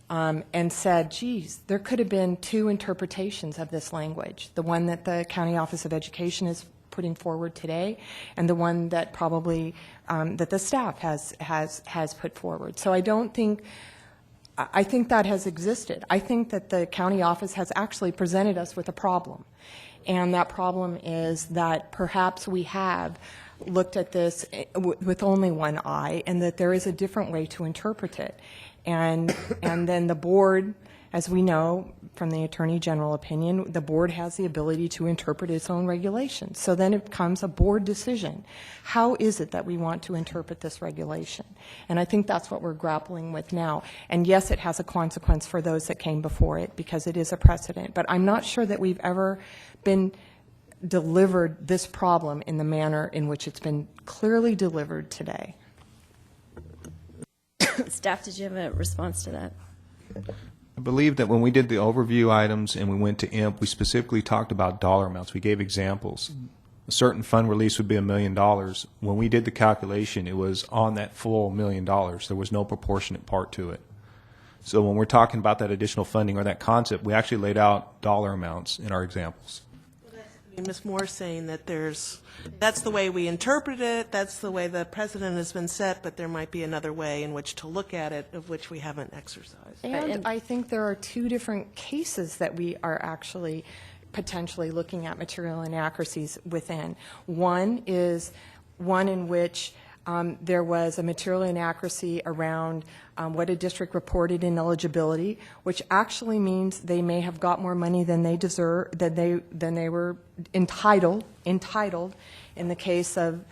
and said, geez, there could have been 2 interpretations of this language, the one that the County Office of Education is putting forward today and the one that probably that the staff has put forward. So I think that has existed. I think that the county office has actually presented us with a problem. And that problem is that perhaps we have looked at this with only one eye and that there is a different way to interpret it. And then the board, as we know from the Attorney General opinion, the board has the ability to interpret its own regulations. So then it becomes a board decision. How is it that we want to interpret this regulation? And I think that's what we're grappling with now. And yes, it has a consequence for those that came before it because it is a precedent. But I'm not sure that we've ever been delivered this problem in the manner in which it's been clearly delivered today. Staff, did you have a response to that? I believe that when we did the overview items and we went to IMP, we specifically talked about dollar amounts. We gave examples. A certain fund release would be $1 million. When we did the calculation, it was on that full $1 million. There was no proportionate part to it. So when we're talking about that additional funding or that concept, we actually laid out dollar amounts in our examples. Ms. Moore saying that that's the way we interpret it, that's the way the precedent has been set, but there might be another way in which to look at it, of which we haven't exercised. And I think there are 2 different cases that we are actually potentially looking at material inaccuracies within. One is one in which there was a material inaccuracy around what a district reported in eligibility, which actually means they may have got more money than they deserve, than they were entitled. In the case of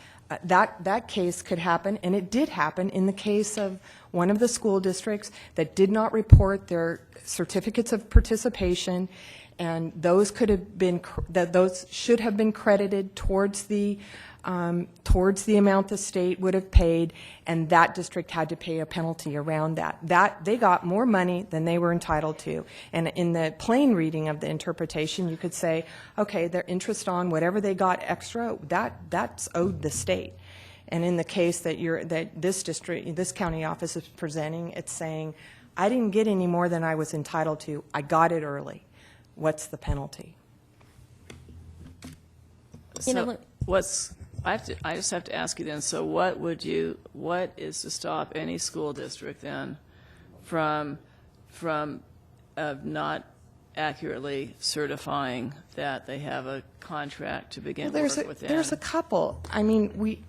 that case could happen, and it did happen in the case of one of the school districts that did not report their certificates of participation, and those could have been those should have been credited towards the amount the state would have paid, and that district had to pay a penalty around that. They got more money than they were entitled to. And in the plain reading of the interpretation, you could say, okay, their interest on whatever they got extra, that's owed the state. And in the case that this county office is presenting, it's saying, I didn't get any more than I was entitled to. I got it early. What's the penalty? So I just have to ask you then, so what is to stop any school district then from not accurately certifying that they have a contract to begin work within? There's a couple. I mean,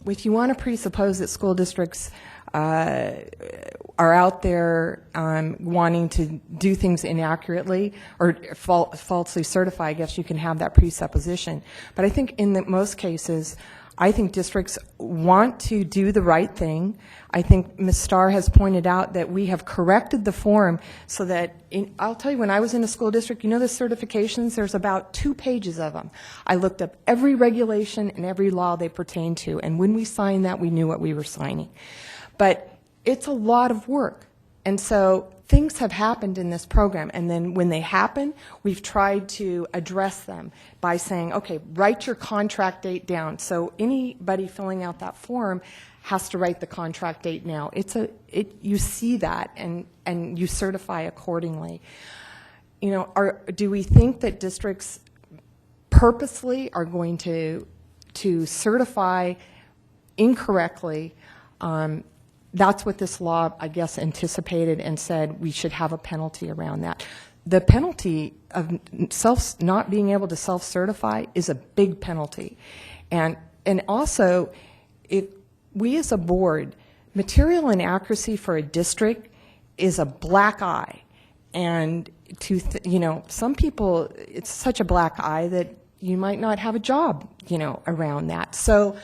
if you want to presuppose that school districts are out there wanting to do things inaccurately or falsely certify, I guess you can have that presupposition. But I think in most cases, I think districts want to do the right thing. I think Ms. Starr has pointed out that we have corrected the form so that, I'll tell you, when I was in a school district, you know the certifications, there's about 2 pages of them. I looked up every regulation and every law they pertain to, and when we signed that, we knew what we were signing. But it's a lot of work. And so things have happened in this program, and then when they happen, we've tried to address them by saying, okay, write your contract date down. So anybody filling out that form has to write the contract date now. You see that, and you certify accordingly. You know, do we think that districts purposely are going to certify incorrectly? That's what this law, I guess, anticipated and said we should have a penalty around that. The penalty of not being able to self-certify is a big penalty. And also, if we as a board, material inaccuracy for a district is a black eye. And some people, it's such a black eye that you might not have a job, around that. So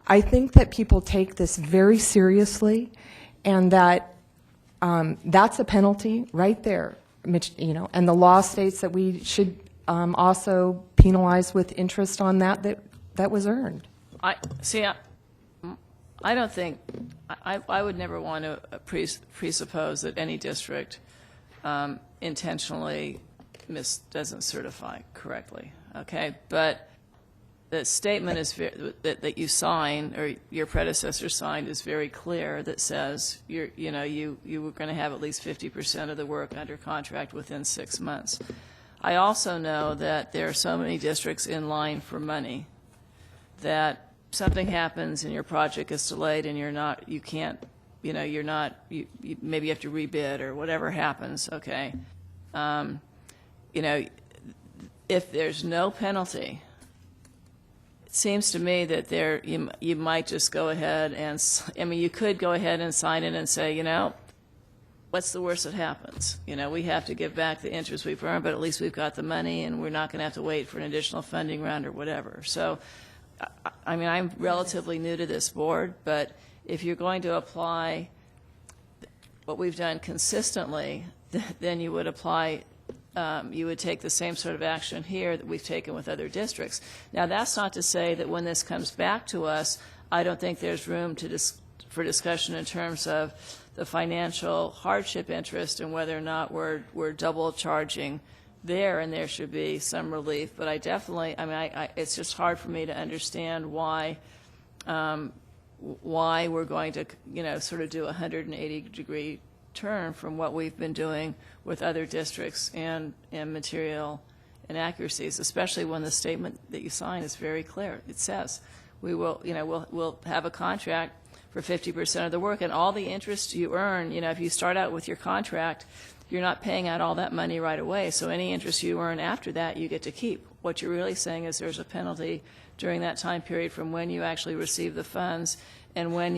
I think that people take this very seriously, and that that's a penalty right there, and the law states that we should also penalize with interest on that was earned. I don't think, I would never want to presuppose that any district intentionally doesn't certify correctly, okay? But the statement is that you sign, or your predecessor signed, is very clear, that says you were going to have at least 50% of the work under contract within 6 months. I also know that there are so many districts in line for money that something happens and your project is delayed and maybe you have to rebid or whatever happens, okay? If there's no penalty, it seems to me that you might just go ahead and, you could go ahead and sign it and say, what's the worst that happens? We have to give back the interest we've earned, but at least we've got the money and we're not going to have to wait for an additional funding round or whatever. So, I'm relatively new to this board, but if you're going to apply what we've done consistently, then you would apply you would take the same sort of action here that we've taken with other districts. Now, that's not to say that when this comes back to us, I don't think there's room for discussion in terms of the financial hardship interest and whether or not we're double charging there, and there should be some relief. But I definitely, it's just hard for me to understand why we're going to, sort of do a 180-degree turn from what we've been doing with other districts and material inaccuracies, especially when the statement that you sign is very clear. It says we'll have a contract for 50% of the work, and all the interest you earn, if you start out with your contract, you're not paying out all that money right away, so any interest you earn after that you get to keep. What you're really saying is there's a penalty during that time period from when you actually receive the funds and when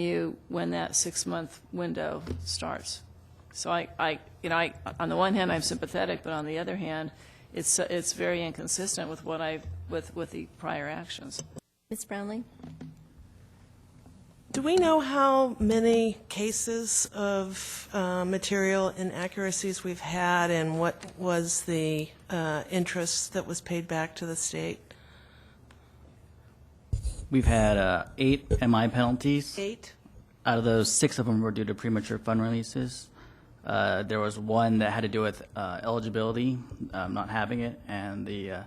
that 6-month window starts. So on the one hand, I'm sympathetic, but on the other hand, it's very inconsistent with with the prior actions. Ms. Brownlee? Do we know how many cases of material inaccuracies we've had, and what was the interest that was paid back to the state? We've had 8 MI penalties. 8? Out of those, 6 of them were due to premature fund releases. There was one that had to do with eligibility, not having it, and the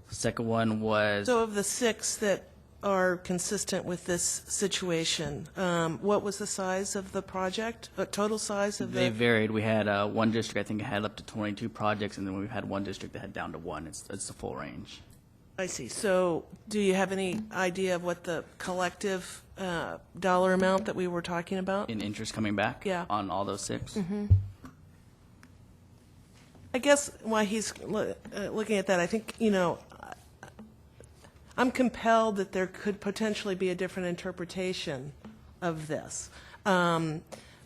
second one was... So of the 6 that are consistent with this situation, what was the size of the project, total size of the... They varied. We had one district, I think, had up to 22 projects, and then we've had one district that had down to 1. It's the full range. I see. So do you have any idea of what the collective dollar amount that we were talking about? In interest coming back? Yeah. On all those 6? Mm-hmm. I guess while he's looking at that, I think, I'm compelled that there could potentially be a different interpretation of this.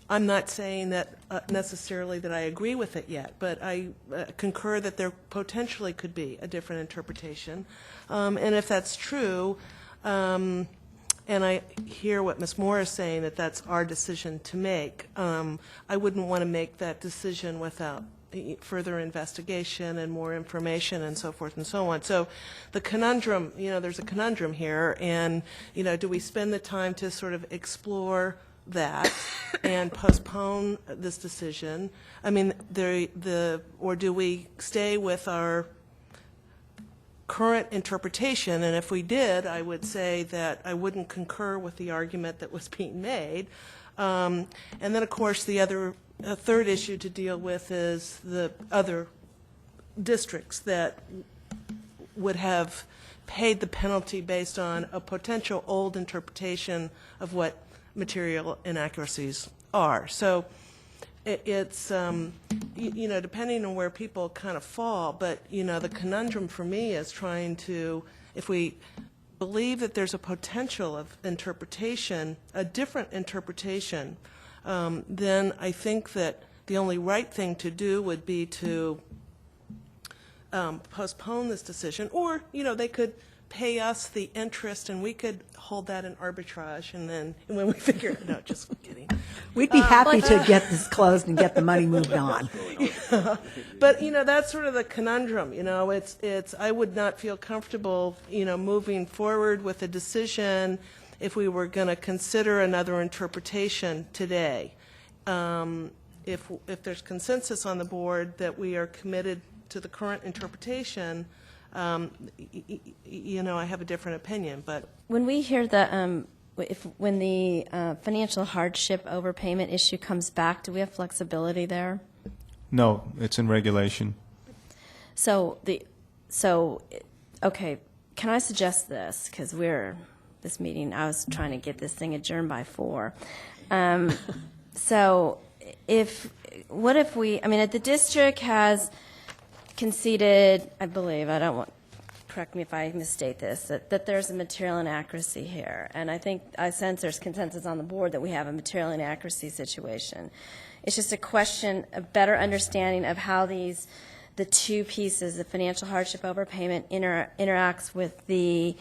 I'm not saying that necessarily that I agree with it yet, but I concur that there potentially could be a different interpretation. And if that's true, and I hear what Ms. Moore is saying, that that's our decision to make. I wouldn't want to make that decision without further investigation and more information and so forth and so on. So the conundrum, there's a conundrum here, and, do we spend the time to sort of explore that and postpone this decision? I mean, or do we stay with our current interpretation? And if we did, I would say that I wouldn't concur with the argument that was being made. And then, of course, a third issue to deal with is the other districts that would have paid the penalty based on a potential old interpretation of what material inaccuracies are. So it's, depending on where people kind of fall, but, the conundrum for me is trying to, if we believe that there's a potential of interpretation, a different interpretation, then I think that the only right thing to do would be to postpone this decision, or, they could pay us the interest and we could hold that in arbitrage, and then when we figure it out, just kidding. We'd be happy to get this closed and get the money moved on. But, that's sort of the conundrum, it's I would not feel comfortable, moving forward with a decision if we were going to consider another interpretation today. If there's consensus on the board that we are committed to the current interpretation, I have a different opinion. But when we hear the when the financial hardship overpayment issue comes back, do we have flexibility there? No, it's in regulation. Okay, can I suggest this? Because this meeting, I was trying to get this thing adjourned by 4. So what if the district has conceded, I believe, correct me if I misstate this, that there's a material inaccuracy here. And I sense there's consensus on the board that we have a material inaccuracy situation. It's just a question of better understanding of how the two pieces, the financial hardship overpayment interacts with the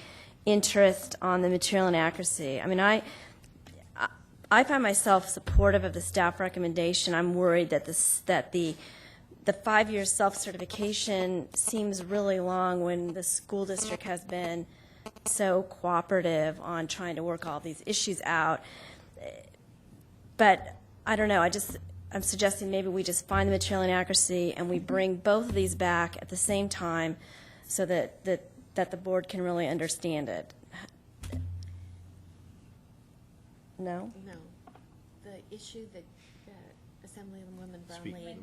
interest on the material inaccuracy. I mean, I find myself supportive of the staff recommendation. I'm worried that the 5-year self-certification seems really long when the school district has been so cooperative on trying to work all these issues out. But I don't know. I'm suggesting maybe we just find the material inaccuracy and we bring both of these back at the same time so that the board can really understand it. No? No. The issue that Assemblywoman Brownlee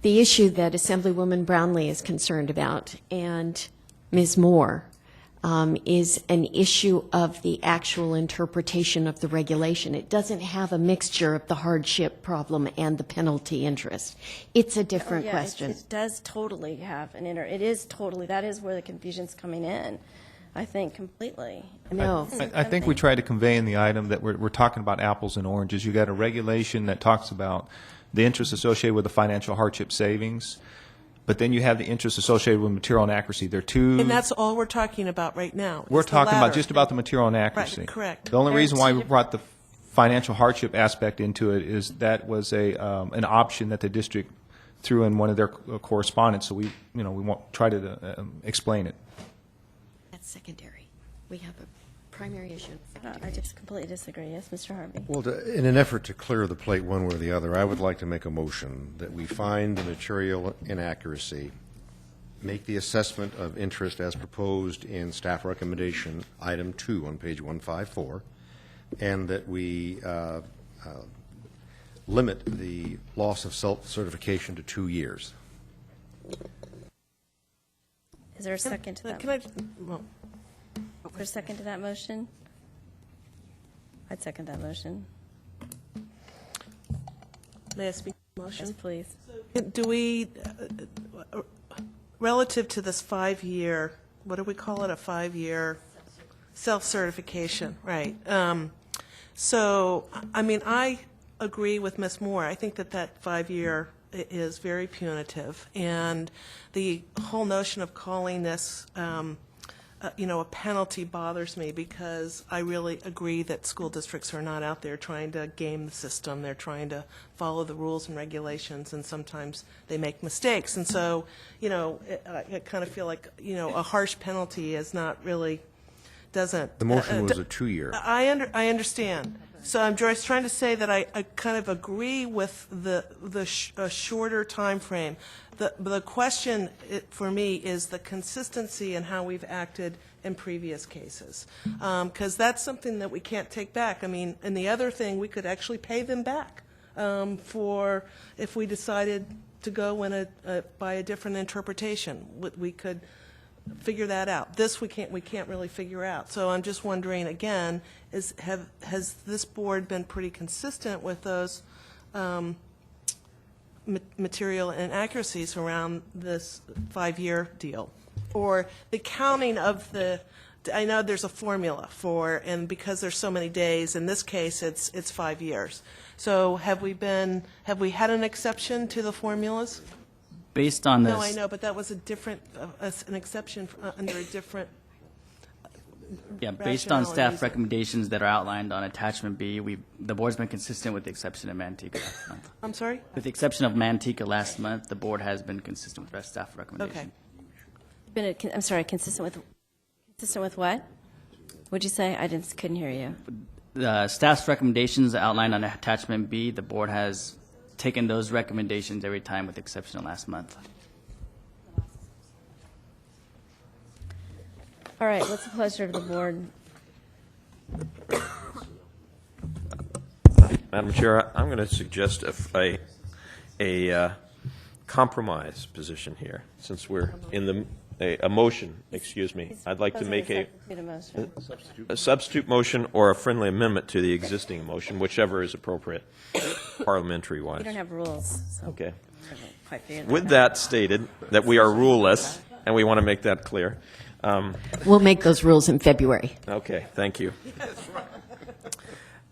The issue that Assemblywoman Brownlee is concerned about, and Ms. Moore, is an issue of the actual interpretation of the regulation. It doesn't have a mixture of the hardship problem and the penalty interest. It's a different question. It does totally have it is totally, that is where the confusion's coming in, I think, completely. No. I think we tried to convey in the item that we're talking about apples and oranges. You got a regulation that talks about the interest associated with the financial hardship savings, but then you have the interest associated with material inaccuracy. They're two. And that's all we're talking about right now. We're talking about just about the material inaccuracy. Right, correct. The only reason why we brought the financial hardship aspect into it is that was an option that the district threw in one of their correspondence. So we won't try to explain it. That's secondary. We have a primary issue. I just completely disagree. Yes, Mr. Harvey. Well, in an effort to clear the plate one way or the other, I would like to make a motion that we find the material inaccuracy, make the assessment of interest as proposed in staff recommendation item 2 on page 154, and that we limit the loss of self-certification to 2 years. Is there a second to that? Is there a second to that motion? I'd second that motion. May I speak to the motion? Yes, please. Do we, relative to this 5-year, what do we call it, a 5-year self-certification, right? So, I agree with Ms. Moore. I think that 5-year is very punitive, and the whole notion of calling this a penalty bothers me, because I really agree that school districts are not out there trying to game the system. They're trying to follow the rules and regulations, and sometimes they make mistakes. And so, I kind of feel like, a harsh penalty is not really, doesn't. The motion was a 2-year. I understand. So I'm just trying to say that I kind of agree with a shorter time frame. The question for me is the consistency in how we've acted in previous cases, because that's something that we can't take back. I mean, and the other thing, we could actually pay them back for if we decided to go in by a different interpretation. We could figure that out. This we can't really figure out. So I'm just wondering again, has this board been pretty consistent with those material inaccuracies around this 5-year deal, or the counting of the? I know there's a formula for, and because there's so many days, in this case it's 5 years. So have we had an exception to the formulas? Based on this. No, I know, but that was a different, an exception under a different. Yeah, based on rationale staff and reason. recommendations that are outlined on Attachment B, the board's been consistent with the exception of Manteca last month. I'm sorry? With the exception of Manteca last month, the board has been consistent with rest staff recommendation. Okay. I'm sorry, consistent with what? What'd you say? Couldn't hear you. The staff's recommendations outlined on Attachment B, the board has taken those recommendations every time with the exception of last month. All right, what's the pleasure of the board? Madam Chair, I'm going to suggest a compromise position here, since we're in a motion, excuse me. I'd like to make a substitute motion or a friendly amendment to the existing motion, whichever is appropriate, parliamentary-wise. You don't have rules. So Okay. I haven't quite figured With out. that stated, that we are ruleless, and we want to make that clear. We'll make those rules in February. Okay, thank you.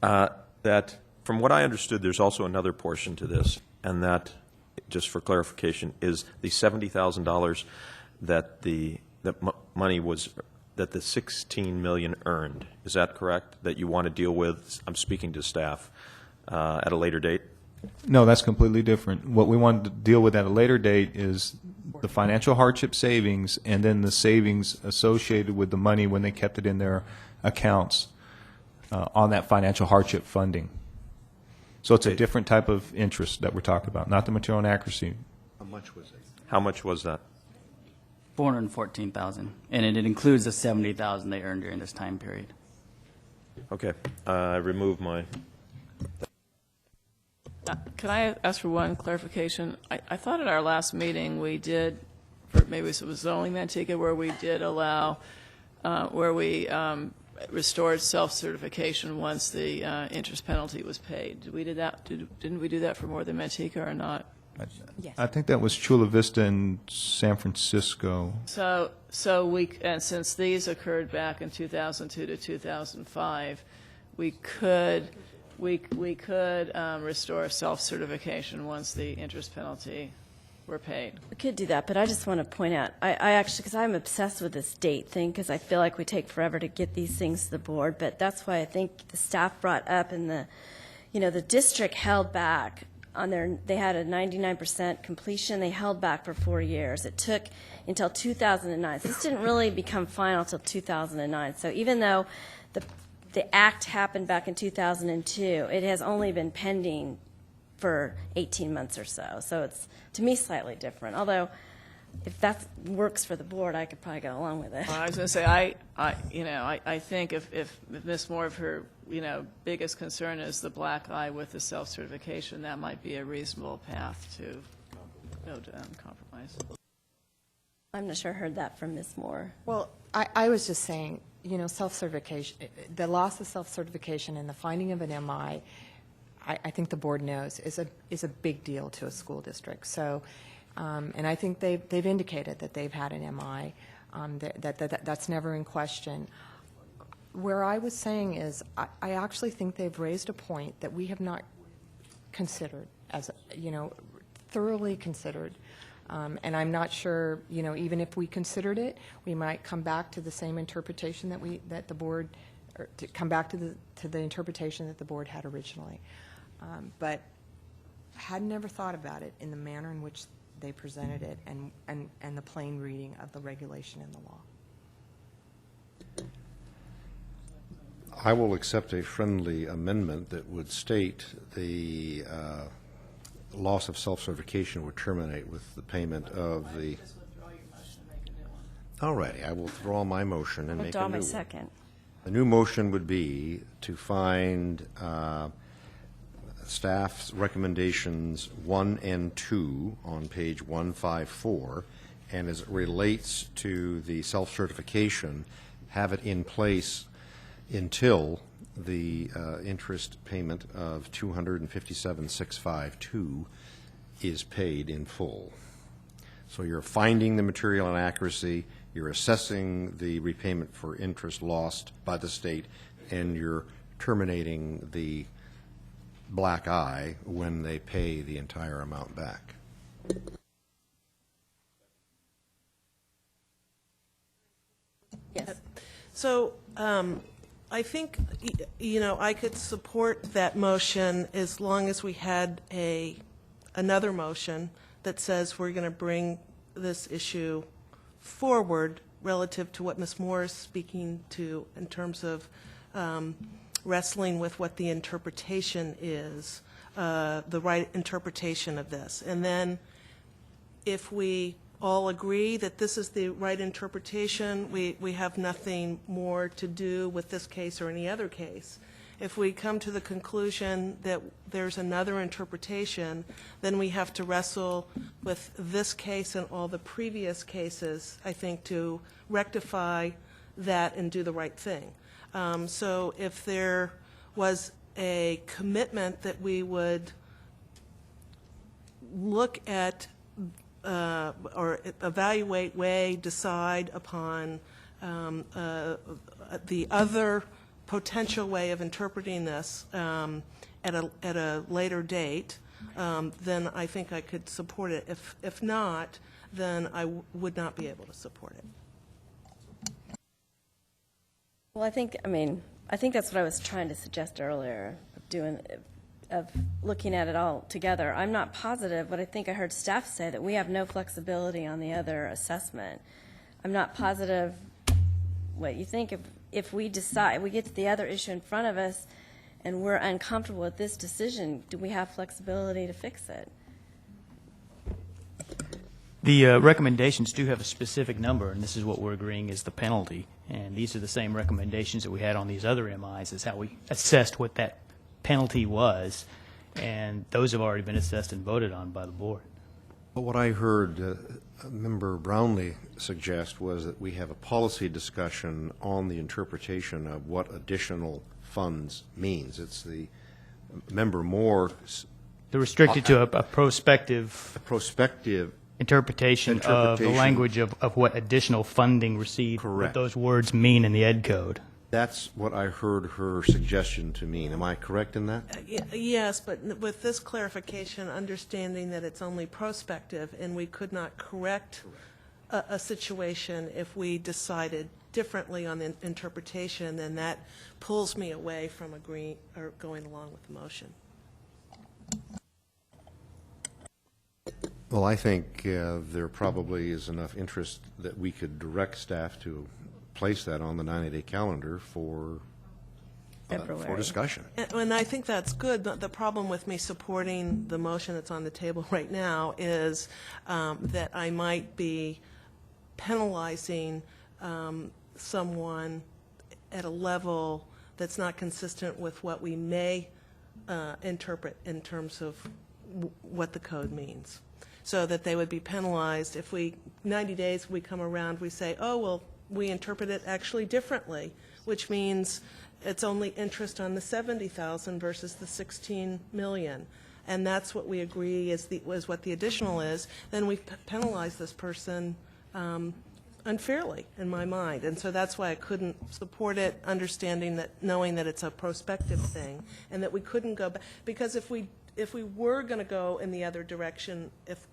That, from what I understood, there's also another portion to this, and that, just for clarification, is the $70,000 that money was, that the 16 million earned. Is that correct? That you want to deal with, I'm speaking to staff, at a later date? No, that's completely different. What we wanted to deal with at a later date is the financial hardship savings and then the savings associated with the money when they kept it in their accounts on that financial hardship funding. So it's a different type of interest that we're talking about, not the material inaccuracy. How much was it? How much was that? $414,000, and it includes the $70,000 they earned during this time period. Okay, I remove my... Can I ask for one clarification? I thought at our last meeting we did, or maybe it was only Manteca, where we did allow, where we restored self-certification once the interest penalty was paid. Did we do that? Didn't we do that for more than Manteca or not? I think that was Chula Vista in San Francisco. So we, and since these occurred back in 2002 to 2005, we could restore self-certification once the interest penalty were paid. We could do that, but I just want to point out, I actually, because I'm obsessed with this date thing, because I feel like we take forever to get these things to the board, but that's why I think the staff brought up in the district held back on they had a 99% completion. They held back for 4 years. It took until 2009. So this didn't really become final until 2009. So even though the act happened back in 2002, it has only been pending for 18 months or so. So it's, to me, slightly different. Although, if that works for the board, I could probably go along with it. I was going to say, I think if Ms. Moore, if her, biggest concern is the black eye with the self-certification, that might be a reasonable path to go to compromise. I'm not sure I heard that from Ms. Moore. Well, I was just saying, self-certification, the loss of self-certification and the finding of an MI, I think the board knows, is a big deal to a school district. So, and I think they've indicated that they've had an MI, that's never in question. Where I was saying is, I actually think they've raised a point that we have not considered, as thoroughly considered, And I'm not sure, even if we considered it, we might come back to the same interpretation that the board, or to come back to the interpretation that the board had originally. But I had never thought about it in the manner in which they presented it and the plain reading of the regulation and the law. I will accept a friendly amendment that would state the loss of self-certification would terminate with the payment of the... All righty, I will withdraw my motion and make a new one. Withdraw my second. The new motion would be to find staff's recommendations 1 and 2 on page 154, and as it relates to the self-certification, have it in place until the interest payment of $257,652 is paid in full. So you're finding the material inaccuracy, you're assessing the repayment for interest lost by the state, and you're terminating the black eye when they pay the entire amount back. Yes. So I think, I could support that motion as long as we had another motion that says we're going to bring this issue forward relative to what Ms. Moore is speaking to in terms of wrestling with what the interpretation is, the right interpretation of this. And then if we all agree that this is the right interpretation, we have nothing more to do with this case or any other case. If we come to the conclusion that there's another interpretation, then we have to wrestle with this case and all the previous cases, I think, to rectify that and do the right thing. So if there was a commitment that we would look at or evaluate, weigh, decide upon the other potential way of interpreting this at a later date, then I think I could support it. If not, then I would not be able to support it. Well, I think that's what I was trying to suggest earlier, of looking at it all together. I'm not positive, but I think I heard staff say that we have no flexibility on the other assessment. I'm not positive what you think. If we decide, we get to the other issue in front of us and we're uncomfortable with this decision, do we have flexibility to fix it? The recommendations do have a specific number, and this is what we're agreeing is the penalty. And these are the same recommendations that we had on these other MIs, is how we assessed what that penalty was, and those have already been assessed and voted on by the board. But what I heard Member Brownlee suggest was that we have a policy discussion on the interpretation of what additional funds means. It's the Member Moore. They're restricted to a prospective interpretation of the language of what additional funding received, what those words mean in the ed code. That's what I heard her suggestion to mean. Am I correct in that? Yes, but with this clarification, understanding that it's only prospective and we could not correct a situation if we decided differently on the interpretation, then that pulls me away from agreeing or going along with the motion. Well, I think there probably is enough interest that we could direct staff to place that on the 90-day calendar for discussion. And I think that's good. The problem with me supporting the motion that's on the table right now is that I might be penalizing someone at a level that's not consistent with what we may interpret in terms of what the code means. So that they would be penalized if 90 days we come around, we say, oh, well, we interpret it actually differently, which means it's only interest on the $70,000 versus the $16 million, and that's what we agree is what the additional is. Then we penalize this person unfairly, in my mind, and so that's why I couldn't support it, knowing that it's a prospective thing, and that we couldn't go back, because if we if we were going to go in the other direction,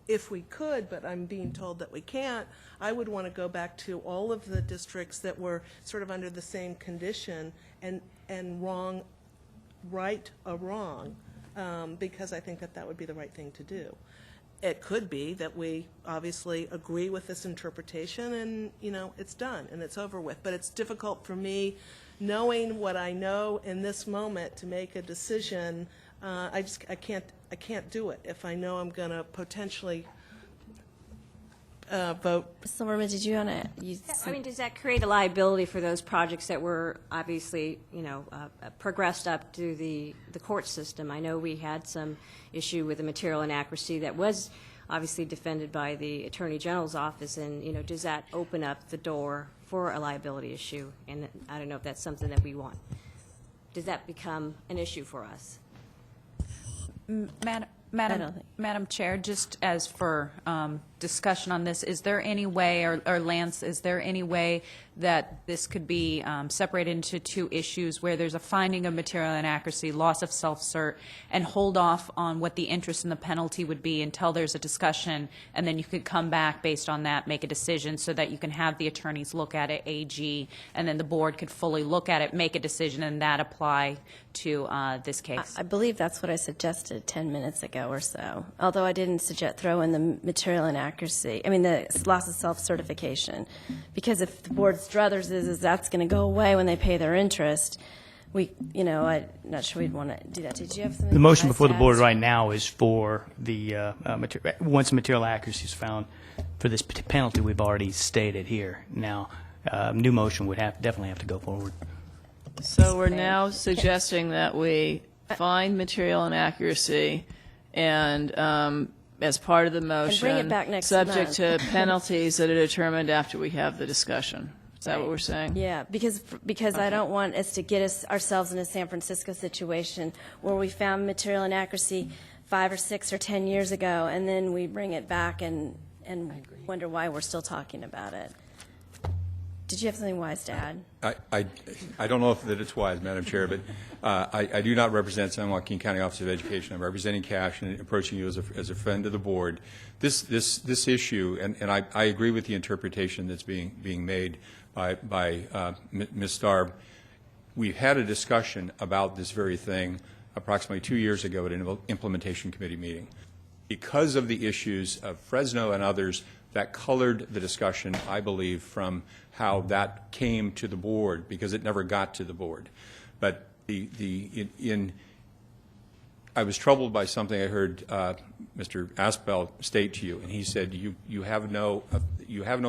if we could, but I'm being told that we can't, I would want to go back to all of the districts that were sort of under the same condition and right or wrong, because I think that that would be the right thing to do. It could be that we obviously agree with this interpretation and, you know, it's done and it's over with. But it's difficult for me, knowing what I know in this moment, to make a decision. I can't do it if I know I'm going to potentially vote. Ms. Silverman, did you want to use? I mean, does that create a liability for those projects that were obviously, progressed up to the court system? I know we had some issue with the material inaccuracy that was obviously defended by the Attorney General's office, and, does that open up the door for a liability issue? And I don't know if that's something that we want. Does that become an issue for us? Madam Chair, just as for discussion on this, is there any way, or Lance, is there any way that this could be separated into two issues where there's a finding of material inaccuracy, loss of self-cert, and hold off on what the interest and the penalty would be until there's a discussion, and then you could come back based on that, make a decision so that you can have the attorneys look at it, AG, and then the board could fully look at it, make a decision, and that apply to this case? I believe that's what I suggested 10 minutes ago or so, although I didn't throw in the material inaccuracy, the loss of self-certification, because if the board's druthers is that's going to go away when they pay their interest, I'm not sure we'd want to do that. Did you have something? The motion before the board right now is for the, once material accuracy is found for this penalty we've already stated here. Now, new motion would definitely have to go forward. So we're now suggesting that we find material inaccuracy and as part of the motion, bring it back next subject month. to penalties that are determined after we have the discussion. Is that what we're saying? Yeah, because I don't want us to get ourselves in a San Francisco situation where we found material inaccuracy 5 or 6 or 10 years ago, and then we bring it back and wonder why we're still talking about it. Did you have something wise to add? I don't know if that it's wise, Madam Chair, but I do not represent San Joaquin County Office of Education. I'm representing Cash and approaching you as a friend of the board. This issue, and I agree with the interpretation that's being made by Ms. Starb. We've had a discussion about this very thing approximately 2 years ago at an implementation committee meeting. Because of the issues of Fresno and others, that colored the discussion, I believe, from how that came to the board, because it never got to the board. But I was troubled by something I heard Mr. Aspel state to you, and he said you have no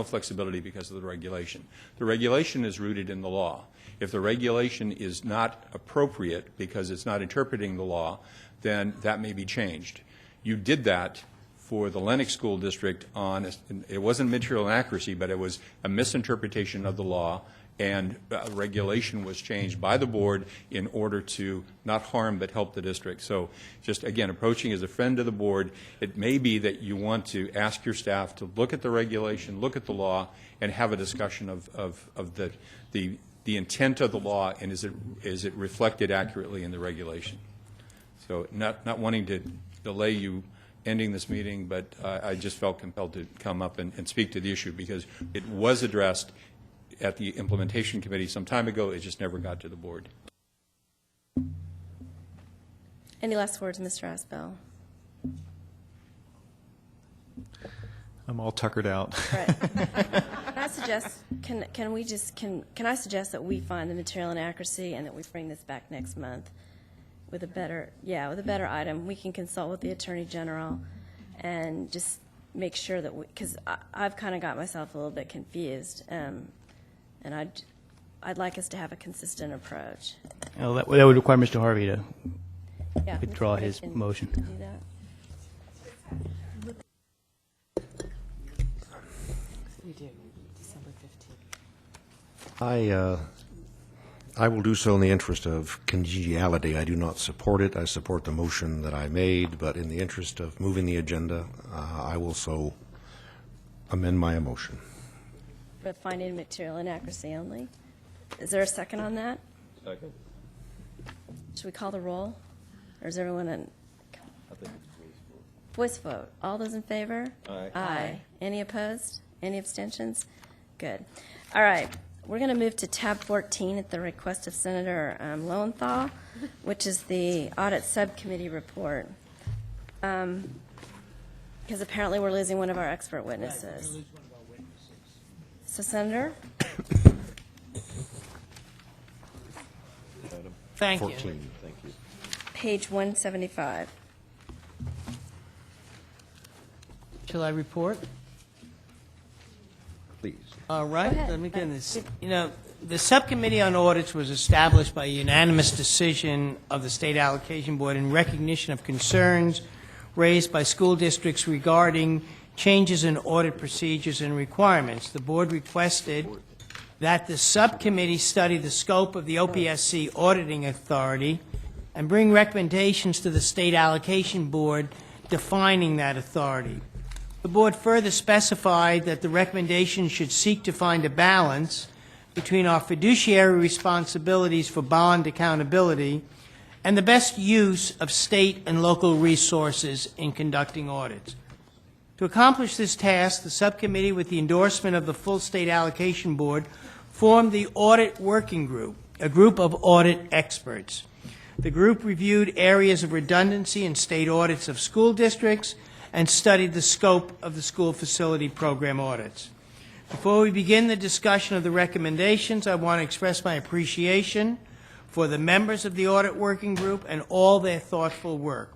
flexibility because of the regulation. The regulation is rooted in the law. If the regulation is not appropriate because it's not interpreting the law, then that may be changed. You did that for the Lenox School District on, it wasn't material inaccuracy, but it was a misinterpretation of the law, and regulation was changed by the board in order to not harm but help the district. So just, again, approaching as a friend of the board, it may be that you want to ask your staff to look at the regulation, look at the law, and have a discussion of the intent of the law, and is it reflected accurately in the regulation. So not wanting to delay you ending this meeting, but I just felt compelled to come up and speak to the issue because it was addressed at the implementation committee some time ago. It just never got to the board. Any last words, Mr. Aspel? I'm all tuckered out. Right. Can I suggest? Can I suggest that we find the material inaccuracy and that we bring this back next month with a better item? We can consult with the Attorney General and just make sure that because I've kind of got myself a little bit confused, and I'd like us to have a consistent approach. Well, that would require Mr. Harvey to Yeah, withdraw Mr. his can motion. do that. We do, December 15th. I will do so in the interest of congeniality. I do not support it. I support the motion that I made, but in the interest of moving the agenda, I will so amend my motion. But finding material inaccuracy only. Is there a second on that? Second. Should we call the roll? Or is everyone in? Voice vote. All those in favor? Aye. Aye. Any opposed? Any abstentions? Good. All right. We're going to move to tab 14 at the request of Senator Lowenthal, which is the audit subcommittee report. Because apparently we're losing one of our expert witnesses. So, Senator? Thank you. 14, thank you. Page 175. Shall I report? Please. All right, Go ahead. let me get this. You know, the Subcommittee on Audits was established by a unanimous decision of the State Allocation Board in recognition of concerns raised by school districts regarding changes in audit procedures and requirements. The board requested that the subcommittee study the scope of the OPSC auditing authority and bring recommendations to the State Allocation Board defining that authority. The board further specified that the recommendation should seek to find a balance between our fiduciary responsibilities for bond accountability and the best use of state and local resources in conducting audits. To accomplish this task, the subcommittee, with the endorsement of the full State Allocation Board, formed the Audit Working Group, a group of audit experts. The group reviewed areas of redundancy in state audits of school districts and studied the scope of the school facility program audits. Before we begin the discussion of the recommendations, I want to express my appreciation for the members of the Audit Working Group and all their thoughtful work.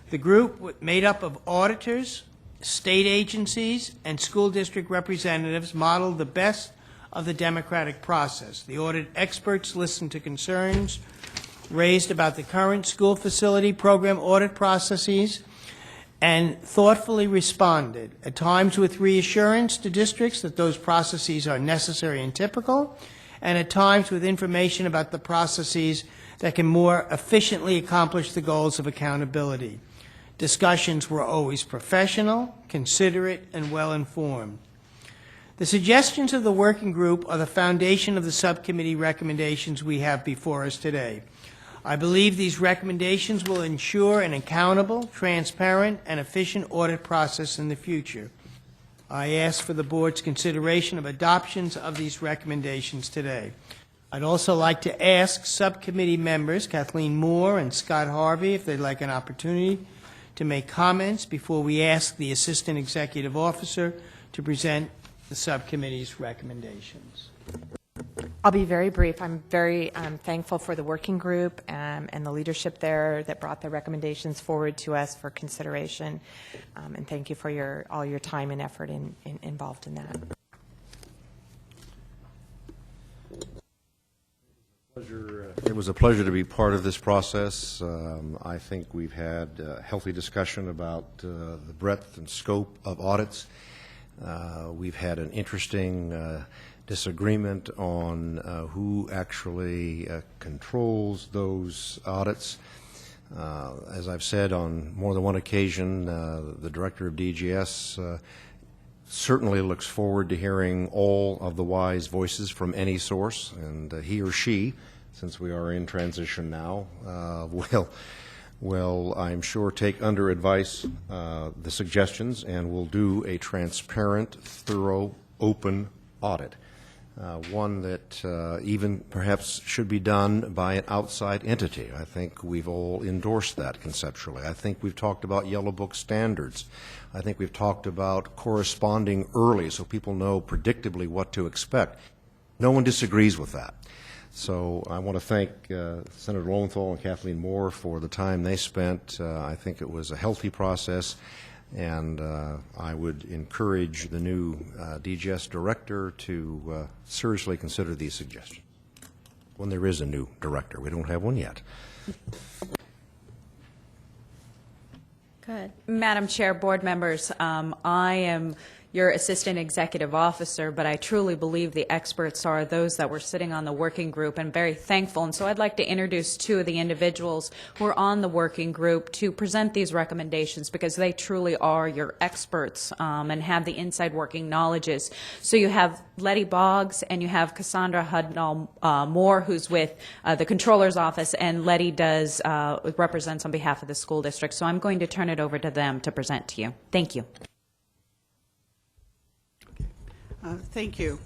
The group, made up of auditors, state agencies, and school district representatives, modeled the best of the democratic process. The audit experts listened to concerns raised about the current school facility program audit processes and thoughtfully responded, at times with reassurance to districts that those processes are necessary and typical, and at times with information about the processes that can more efficiently accomplish the goals of accountability. Discussions were always professional, considerate, and well-informed. The suggestions of the working group are the foundation of the subcommittee recommendations we have before us today. I believe these recommendations will ensure an accountable, transparent, and efficient audit process in the future. I ask for the board's consideration of adoptions of these recommendations today. I'd also like to ask subcommittee members, Kathleen Moore and Scott Harvey, if they'd like an opportunity to make comments before we ask the Assistant Executive Officer to present the subcommittee's recommendations. I'll be very brief. I'm very thankful for the working group and the leadership there that brought the recommendations forward to us for consideration. And thank you for all your time and effort involved in that. It was a pleasure to be part of this process. I think we've had a healthy discussion about the breadth and scope of audits. We've had an interesting disagreement on who actually controls those audits. As I've said on more than one occasion, the director of DGS certainly looks forward to hearing all of the wise voices from any source, and he or she, since we are in transition now, will, I'm sure, take under advice the suggestions, and will do a transparent, thorough, open audit. One that even perhaps should be done by an outside entity. I think we've all endorsed that conceptually. I think we've talked about Yellow Book standards. I think we've talked about corresponding early so people know predictably what to expect. No one disagrees with that. So I want to thank Senator Lowenthal and Kathleen Moore for the time they spent. I think it was a healthy process. And I would encourage the new DGS director to seriously consider these suggestions when there is a new director. We don't have one yet. Go ahead. Madam Chair, board members, I am your assistant executive officer, but I truly believe the experts are those that were sitting on the working group, and very thankful. And so I'd like to introduce two of the individuals who are on the working group to present these recommendations, because they truly are your experts and have the inside working knowledges. So you have Letty Boggs and you have Cassandra Hudnall Moore, who's with the Controller's Office, and Letty represents on behalf of the school district. So I'm going to turn it over to them to present to you. Thank you. Thank you.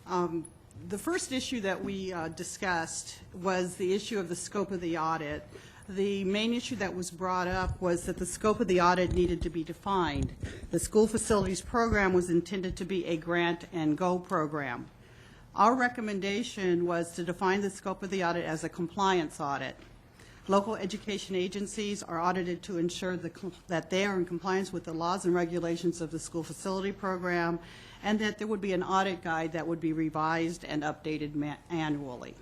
The first issue that we discussed was the issue of the scope of the audit. The main issue that was brought up was that the scope of the audit needed to be defined. The school facilities program was intended to be a grant and go program. Our recommendation was to define the scope of the audit as a compliance audit. Local education agencies are audited to ensure that they are in compliance with the laws and regulations of the school facility program, and that there would be an audit guide that would be revised and updated annually.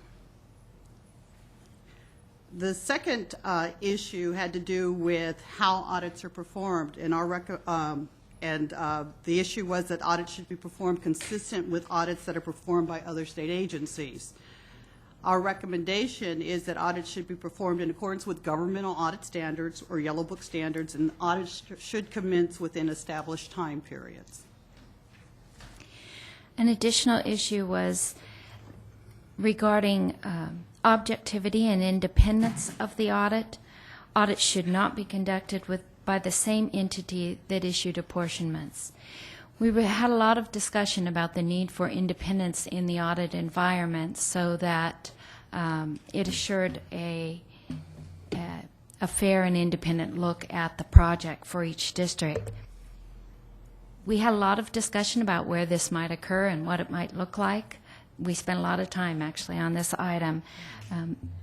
The second issue had to do with how audits are performed, and the issue was that audits should be performed consistent with audits that are performed by other state agencies. Our recommendation is that audits should be performed in accordance with governmental audit standards or Yellow Book standards, and audits should commence within established time periods. An additional issue was regarding objectivity and independence of the audit. Audits should not be conducted by the same entity that issued apportionments. We had a lot of discussion about the need for independence in the audit environment so that it assured a fair and independent look at the project for each district. We had a lot of discussion about where this might occur and what it might look like. We spent a lot of time actually on this item.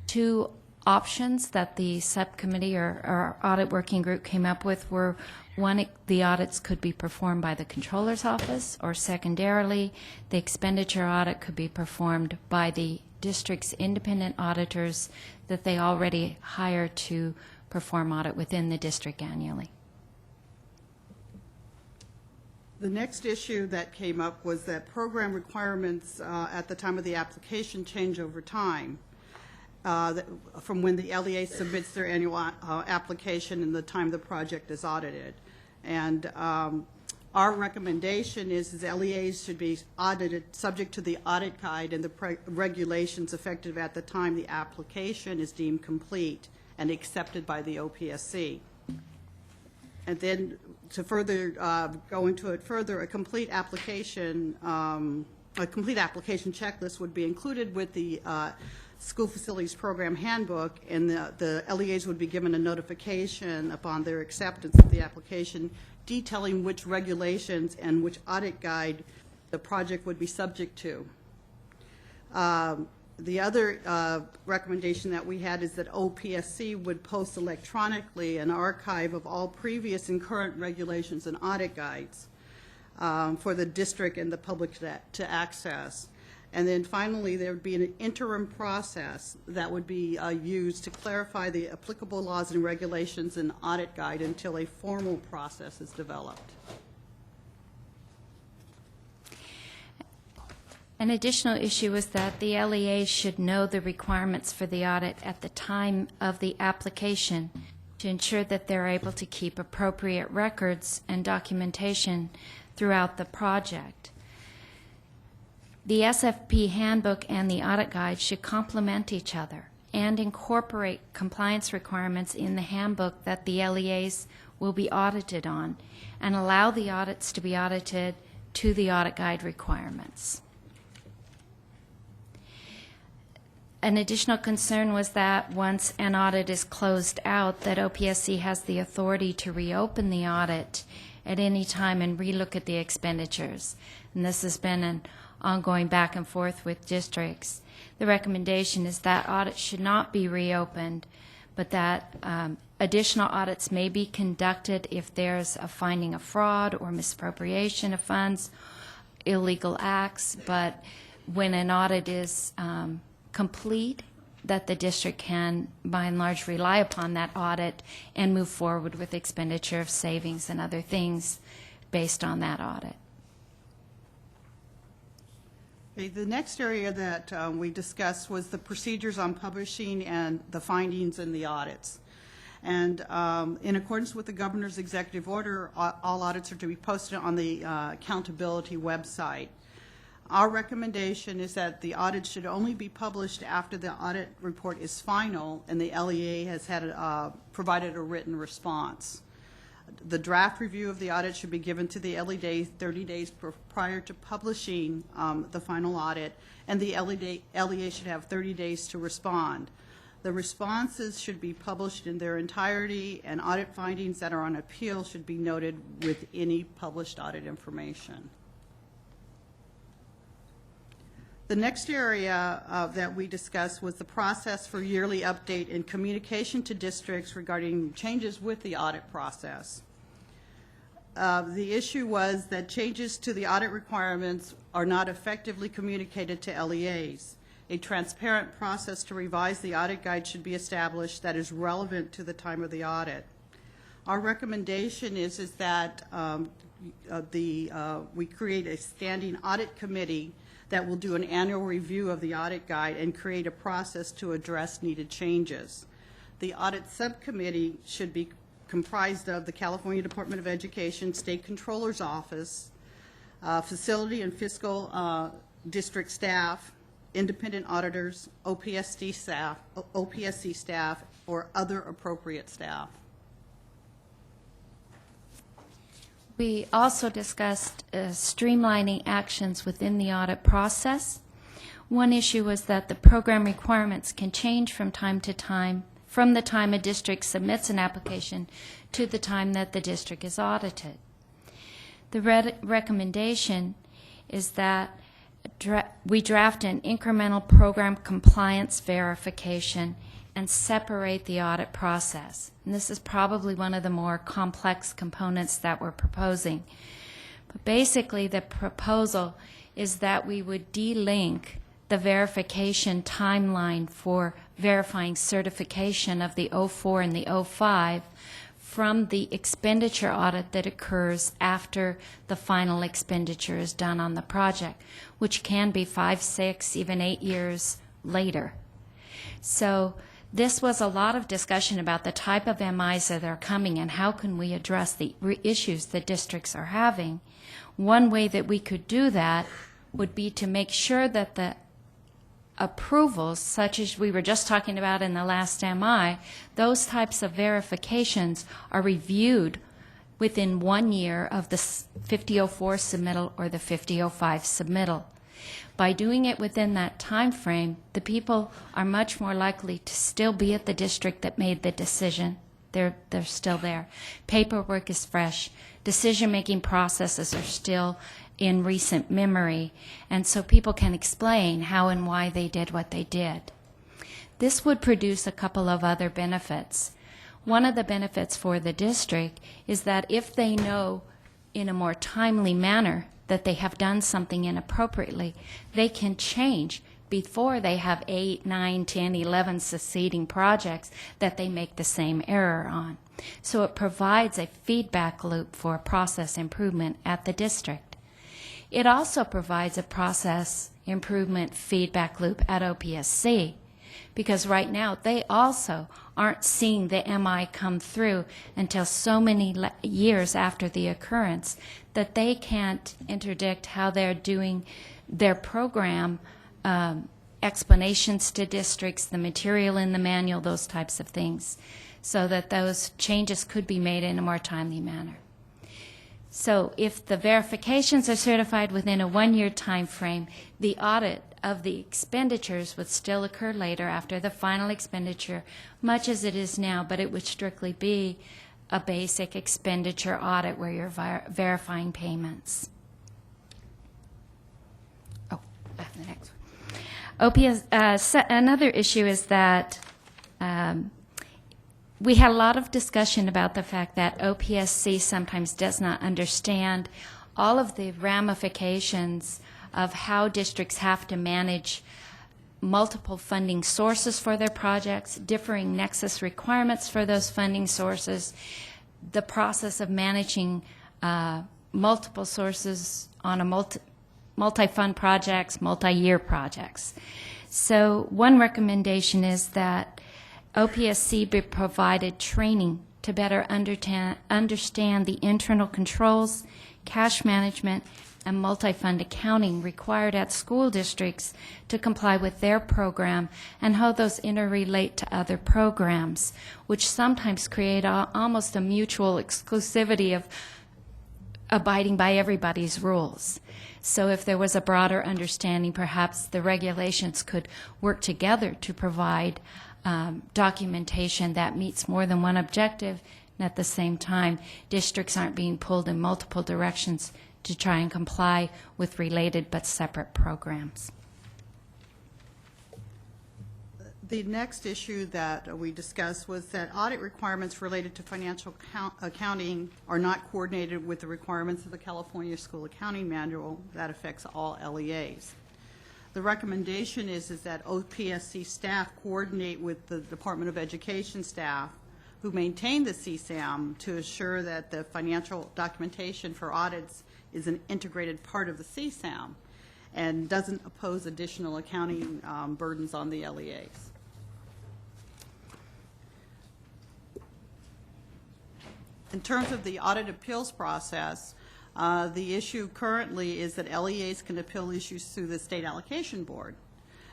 Two options that the subcommittee or audit working group came up with were, one, the audits could be performed by the Controller's Office, or secondarily, the expenditure audit could be performed by the district's independent auditors that they already hire to perform audit within the district annually. The next issue that came up was that program requirements at the time of the application change over time, from when the LEA submits their annual application and the time the project is audited. And our recommendation is LEAs should be audited subject to the audit guide and the regulations effective at the time the application is deemed complete and accepted by the OPSC. And then to further go into it further, a complete application checklist would be included with the school facilities program handbook, and the LEAs would be given a notification upon their acceptance of the application detailing which regulations and which audit guide the project would be subject to. The other recommendation that we had is that OPSC would post electronically an archive of all previous and current regulations and audit guides for the district and the public to access. And then finally, there would be an interim process that would be used to clarify the applicable laws and regulations and audit guide until a formal process is developed. An additional issue is that the LEA should know the requirements for the audit at the time of the application to ensure that they're able to keep appropriate records and documentation throughout the project. The SFP handbook and the audit guide should complement each other and incorporate compliance requirements in the handbook that the LEAs will be audited on, and allow the audits to be audited to the audit guide requirements. An additional concern was that once an audit is closed out, that OPSC has the authority to reopen the audit at any time and relook at the expenditures. And this has been an ongoing back and forth with districts. The recommendation is that audits should not be reopened, but that additional audits may be conducted if there's a finding of fraud or misappropriation of funds, illegal acts, but when an audit is complete, that the district can, by and large, rely upon that audit and move forward with expenditure of savings and other things based on that audit. Okay, the next area that we discussed was the procedures on publishing and the findings in the audits. And in accordance with the governor's executive order, all audits are to be posted on the accountability website. Our recommendation is that the audit should only be published after the audit report is final and the LEA has provided a written response. The draft review of the audit should be given to the LEA 30 days prior to publishing the final audit, and the LEA should have 30 days to respond. The responses should be published in their entirety, and audit findings that are on appeal should be noted with any published audit information. The next area that we discussed was the process for yearly update and communication to districts regarding changes with the audit process. The issue was that changes to the audit requirements are not effectively communicated to LEAs. A transparent process to revise the audit guide should be established that is relevant to the time of the audit. Our recommendation is that we create a standing audit committee that will do an annual review of the audit guide and create a process to address needed changes. The audit subcommittee should be comprised of the California Department of Education, State Controller's Office, facility and fiscal district staff, independent auditors, OPSC staff, or other appropriate staff. We also discussed streamlining actions within the audit process. One issue was that the program requirements can change from time to time, from the time a district submits an application to the time that the district is audited. The recommendation is that we draft an incremental program compliance verification and separate the audit process. And this is probably one of the more complex components that we're proposing. But basically the proposal is that we would delink the verification timeline for verifying certification of the 04 and the 05 from the expenditure audit that occurs after the final expenditure is done on the project, which can be 5, 6, even 8 years later. So this was a lot of discussion about the type of MIs that are coming and how can we address the issues that districts are having. One way that we could do that would be to make sure that the approvals, such as we were just talking about in the last MI, those types of verifications are reviewed within 1 year of the 5004 submittal or the 5005 submittal. By doing it within that time frame, the people are much more likely to still be at the district that made the decision. They're still there. Paperwork is fresh. Decision-making processes are still in recent memory, and so people can explain how and why they did what they did. This would produce a couple of other benefits. One of the benefits for the district is that if they know in a more timely manner that they have done something inappropriately, they can change before they have 8, 9, 10, 11 succeeding projects that they make the same error on. So it provides a feedback loop for process improvement at the district. It also provides a process improvement feedback loop at OPSC, because right now they also aren't seeing the MI come through until so many years after the occurrence that they can't interdict how they're doing their program explanations to districts, the material in the manual, those types of things, so that those changes could be made in a more timely manner. So if the verifications are certified within a 1-year time frame, the audit of the expenditures would still occur later after the final expenditure, much as it is now, but it would strictly be a basic expenditure audit where you're verifying payments. Oh, the next one. Another issue is that we had a lot of discussion about the fact that OPSC sometimes does not understand all of the ramifications of how districts have to manage multiple funding sources for their projects, differing nexus requirements for those funding sources, the process of managing multiple sources on a multi-fund projects, multi-year projects. So one recommendation is that OPSC be provided training to better understand the internal controls, cash management, and multi-fund accounting required at school districts to comply with their program and how those interrelate to other programs, which sometimes create almost a mutual exclusivity of abiding by everybody's rules. So if there was a broader understanding, perhaps the regulations could work together to provide documentation that meets more than one objective, and at the same time, districts aren't being pulled in multiple directions to try and comply with related but separate programs. The next issue that we discussed was that audit requirements related to financial accounting are not coordinated with the requirements of the California School Accounting Manual that affects all LEAs. The recommendation is that OPSC staff coordinate with the Department of Education staff who maintain the CSAM to assure that the financial documentation for audits is an integrated part of the CSAM and doesn't impose additional accounting burdens on the LEAs. In terms of the audit appeals process, the issue currently is that LEAs can appeal issues through the State Allocation Board.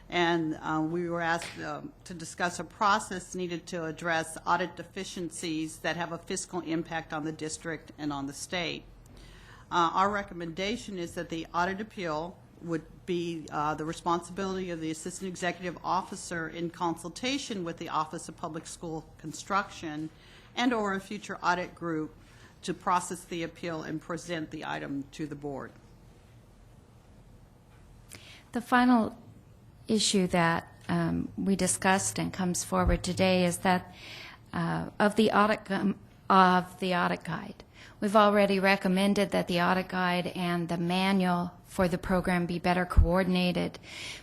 And we were asked to discuss a process needed to address audit deficiencies that have a fiscal impact on the district and on the state. Our recommendation is that the audit appeal would be the responsibility of the Assistant Executive Officer in consultation with the Office of Public School Construction and or a future audit group to process the appeal and present the item to the board. The final issue that we discussed and comes forward today is that of the audit guide. We've already recommended that the audit guide and the manual for the program be better coordinated,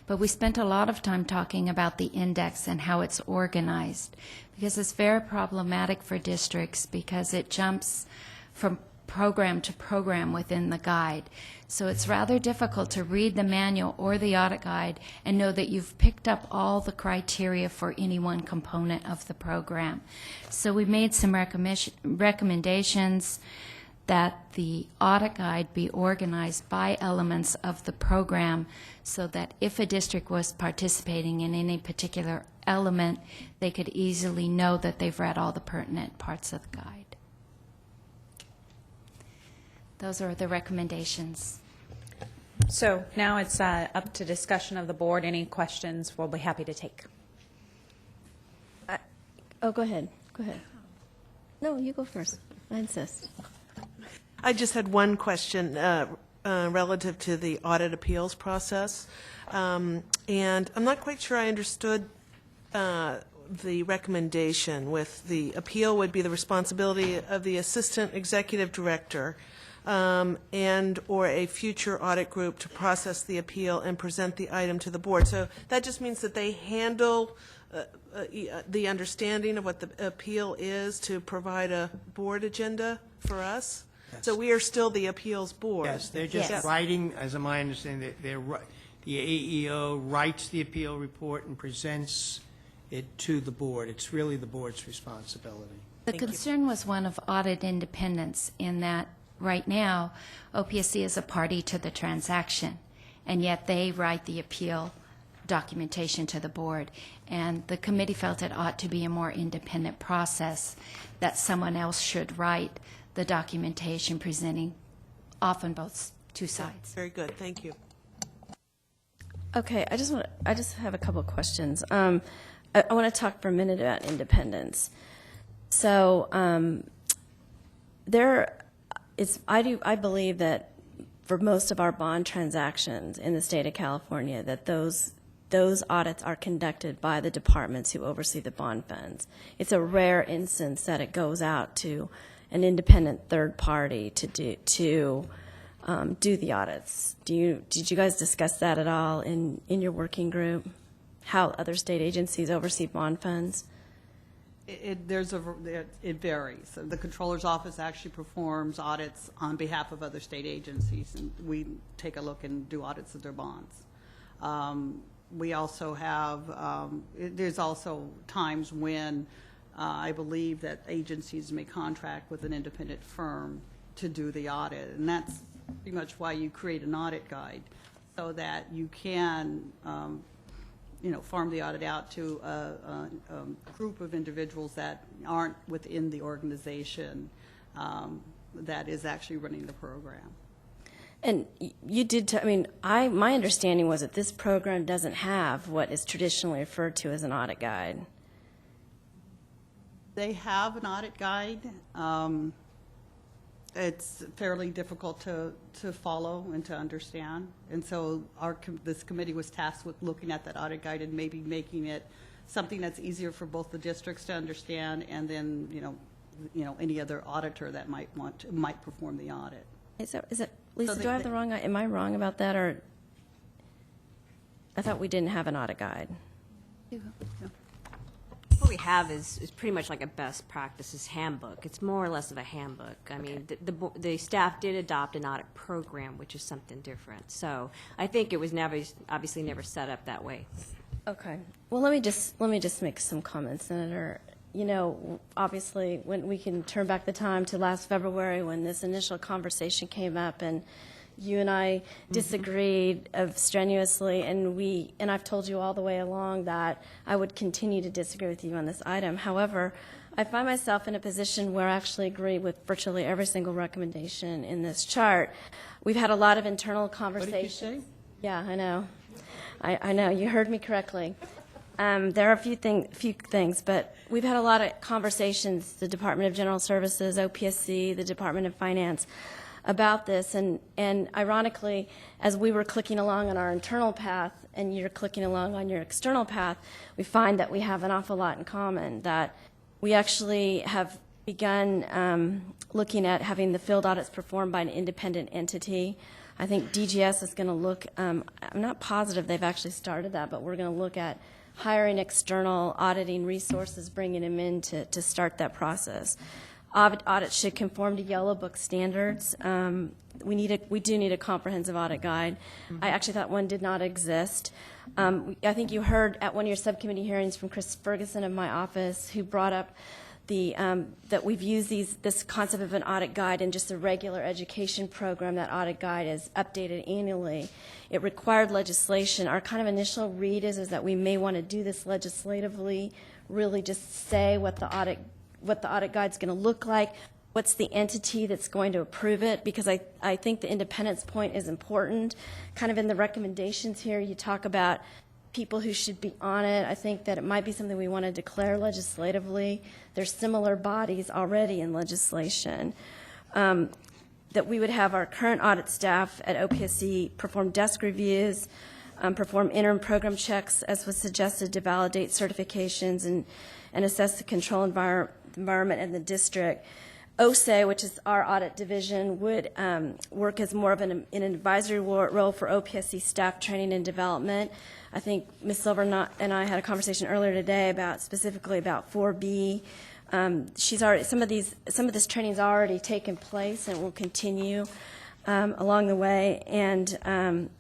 but we spent a lot of time talking about the index and how it's organized, because it's very problematic for districts because it jumps from program to program within the guide. So it's rather difficult to read the manual or the audit guide and know that you've picked up all the criteria for any one component of the program. So we made some recommendations that the audit guide be organized by elements of the program so that if a district was participating in any particular element, they could easily know that they've read all the pertinent parts of the guide. Those are the recommendations. So now it's up to discussion of the board. Any questions we'll be happy to take. Oh, go ahead. Go ahead. No, you go first. I insist. I just had one question relative to the audit appeals process. And I'm not quite sure I understood the recommendation with the appeal would be the responsibility of the Assistant Executive Director and or a future audit group to process the appeal and present the item to the board. So that just means that they handle the understanding of what the appeal is to provide a board agenda for us? Yes. So we are still the appeals board? Yes, they're just writing, as my understanding, the AEO writes the appeal report and presents it to the board. It's really the board's responsibility. The concern was one of audit independence in that right now, OPSC is a party to the transaction, and yet they write the appeal documentation to the board. And the committee felt it ought to be a more independent process, that someone else should write the documentation presenting often both two sides. Very good. Thank you. Okay, I just have a couple of questions. I want to talk for a minute about independence. So I believe that for most of our bond transactions in the state of California, that those audits are conducted by the departments who oversee the bond funds. It's a rare instance that it goes out to an independent third party to do the audits. Did you guys discuss that at all in your working group? How other state agencies oversee bond funds? It varies. So the Controller's Office actually performs audits on behalf of other state agencies, and we take a look and do audits of their bonds. We also have, there's also times when I believe that agencies may contract with an independent firm to do the audit, and that's pretty much why you create an audit guide, so that you can farm the audit out to a group of individuals that aren't within the organization that is actually running the program. And you did, my understanding was that this program doesn't have what is traditionally referred to as an audit guide. They have an audit guide. It's fairly difficult to follow and to understand. And so this committee was tasked with looking at that audit guide and maybe making it something that's easier for both the districts to understand, and then, any other auditor that might perform the audit. Is it Lisa, do I have the wrong, am I wrong about that, or I thought we didn't have an audit guide? What we have is pretty much like a best practices handbook. It's more or less of a handbook. I mean, the staff did adopt an audit program, which is something different. So I think it was obviously never set up that way. Okay. Well, let me just make some comments, Senator. Obviously, when we can turn back the time to last February when this initial conversation came up, and you and I disagreed strenuously, and I've told you all the way along that I would continue to disagree with you on this item. However, I find myself in a position where I actually agree with virtually every single recommendation in this chart. We've had a lot of internal conversations. What did you say? Yeah, I know. I know. You heard me correctly. There are a few things, but we've had a lot of conversations, the Department of General Services, OPSC, the Department of Finance, about this. And ironically, as we were clicking along on our internal path and you're clicking along on your external path, we find that we have an awful lot in common, that we actually have begun looking at having the field audits performed by an independent entity. I think DGS is going to look, I'm not positive they've actually started that, but we're going to look at hiring external auditing resources, bringing them in to start that process. Audits should conform to Yellow Book standards. We do need a comprehensive audit guide. I actually thought one did not exist. I think you heard at one of your subcommittee hearings from Chris Ferguson of my office, who brought up that we've used this concept of an audit guide in just a regular education program. That audit guide is updated annually. It required legislation. Our kind of initial read is that we may want to do this legislatively, really just say what the audit guide's going to look like, what's the entity that's going to approve it, because I think the independence point is important. Kind of in the recommendations here, you talk about people who should be on it. I think that it might be something we want to declare legislatively. There's similar bodies already in legislation. That we would have our current audit staff at OPSC perform desk reviews, perform interim program checks, as was suggested, to validate certifications and assess the control environment in the district. OSE, which is our audit division, would work as more of an advisory role for OPSC staff training and development. I think Ms. Silver and I had a conversation earlier today specifically about 4B. Some of this training's already taken place and will continue along the way. And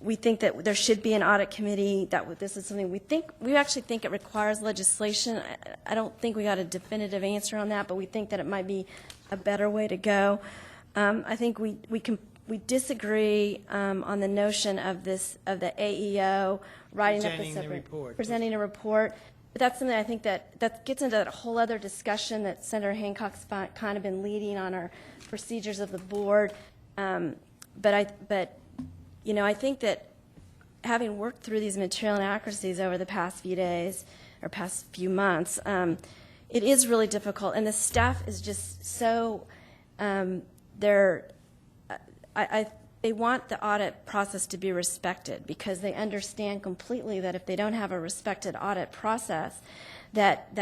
we think that there should be an audit committee. This is something we actually think it requires legislation. I don't think we got a definitive answer on that, but we think that it might be a better way to go. I think we disagree on the notion of the AEO writing up a separate, presenting a report. But that's something I think that gets into that whole other discussion that Senator Hancock's kind of been leading on our procedures of the board. But I think that having worked through these material inaccuracies over the past few days or past few months, it is really difficult, and the staff is just so they want the audit process to be respected, because they understand completely that if they don't have a respected audit process, that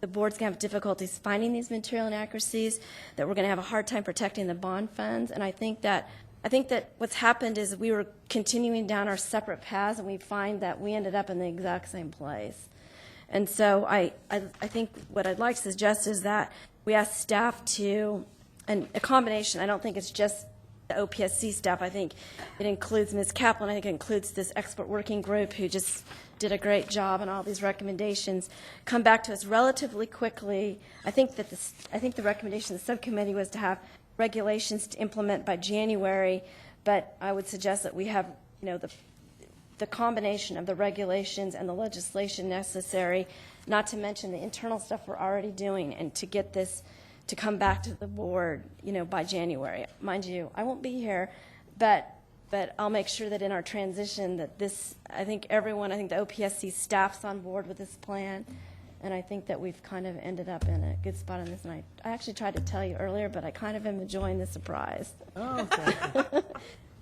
the board's going to have difficulties finding these material inaccuracies, that we're going to have a hard time protecting the bond funds. And I think that what's happened is we were continuing down our separate paths, and we find that we ended up in the exact same place. And so I think what I'd like to suggest is that we ask staff to, and a combination, I don't think it's just the OPSC staff, I think it includes Ms. Kaplan, I think it includes this expert working group who just did a great job on all these recommendations, come back to us relatively quickly. I think the recommendation of the subcommittee was to have regulations to implement by January, but I would suggest that we have, the combination of the regulations and the legislation necessary, not to mention the internal stuff we're already doing, and to get this to come back to the board, by January. Mind you, I won't be here, but I'll make sure that in our transition that this, I think the OPSC staff's on board with this plan, and I think that we've kind of ended up in a good spot on this. And I actually tried to tell you earlier, but I kind of am enjoying the surprise. Oh, okay.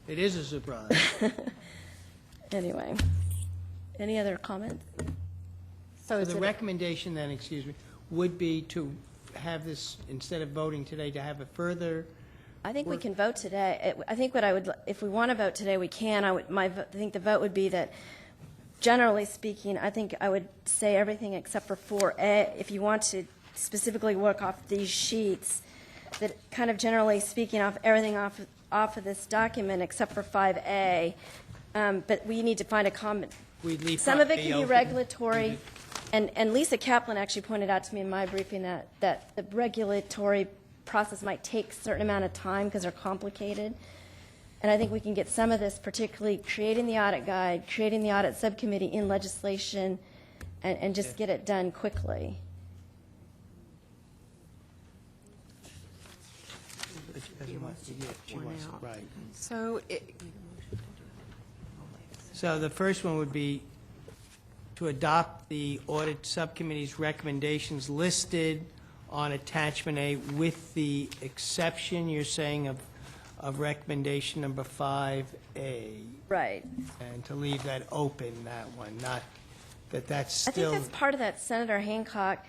It is a surprise. Anyway, any other comments? So the recommendation then, excuse me, would be to have this, instead of voting today, to have a further... I think we can vote today. I think if we want to vote today, we can. I think the vote would be that, generally speaking, I think I would say everything except for 4A. If you want to specifically work off these sheets, that kind of generally speaking, everything off of this document except for 5A. But we need to find a common. Some of it can be regulatory, and Lisa Kaplan actually pointed out to me in my briefing that the regulatory process might take a certain amount of time because they're complicated. And I think we can get some of this, particularly creating the audit guide, creating the audit subcommittee in legislation, and just get it done quickly. Right. So the first one would be to adopt the audit subcommittee's recommendations listed on attachment A with the exception, you're saying, of recommendation number 5A. Right. And to leave that open, that one, not that that's still... I think that's part of that Senator Hancock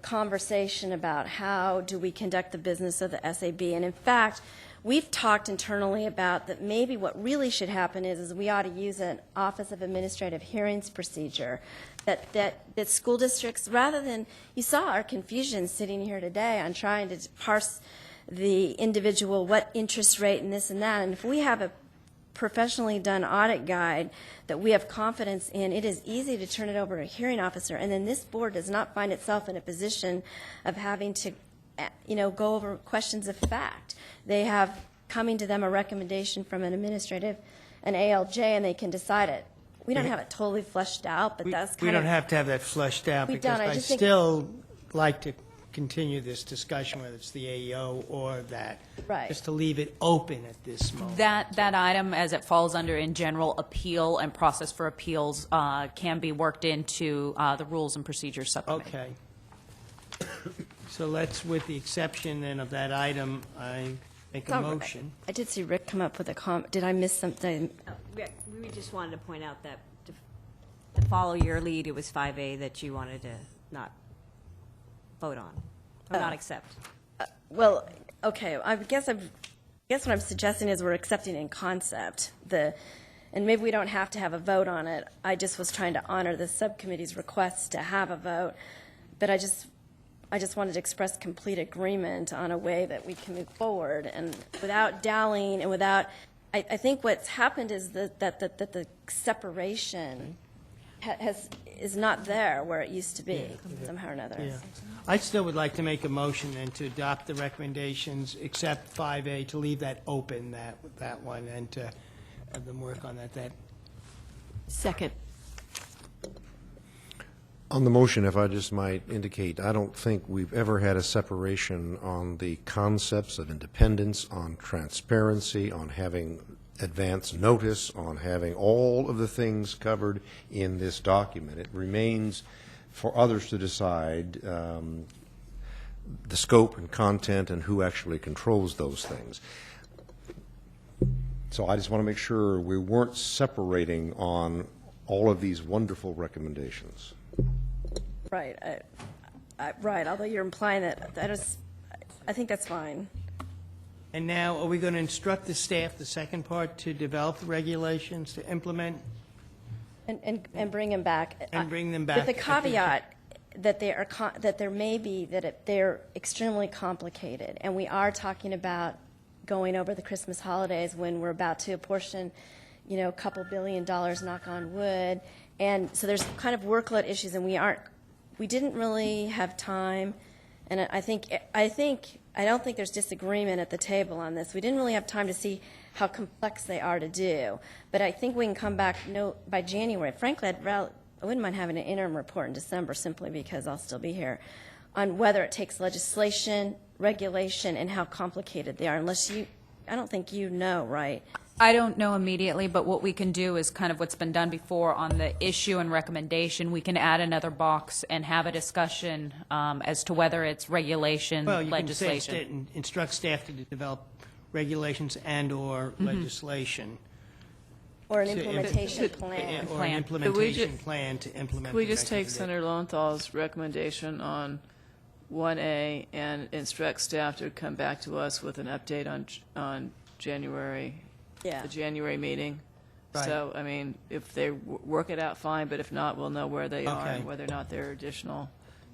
conversation about how do we conduct the business of the SAB. And in fact, we've talked internally about that maybe what really should happen is we ought to use an Office of Administrative Hearings procedure that school districts, rather than, you saw our confusion sitting here today on trying to parse the individual, what interest rate and this and that. And if we have a professionally done audit guide that we have confidence in, it is easy to turn it over to a hearing officer. And then this board does not find itself in a position of having to, go over questions of fact. They have coming to them a recommendation from an administrative, an ALJ, and they can decide it. We don't have it totally fleshed out, but that's kind of... We don't have to have that fleshed out, We because don't. I I just think- still like to continue this discussion, whether it's the AEO or that. Right. Just to leave it open at this moment. That item, as it falls under in general appeal and process for appeals, can be worked into the Rules and Procedures Subcommittee. Okay. So let's, with the exception then of that item, I make a motion. I did see Rick come up with a comment. Did I miss something? We just wanted to point out that to follow your lead, it was 5A that you wanted to not vote on, or not accept. Well, okay, I guess what I'm suggesting is we're accepting in concept, and maybe we don't have to have a vote on it. I just was trying to honor the subcommittee's request to have a vote, but I just wanted to express complete agreement on a way that we can move forward, and without dallying and without, I think what's happened is that the separation is not there where it used to be, somehow or another. Yeah. I still would like to make a motion then to adopt the recommendations, except 5A, to leave that open, that one, and to have them work on that. Second. On the motion, if I just might indicate, I don't think we've ever had a separation on the concepts of independence, on transparency, on having advance notice, on having all of the things covered in this document. It remains for others to decide the scope and content and who actually controls those things. So I just want to make sure we weren't separating on all of these wonderful recommendations. Right, right, although you're implying that is, I think that's fine. And now, are we going to instruct the staff, the second part, to develop the regulations, to implement? And bring them back. And bring them back. With the caveat that they are, that there may be, they're extremely complicated. And we are talking about going over the Christmas holidays when we're about to apportion, a couple $1 billion, knock on wood. And so there's kind of workload issues, and we didn't really have time. And I don't think there's disagreement at the table on this. We didn't really have time to see how complex they are to do. But I think we can come back by January. Frankly, I wouldn't mind having an interim report in December simply because I'll still be here on whether it takes legislation, regulation, and how complicated they are. I don't think you know, right? I don't know immediately, but what we can do is kind of what's been done before on the issue and recommendation. We can add another box and have a discussion as to whether it's regulation, Well, you legislation. can say instruct staff to develop regulations and/or legislation. Or an implementation plan. Or an implementation plan to implement. Could we the just take recommendation. Senator Lowenthal's recommendation on 1A and instruct staff to come back to us with an update on January, Yeah. the January meeting? Right. So, I mean, if they work it out, fine, but if not, we'll know where they are Okay. and whether or not there are additional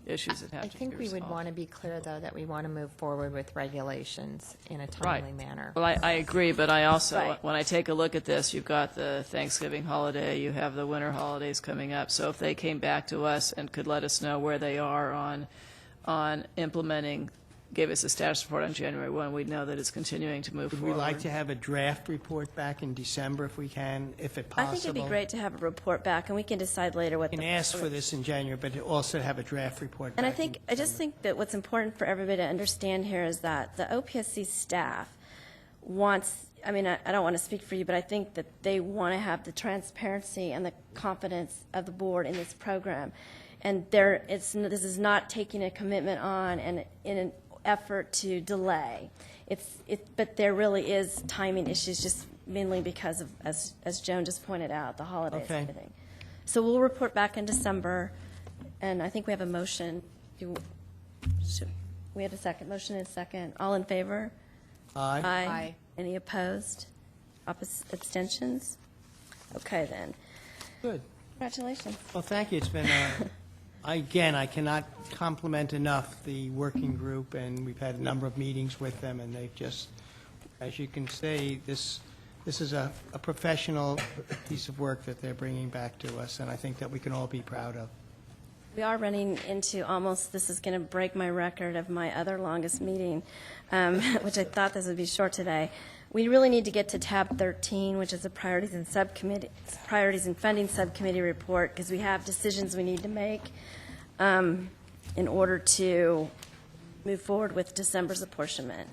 issues that have I to be think we would resolved. want to be clear, though, that we want to move forward with regulations in a timely manner. Well, I agree, but I also, Right. when I take a look at this, you've got the Thanksgiving holiday, you have the winter holidays coming up. So if they came back to us and could let us know where they are on implementing, gave us a status report on January 1, we'd know that it's continuing to move Would forward. we like to have a draft report back in December if we can, if it possible? I think it'd be great to have a report back, and we can decide later what We can ask for this in January, but also have a draft report And back. I just think that what's important for everybody to understand here is that the OPSC staff wants, I don't want to speak for you, but I think that they want to have the transparency and the confidence of the board in this program. And this is not taking a commitment on and in an effort to delay. But there really is timing issues, just mainly because of, as Joan just pointed out, the holidays and everything. So we'll report back in December, and I think we have a motion. We have a second, motion and a second. All in favor? Aye. Aye. Any opposed? Abstentions? Okay, then. Good. Congratulations. Well, thank you. It's been, again, I cannot compliment enough the working group, and we've had a number of meetings with them, and they've just, as you can see, this is a professional piece of work that they're bringing back to us, and I think that we can all be proud of. We are running into almost, this is going to break my record of my other longest meeting, which I thought this would be short today. We really need to get to tab 13, which is the priorities and funding subcommittee report, because we have decisions we need to make in order to move forward with December's apportionment.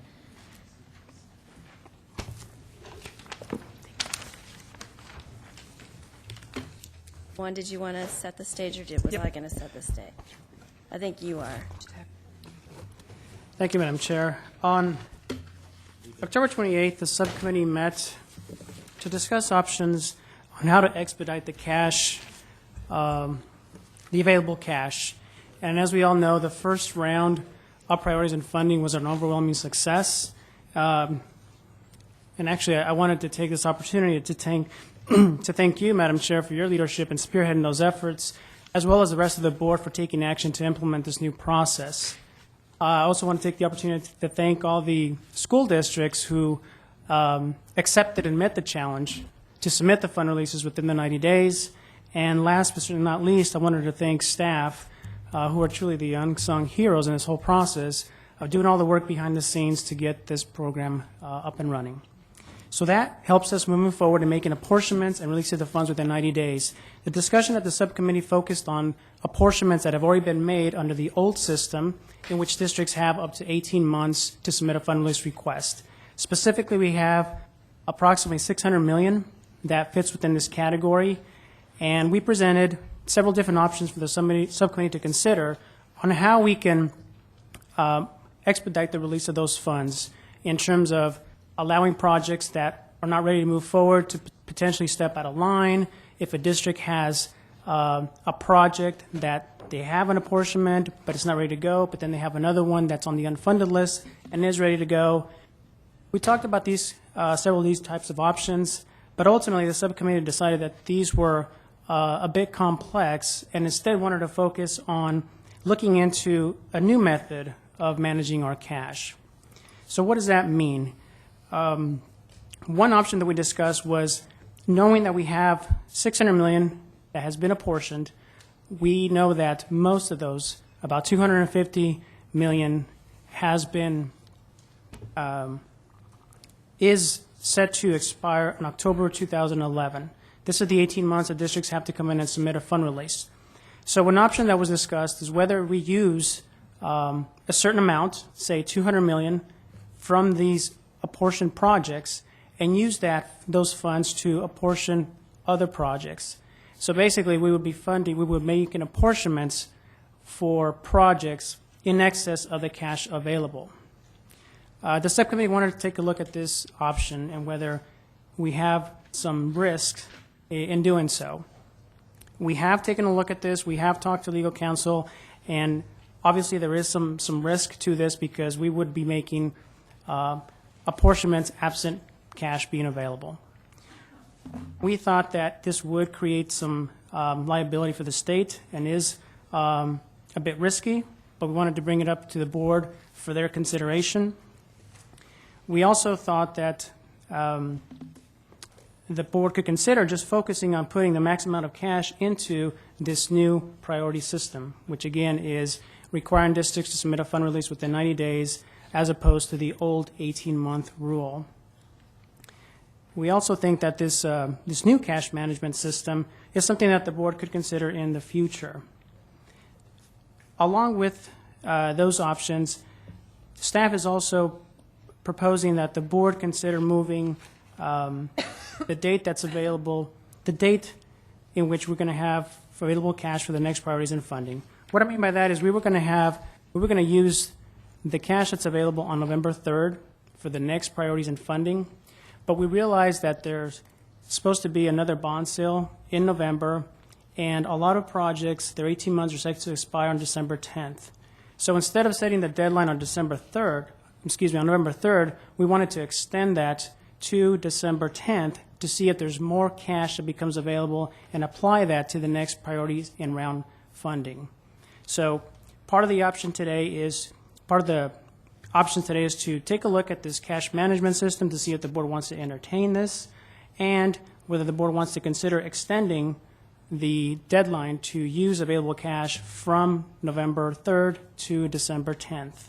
Juan, did you want to set the stage, or was I going to set the stage? I think you are. Thank you, Madam Chair. On October 28th, the subcommittee met to discuss options on how to expedite the cash, the available cash. And as we all know, the first round of priorities and funding was an overwhelming success. And actually, I wanted to take this opportunity to thank you, Madam Chair, for your leadership in spearheading those efforts, as well as the rest of the board for taking action to implement this new process. I also want to take the opportunity to thank all the school districts who accepted and met the challenge to submit the fund releases within the 90 days. And last but certainly not least, I wanted to thank staff who are truly the unsung heroes in this whole process of doing all the work behind the scenes to get this program up and running. So that helps us moving forward in making apportionments and release of the funds within 90 days. The discussion at the subcommittee focused on apportionments that have already been made under the old system, in which districts have up to 18 months to submit a fund release request. Specifically, we have approximately $600 million that fits within this category, and we presented several different options for the subcommittee to consider on how we can expedite the release of those funds in terms of allowing projects that are not ready to move forward to potentially step out of line. If a district has a project that they have an apportionment, but it's not ready to go, but then they have another one that's on the unfunded list and is ready to go. We talked about these several of these types of options, but ultimately the subcommittee decided that these were a bit complex and instead wanted to focus on looking into a new method of managing our cash. So what does that mean? One option that we discussed was knowing that we have $600 million that has been apportioned. We know that most of those, about $250 million, has been is set to expire in October 2011. This is the 18 months that districts have to come in and submit a fund release. So an option that was discussed is whether we use a certain amount, say $200 million, from these apportioned projects and use those funds to apportion other projects. So basically, we would make an apportionments for projects in excess of the cash available. The subcommittee wanted to take a look at this option and whether we have some risk in doing so. We have taken a look at this. We have talked to legal counsel, and obviously there is some risk to this because we would be making apportionments absent cash being available. We thought that this would create some liability for the state and is a bit risky, but we wanted to bring it up to the board for their consideration. We also thought that the board could consider just focusing on putting the maximum amount of cash into this new priority system, which again is requiring districts to submit a fund release within 90 days as opposed to the old 18-month rule. We also think that this new cash management system is something that the board could consider in the future. Along with those options, staff is also proposing that the board consider moving the date that's available, the date in which we're going to have available cash for the next priorities and funding. What I mean by that is we were going to use the cash that's available on November 3rd for the next priorities and funding, but we realized that there's supposed to be another bond sale in November, and a lot of projects, their 18 months are set to expire on December 10th. So instead of setting the deadline on November 3rd, we wanted to extend that to December 10th to see if there's more cash that becomes available and apply that to the next priorities and round funding. So part of the options today is to take a look at this cash management system to see if the board wants to entertain this and whether the board wants to consider extending the deadline to use available cash from November 3rd to December 10th.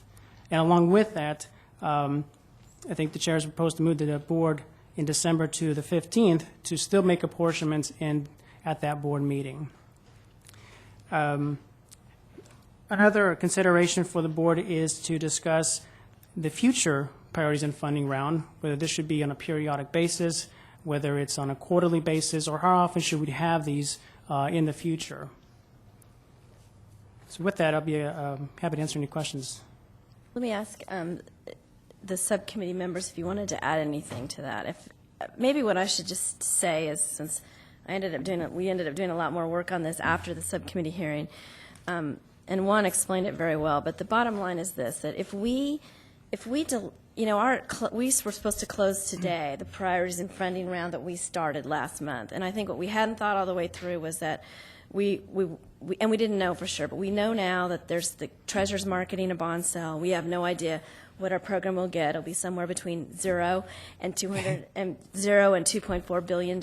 And along with that, I think the chair has proposed to move the board in December to the 15th to still make apportionments at that board meeting. Another consideration for the board is to discuss the future priorities and funding round, whether this should be on a periodic basis, whether it's on a quarterly basis, or how often should we have these in the future. So with that, I'll be happy to answer any questions. Let me ask the subcommittee members if you wanted to add anything to that. If maybe what I should just say is, since we ended up doing a lot more work on this after the subcommittee hearing, and Juan explained it very well. But the bottom line is this: that we were supposed to close today the priorities and funding round that we started last month, and I think what we hadn't thought all the way through was that we didn't know for sure, but we know now that there's the Treasurer's marketing a bond sale. We have no idea what our program will get. It'll be somewhere between $0 and $2.4 billion,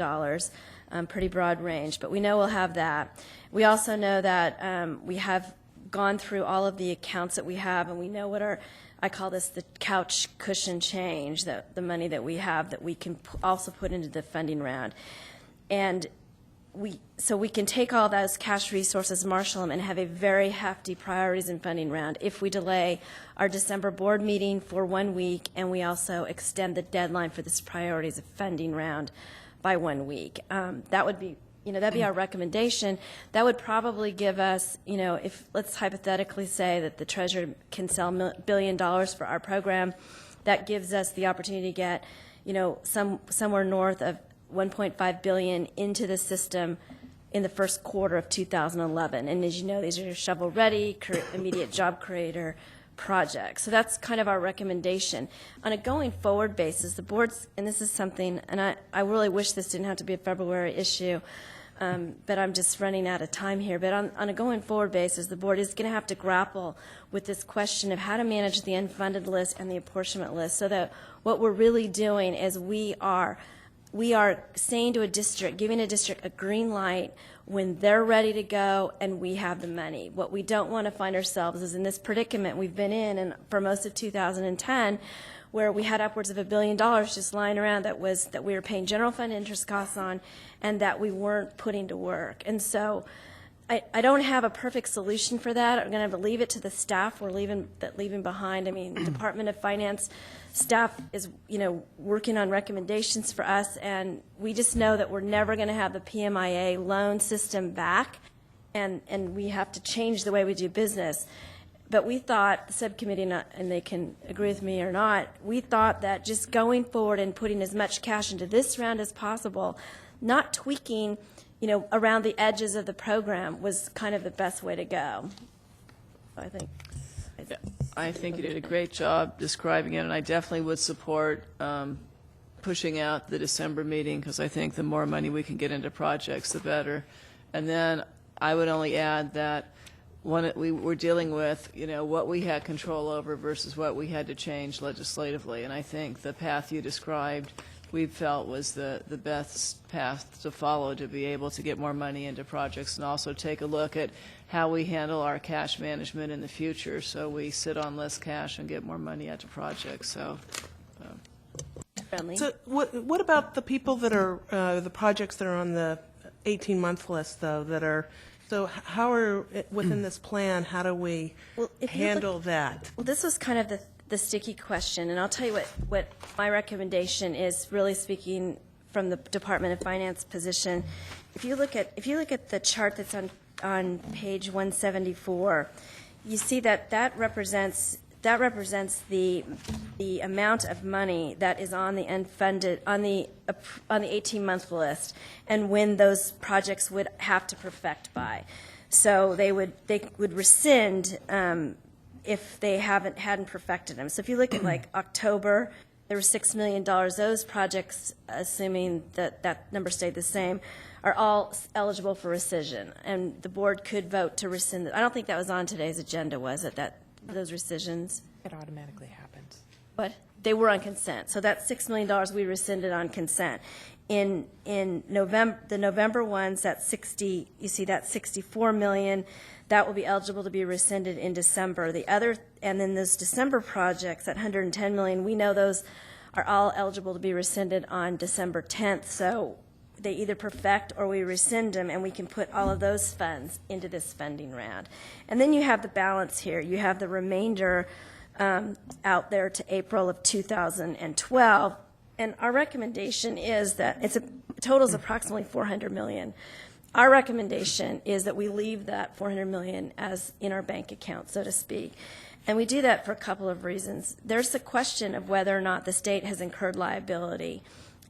pretty broad range. But we know we'll have that. We also know that we have gone through all of the accounts that we have, and we know what I call this the couch cushion change, the money that we have that we can also put into the funding round. And so we can take all those cash resources, marshal them, and have a very hefty priorities and funding round if we delay our December board meeting for 1 week, and we also extend the deadline for this priorities of funding round by 1 week. That would be, that'd be our recommendation. That would probably give us, if let's hypothetically say that the treasurer can sell $1 billion for our program, that gives us the opportunity to get, somewhere north of $1.5 billion into the system in the first quarter of 2011. And as you know, these are shovel-ready, immediate job creator projects. So that's kind of our recommendation. On a going-forward basis, the board's, and this is something, and I really wish this didn't have to be a February issue, but I'm just running out of time here. But on a going forward basis, the board is going to have to grapple with this question of how to manage the unfunded list and the apportionment list, so that what we're really doing is we are saying to a district, giving a district a green light when they're ready to go and we have the money. What we don't want to find ourselves is in this predicament we've been in and for most of 2010, where we had upwards of $1 billion just lying around that we were paying general fund interest costs on and that we weren't putting to work. And so I don't have a perfect solution for that. I'm going to have to leave it to the staff we're leaving behind. I mean, Department of Finance staff is, working on recommendations for us, and we just know that we're never going to have the PMIA loan system back, and we have to change the way we do business. But we thought, the subcommittee, and they can agree with me or not, we thought that just going forward and putting as much cash into this round as possible, not tweaking around the edges of the program, was kind of the best way to go. I think you did a great job describing it, and I definitely would support pushing out the December meeting, because I think the more money we can get into projects, the better. And then I would only add that we were dealing with, what we had control over versus what we had to change legislatively. And I think the path you described, we felt was the best path to follow to be able to get more money into projects, and also take a look at how we handle our cash management in the future, so we sit on less cash and get more money out to projects. So what about the people that are, the projects that are on the 18-month list, though, that are, so how are, within this plan, how do we handle that? Well, this was kind of the sticky question, and I'll tell you what my recommendation is, really speaking from the Department of Finance position. If you look at the chart that's on page 174, you see that represents the amount of money that is on the unfunded on the 18-month list, and when those projects would have to perfect by. So they would rescind if they hadn't perfected them. So if you look at like October, there was $6 million. Those projects, assuming that number stayed the same, are all eligible for rescission, and the board could vote to rescind it. I don't think that was on today's agenda, was it? Those rescissions? It automatically happens. What? They were on consent. So that $6 million we rescinded on consent. In November, the November ones, that 60, you see that $64 million, that will be eligible to be rescinded in December. The other, and then those December projects, that $110 million, we know those are all eligible to be rescinded on December 10th. So they either perfect or we rescind them, and we can put all of those funds into this funding round. And then you have the balance here. You have the remainder out there to April of 2012. And our recommendation is that it totals approximately $400 million. Our recommendation is that we leave that $400 million as in our bank account, so to speak. And we do that for a couple of reasons. There's the question of whether or not the state has incurred liability.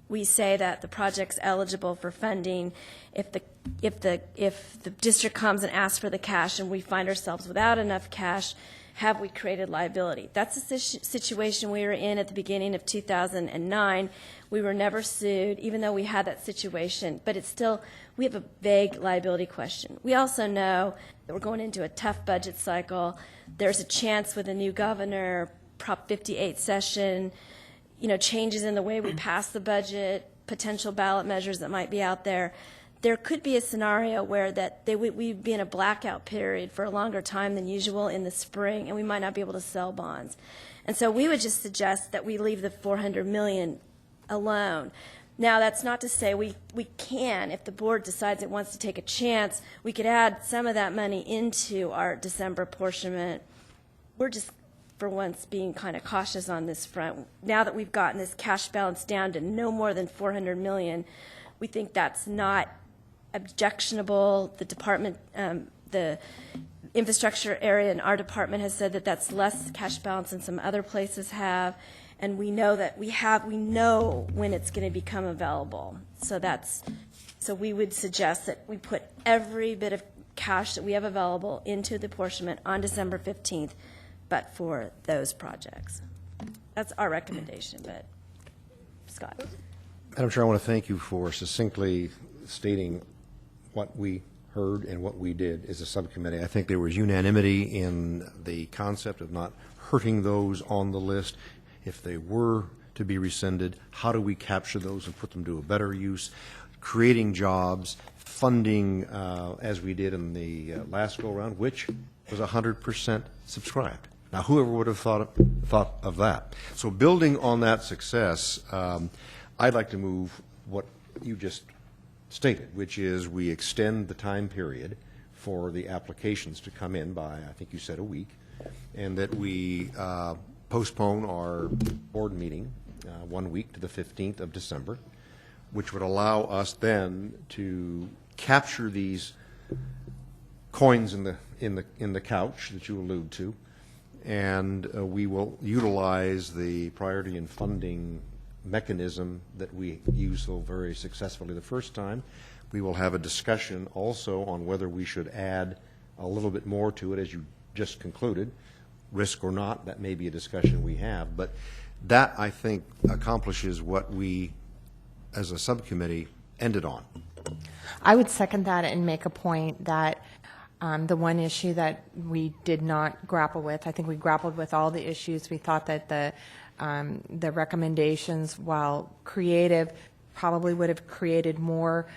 We say that the project's eligible for funding if the district comes and asks for the cash and we find ourselves without enough cash, have we created liability? That's the situation we were in at the beginning of 2009. We were never sued, even though we had that situation, but it's still, we have a vague liability question. We also know that we're going into a tough budget cycle. There's a chance with a new governor, Prop 58 session, changes in the way we pass the budget, potential ballot measures that might be out there. There could be a scenario where we'd be in a blackout period for a longer time than usual in the spring, and we might not be able to sell bonds. And so we would just suggest that we leave the $400 million alone. Now, that's not to say we can, if the board decides it wants to take a chance, we could add some of that money into our December apportionment. We're just, for once, being kind of cautious on this front. Now that we've gotten this cash balance down to no more than $400 million, we think that's not objectionable. The department, the infrastructure area in our department has said that that's less cash balance than some other places have, and we know that we know when it's going to become available. So we would suggest that we put every bit of cash that we have available into the apportionment on December 15th, but for those projects. That's our recommendation, but Scott. Madam Chair, I want to thank you for succinctly stating what we heard and what we did as a subcommittee. I think there was unanimity in the concept of not hurting those on the list. If they were to be rescinded, how do we capture those and put them to a better use? Creating jobs, funding, as we did in the last go-around, which was 100% subscribed. Now, whoever would have thought of that? So building on that success, I'd like to move what you just stated, which is we extend the time period for the applications to come in by, I think you said, a week, and that we postpone our board meeting 1 week to the 15th of December, which would allow us then to capture these coins in the couch that you allude to, and we will utilize the priority and funding mechanism that we used so very successfully the first time. We will have a discussion also on whether we should add a little bit more to it, as you just concluded. Risk or not, that may be a discussion we have. But that, I think, accomplishes what we, as a subcommittee, ended on. I would second that and make a point that the one issue that we did not grapple with, I think we grappled with all the issues. We thought that the recommendations, while creative, probably would have created more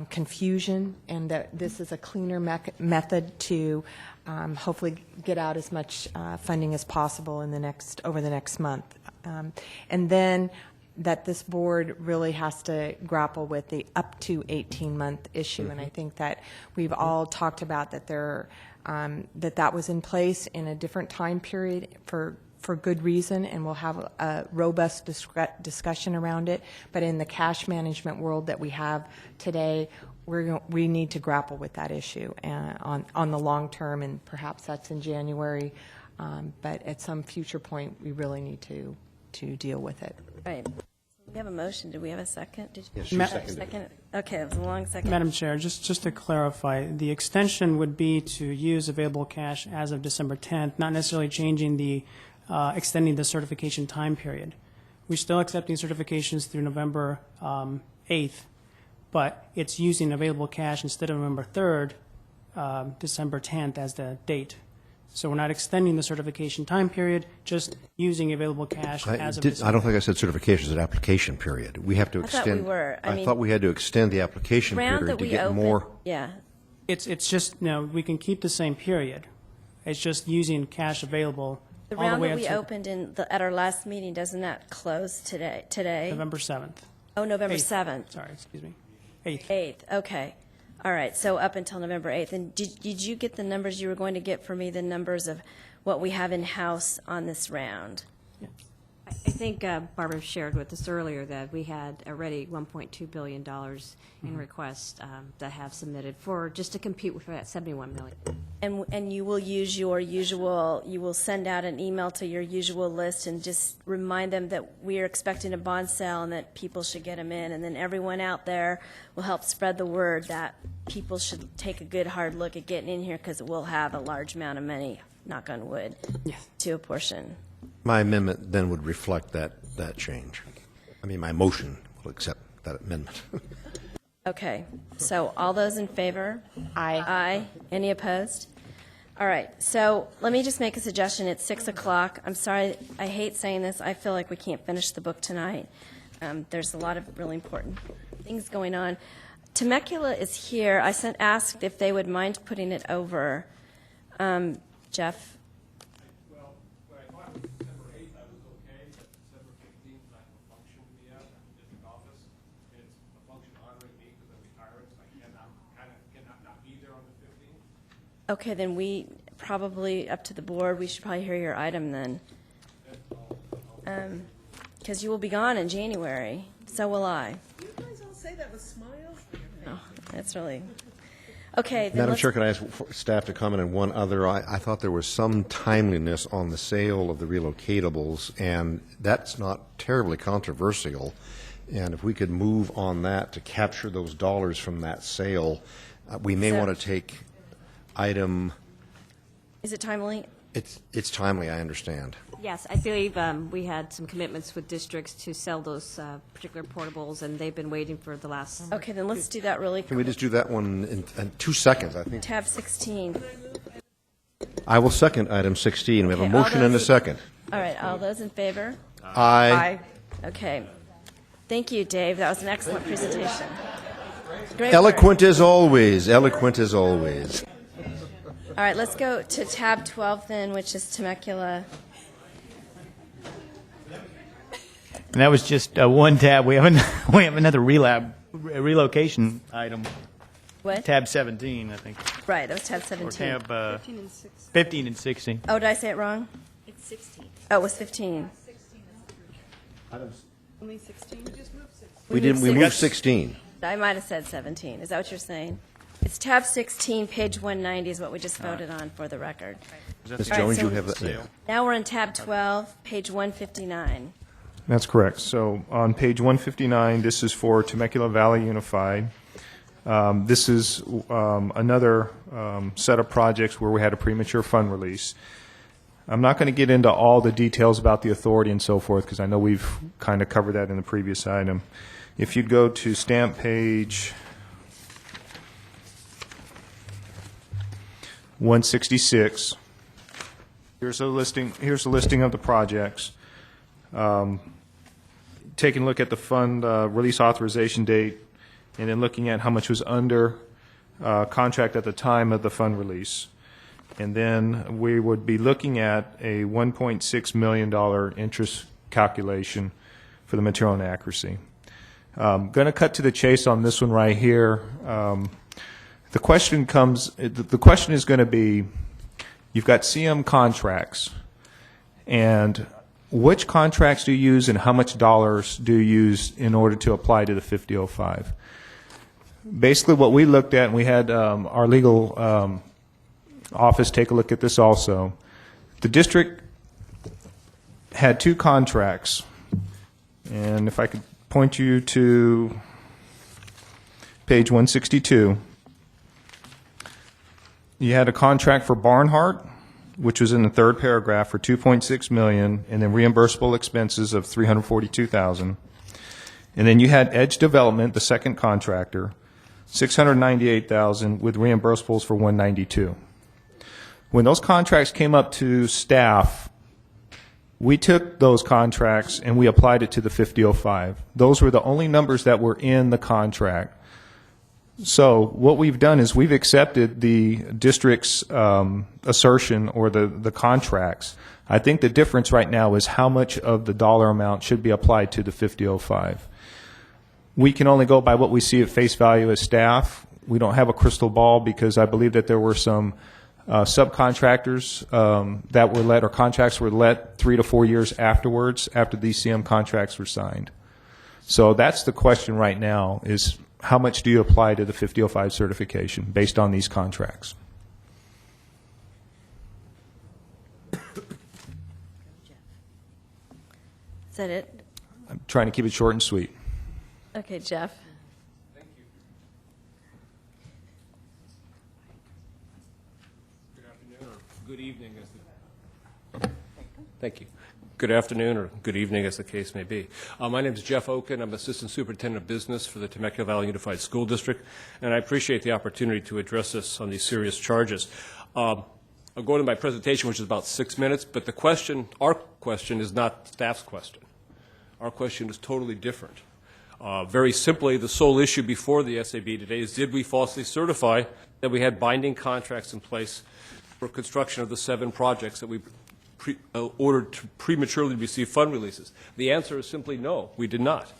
confusion, and that this is a cleaner method to hopefully get out as much funding as possible in over the next month. And then that this board really has to grapple with the up to 18-month issue. And I think that we've all talked about that that was in place in a different time period for good reason, and we'll have a robust discussion around it. But in the cash management world that we have today, we need to grapple with that issue on the long term, and perhaps that's in January. But at some future point, we really need to deal with it. Right. We have a motion. Did we have a second? Yes, you seconded. Okay, it was a long second. Madam Chair, just to clarify, the extension would be to use available cash as of December 10th, not necessarily changing extending the certification time period. We're still accepting certifications through November 8th, but it's using available cash instead of November 3rd, December 10th as the date. So we're not extending the certification time period, just using available cash as of December. I don't think I said certification, it's an application period. We have to extend. I thought we were. I thought we had to extend the application period to get more. Yeah. It's just, we can keep the same period. It's just using cash available The all the round way that up we to opened at our last meeting, doesn't that close today? November 7th. Oh, November 8th. 7th. Sorry, excuse me. 8th. 8th, okay. All right, so up until November 8th. And did you get the numbers you were going to get for me, the numbers of what we have in-house on this round? I think Barbara shared with us earlier that we had already $1.2 billion in requests that have submitted for just to compete with that $71 million. And you will use you will send out an email to your usual list and just remind them that we are expecting a bond sale and that people should get them in. And then everyone out there will help spread the word that people should take a good hard look at getting in here, because it will have a large amount of money, knock on wood, to apportion. My amendment then would reflect that change. I mean, my motion will accept that amendment. Okay, so all those in favor? Aye. Aye. Any opposed? All right, so let me just make a suggestion. It's 6 o'clock. I'm sorry, I hate saying this. I feel like we can't finish the book tonight. There's a lot of really important things going on. Temecula is here. I asked if they would mind putting it over. Jeff? Okay, then we probably, up to the board, we should probably hear your item then. Because you will be gone in January. So will I. You guys all say that with smiles? Oh, that's really... Okay, then Madam Chair, can I ask staff to comment on one other? I thought there was some timeliness on the sale of the relocatables, and that's not terribly controversial. And if we could move on that to capture those dollars from that sale, we may want to take item... Is it timely? It's timely, I understand. Yes, I believe we had some commitments with districts to sell those particular portables, and they've been waiting for the last. Okay, then let's do that really Can we quick. just do that one in 2 seconds, I think? Tab 16. I will second item 16. We have a Okay, all motion and a those- second. All right, all those in favor? Aye. Okay. Thank you, Dave. That was an excellent presentation. Great work. Eloquent as always, eloquent as always. All right, let's go to tab 12 then, which is Temecula. And that was just one tab. We have another relocation item. What? Tab 17, I think. Right, that was tab Or 17. tab 15 and 16. Oh, did I say it wrong? It's 16. Oh, it was 15. Only 16? We moved 16. I might have said 17. Is that what you're saying? It's tab 16, page 190 is what we just voted on for the record. Ms. All right, Jones, so you have that there. Now we're in tab 12, page 159. That's correct. So on page 159, this is for Temecula Valley Unified. This is another set of projects where we had a premature fund release. I'm not going to get into all the details about the authority and so forth because I know we've kind of covered that in the previous item. If you'd go to stamp page 166, here's a listing of the projects. Taking a look at the fund release authorization date and then looking at how much was under contract at the time of the fund release. And then we would be looking at a $1.6 million interest calculation for the material inaccuracy. Going to cut to the chase on this one right here. The question is going to be, you've got CM contracts, and which contracts do you use and how much dollars do you use in order to apply to the 5005? Basically what we looked at, and we had our legal office take a look at this also, the district had two contracts, and if I could point you to page 162, you had a contract for Barnhart, which was in the third paragraph, for $2.6 million, and then reimbursable expenses of $342,000. And then you had Edge Development, the second contractor, $698,000 with reimbursables for $192,000. When those contracts came up to staff, we took those contracts and we applied it to the 5005. Those were the only numbers that were in the contract. So what we've done is we've accepted the district's assertion or the contracts. I think the difference right now is how much of the dollar amount should be applied to the 5005. We can only go by what we see at face value as staff. We don't have a crystal ball because I believe that there were some subcontractors that were let, or contracts were let 3 to 4 years afterwards, after these CM contracts were signed. So that's the question right now, is how much do you apply to the 5005 certification based on these contracts? Is that it? I'm trying to keep it short and sweet. Okay, Jeff. Good evening. Thank you. Good afternoon or good evening, as the case may be. My name is Jeff Oken. I'm Assistant Superintendent of Business for the Temecula Valley Unified School District, and I appreciate the opportunity to address this on these serious charges. I'll go into my presentation, which is about 6 minutes, but our question is not staff's question. Our question is totally different. Very simply, the sole issue before the SAB today is, did we falsely certify that we had binding contracts in place for construction of the 7 projects that we ordered to prematurely receive fund releases? The answer is simply no, we did not.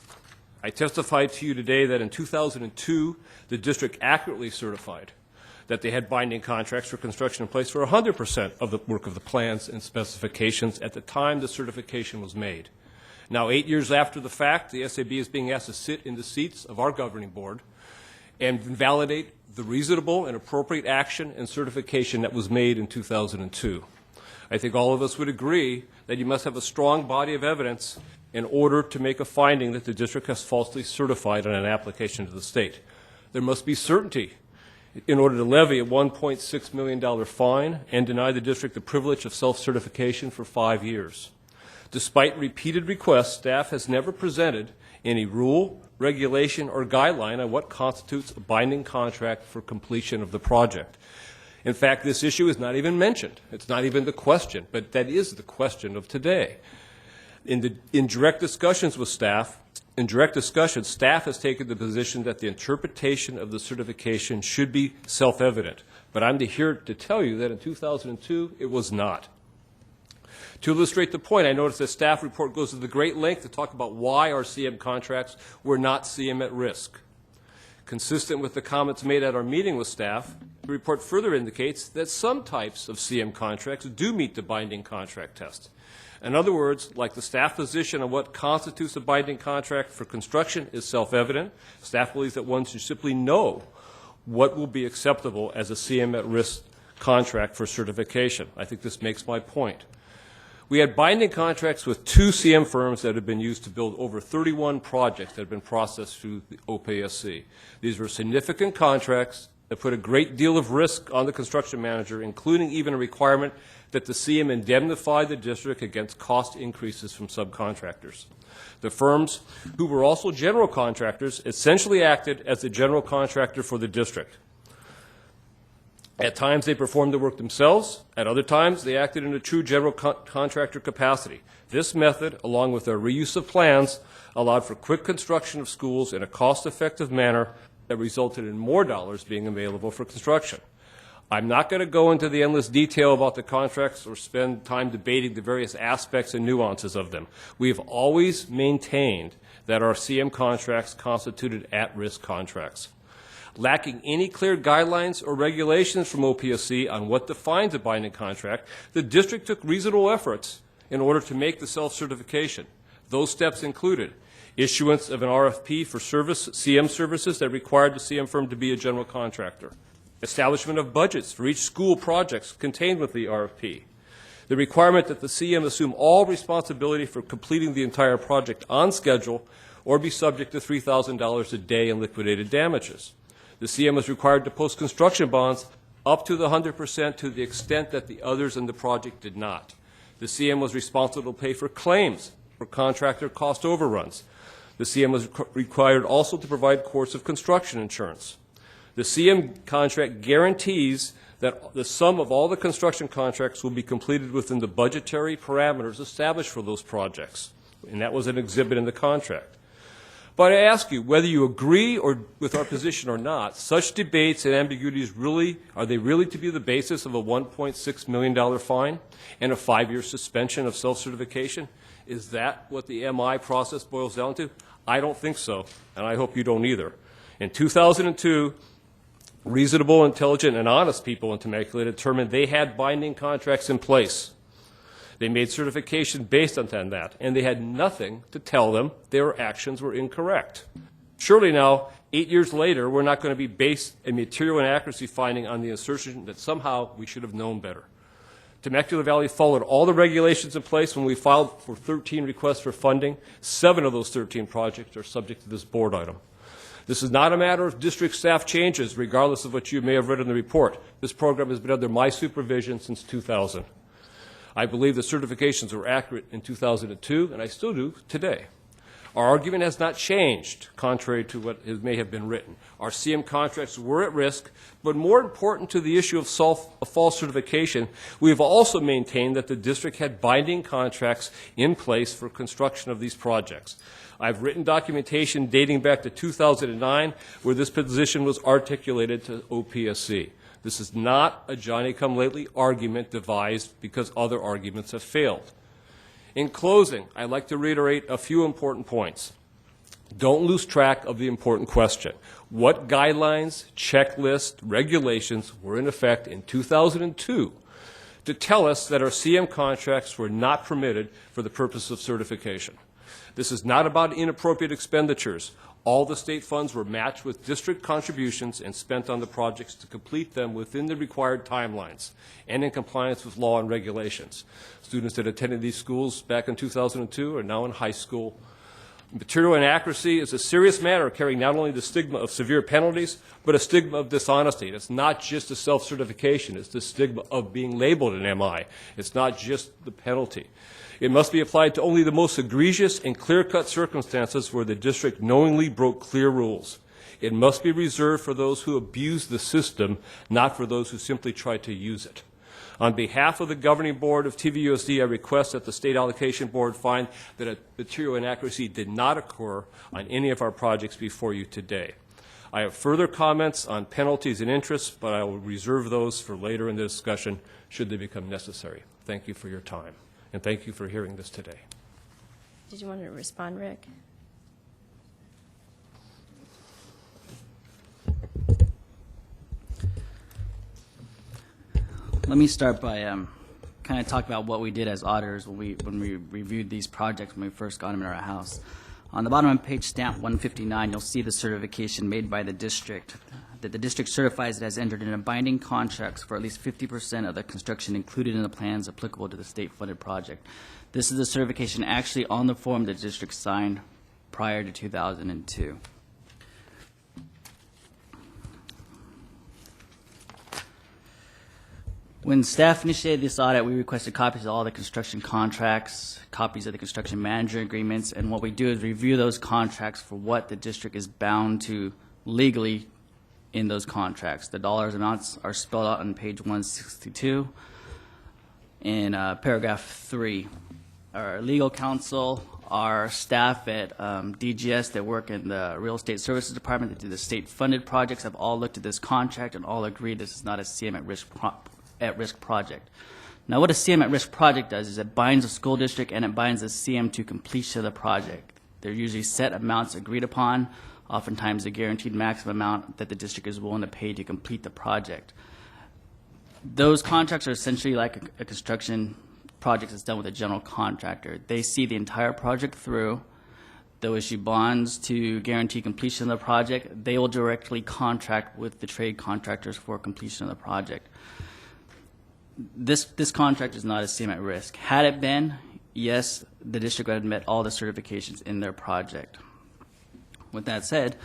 I testified to you today that in 2002, the district accurately certified that they had binding contracts for construction in place for 100% of the work of the plans and specifications at the time the certification was made. Now, 8 years after the fact, the SAB is being asked to sit in the seats of our governing board and validate the reasonable and appropriate action and certification that was made in 2002. I think all of us would agree that you must have a strong body of evidence in order to make a finding that the district has falsely certified on an application to the state. There must be certainty in order to levy a $1.6 million fine and deny the district the privilege of self-certification for 5 years. Despite repeated requests, staff has never presented any rule, regulation, or guideline on what constitutes a binding contract for completion of the project. In fact, this issue is not even mentioned. It's not even the question, but that is the question of today. In direct discussions with staff, staff has taken the position that the interpretation of the certification should be self-evident. But I'm here to tell you that in 2002, it was not. To illustrate the point, I noticed that staff report goes to the great length to talk about why our CM contracts were not CM at risk. Consistent with the comments made at our meeting with staff, the report further indicates that some types of CM contracts do meet the binding contract test. In other words, like the staff position on what constitutes a binding contract for construction is self-evident, staff believes that one should simply know what will be acceptable as a CM at risk contract for certification. I think this makes my point. We had binding contracts with 2 CM firms that have been used to build over 31 projects that have been processed through the OPSC. These were significant contracts that put a great deal of risk on the construction manager, including even a requirement that the CM indemnify the district against cost increases from subcontractors. The firms, who were also general contractors, essentially acted as the general contractor for the district. At times, they performed the work themselves. At other times, they acted in a true general contractor capacity. This method, along with their reuse of plans, allowed for quick construction of schools in a cost-effective manner that resulted in more dollars being available for construction. I'm not going to go into the endless detail about the contracts or spend time debating the various aspects and nuances of them. We have always maintained that our CM contracts constituted at-risk contracts. Lacking any clear guidelines or regulations from OPSC on what defines a binding contract, the district took reasonable efforts in order to make the self-certification. Those steps included issuance of an RFP for CM services that required the CM firm to be a general contractor, establishment of budgets for each school projects contained with the RFP, the requirement that the CM assume all responsibility for completing the entire project on schedule or be subject to $3,000 a day in liquidated damages. The CM was required to post construction bonds up to the 100% to the extent that the others in the project did not. The CM was responsible to pay for claims for contractor cost overruns. The CM was required also to provide course of construction insurance. The CM contract guarantees that the sum of all the construction contracts will be completed within the budgetary parameters established for those projects, and that was an exhibit in the contract. But I ask you, whether you agree with our position or not, such debates and ambiguities are they really to be the basis of a $1.6 million fine and a 5-year suspension of self-certification? Is that what the MI process boils down to? I don't think so, and I hope you don't either. In 2002, reasonable, intelligent, and honest people in Temecula determined they had binding contracts in place. They made certification based on that, and they had nothing to tell them their actions were incorrect. Surely now, 8 years later, we're not going to be based a material inaccuracy finding on the assertion that somehow we should have known better. Temecula Valley followed all the regulations in place when we filed for 13 requests for funding. 7 of those 13 projects are subject to this board item. This is not a matter of district staff changes, regardless of what you may have read in the report. This program has been under my supervision since 2000. I believe the certifications were accurate in 2002, and I still do today. Our argument has not changed, contrary to what may have been written. Our CM contracts were at risk, but more important to the issue of false certification, we have also maintained that the district had binding contracts in place for construction of these projects. I've written documentation dating back to 2009 where this position was articulated to OPSC. This is not a Johnny-come-lately argument devised because other arguments have failed. In closing, I'd like to reiterate a few important points. Don't lose track of the important question. What guidelines, checklists, regulations were in effect in 2002 to tell us that our CM contracts were not permitted for the purpose of certification? This is not about inappropriate expenditures. All the state funds were matched with district contributions and spent on the projects to complete them within the required timelines and in compliance with law and regulations. Students that attended these schools back in 2002 are now in high school Material inaccuracy is a serious matter carrying not only the stigma of severe penalties, but a stigma of dishonesty. And it's not just a self-certification. It's the stigma of being labeled an MI. It's not just the penalty. It must be applied to only the most egregious and clear-cut circumstances where the district knowingly broke clear rules. It must be reserved for those who abuse the system, not for those who simply try to use it. On behalf of the governing board of TVUSD, I request that the state allocation board find that a material inaccuracy did not occur on any of our projects before you today. I have further comments on penalties and interest, but I will reserve those for later in the discussion should they become necessary. Thank you for your time, and thank you for hearing this today. Did you want to respond, Rick? Let me start by kind of talk about what we did as auditors when we reviewed these projects when we first got them in our house. On the bottom of page stamp 159, you'll see the certification made by the district, that the district certifies it has entered into binding contracts for at least 50% of the construction included in the plans applicable to the state-funded project. This is the certification actually on the form the district signed prior to 2002. When staff initiated this audit, we requested copies of all the construction contracts, copies of the construction manager agreements, and what we do is review those contracts for what the district is bound to legally in those contracts. The dollars amounts are spelled out on page 162 in paragraph 3. Our legal counsel, our staff at DGS that work in the real estate services department that do the state-funded projects have all looked at this contract and all agreed this is not a CM at-risk project. Now, what a CM at-risk project does is it binds a school district and it binds the CM to completion of the project. They're usually set amounts agreed upon, oftentimes a guaranteed maximum amount that the district is willing to pay to complete the project. Those contracts are essentially like a construction project that's done with a general contractor. They see the entire project through. They'll issue bonds to guarantee completion of the project. They will directly contract with the trade contractors for completion of the project. This contract is not a CM at risk. Had it been, yes, the district would have met all the certifications in their project. With that said,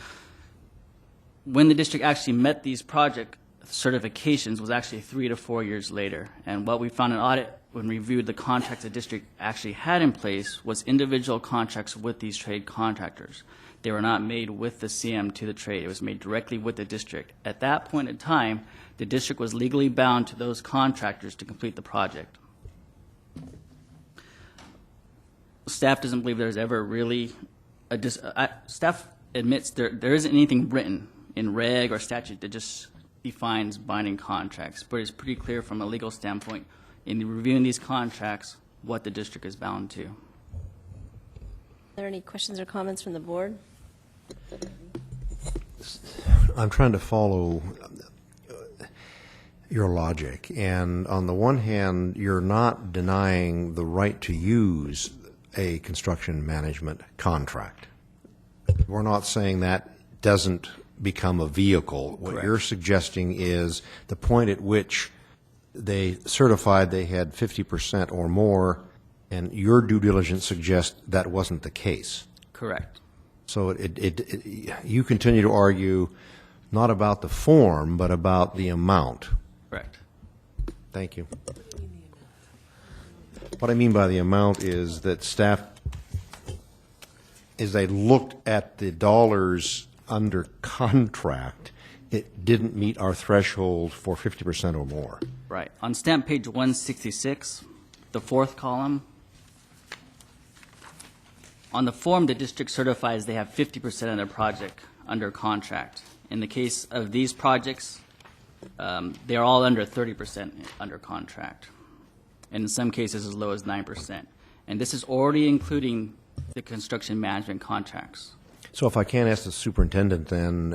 when the district actually met these project certifications was actually 3 to 4 years later. And what we found in audit when we reviewed the contracts the district actually had in place was individual contracts with these trade contractors. They were not made with the CM to the trade. It was made directly with the district. At that point in time, the district was legally bound to those contractors to complete the project. Staff doesn't believe there's ever really staff admits there isn't anything written in reg or statute that just defines binding contracts, but it's pretty clear from a legal standpoint in reviewing these contracts what the district is bound to. Are there any questions or comments from the board? I'm trying to follow your logic, and on the one hand, you're not denying the right to use a construction management contract. We're not saying that doesn't become a vehicle. What Correct. You're suggesting is the point at which they certified they had 50% or more, and your due diligence suggests that wasn't the case. Correct. So you continue to argue not about the form, but about the amount. Correct. Thank you. What I mean by the amount is that staff, as they looked at the dollars under contract, it didn't meet our threshold for 50% or more. Right. On stamp page 166, the fourth column, on the form, the district certifies they have 50% of their project under contract. In the case of these projects, they're all under 30% under contract, and in some cases as low as 9%. And this is already including the construction management contracts. So if I can ask the superintendent then,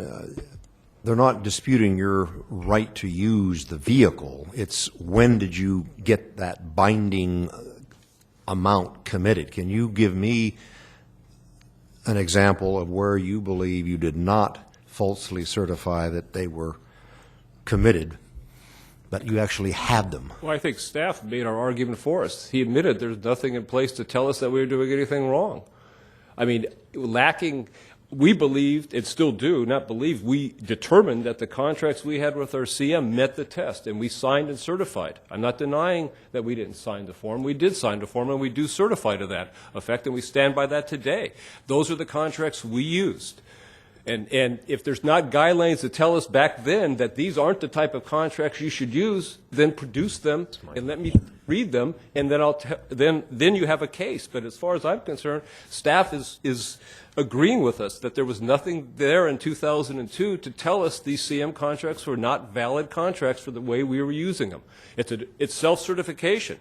they're not disputing your right to use the vehicle. It's when did you get that binding amount committed? Can you give me an example of where you believe you did not falsely certify that they were committed, but you actually had them? Well, I think staff made our argument for us. He admitted there's nothing in place to tell us that we were doing anything wrong. I mean, lacking, we believed, and still do, not believe, we determined that the contracts we had with our CM met the test, and we signed and certified. I'm not denying that we didn't sign the form. We did sign the form, and we do certify to that effect, and we stand by that today. Those are the contracts we used. And if there's not guidelines that tell us back then that these aren't the type of contracts you should use, then produce them and let me read them, and then then you have a case. But as far as I'm concerned, staff is agreeing with us that there was nothing there in 2002 to tell us these CM contracts were not valid contracts for the way we were using them. It's self-certification.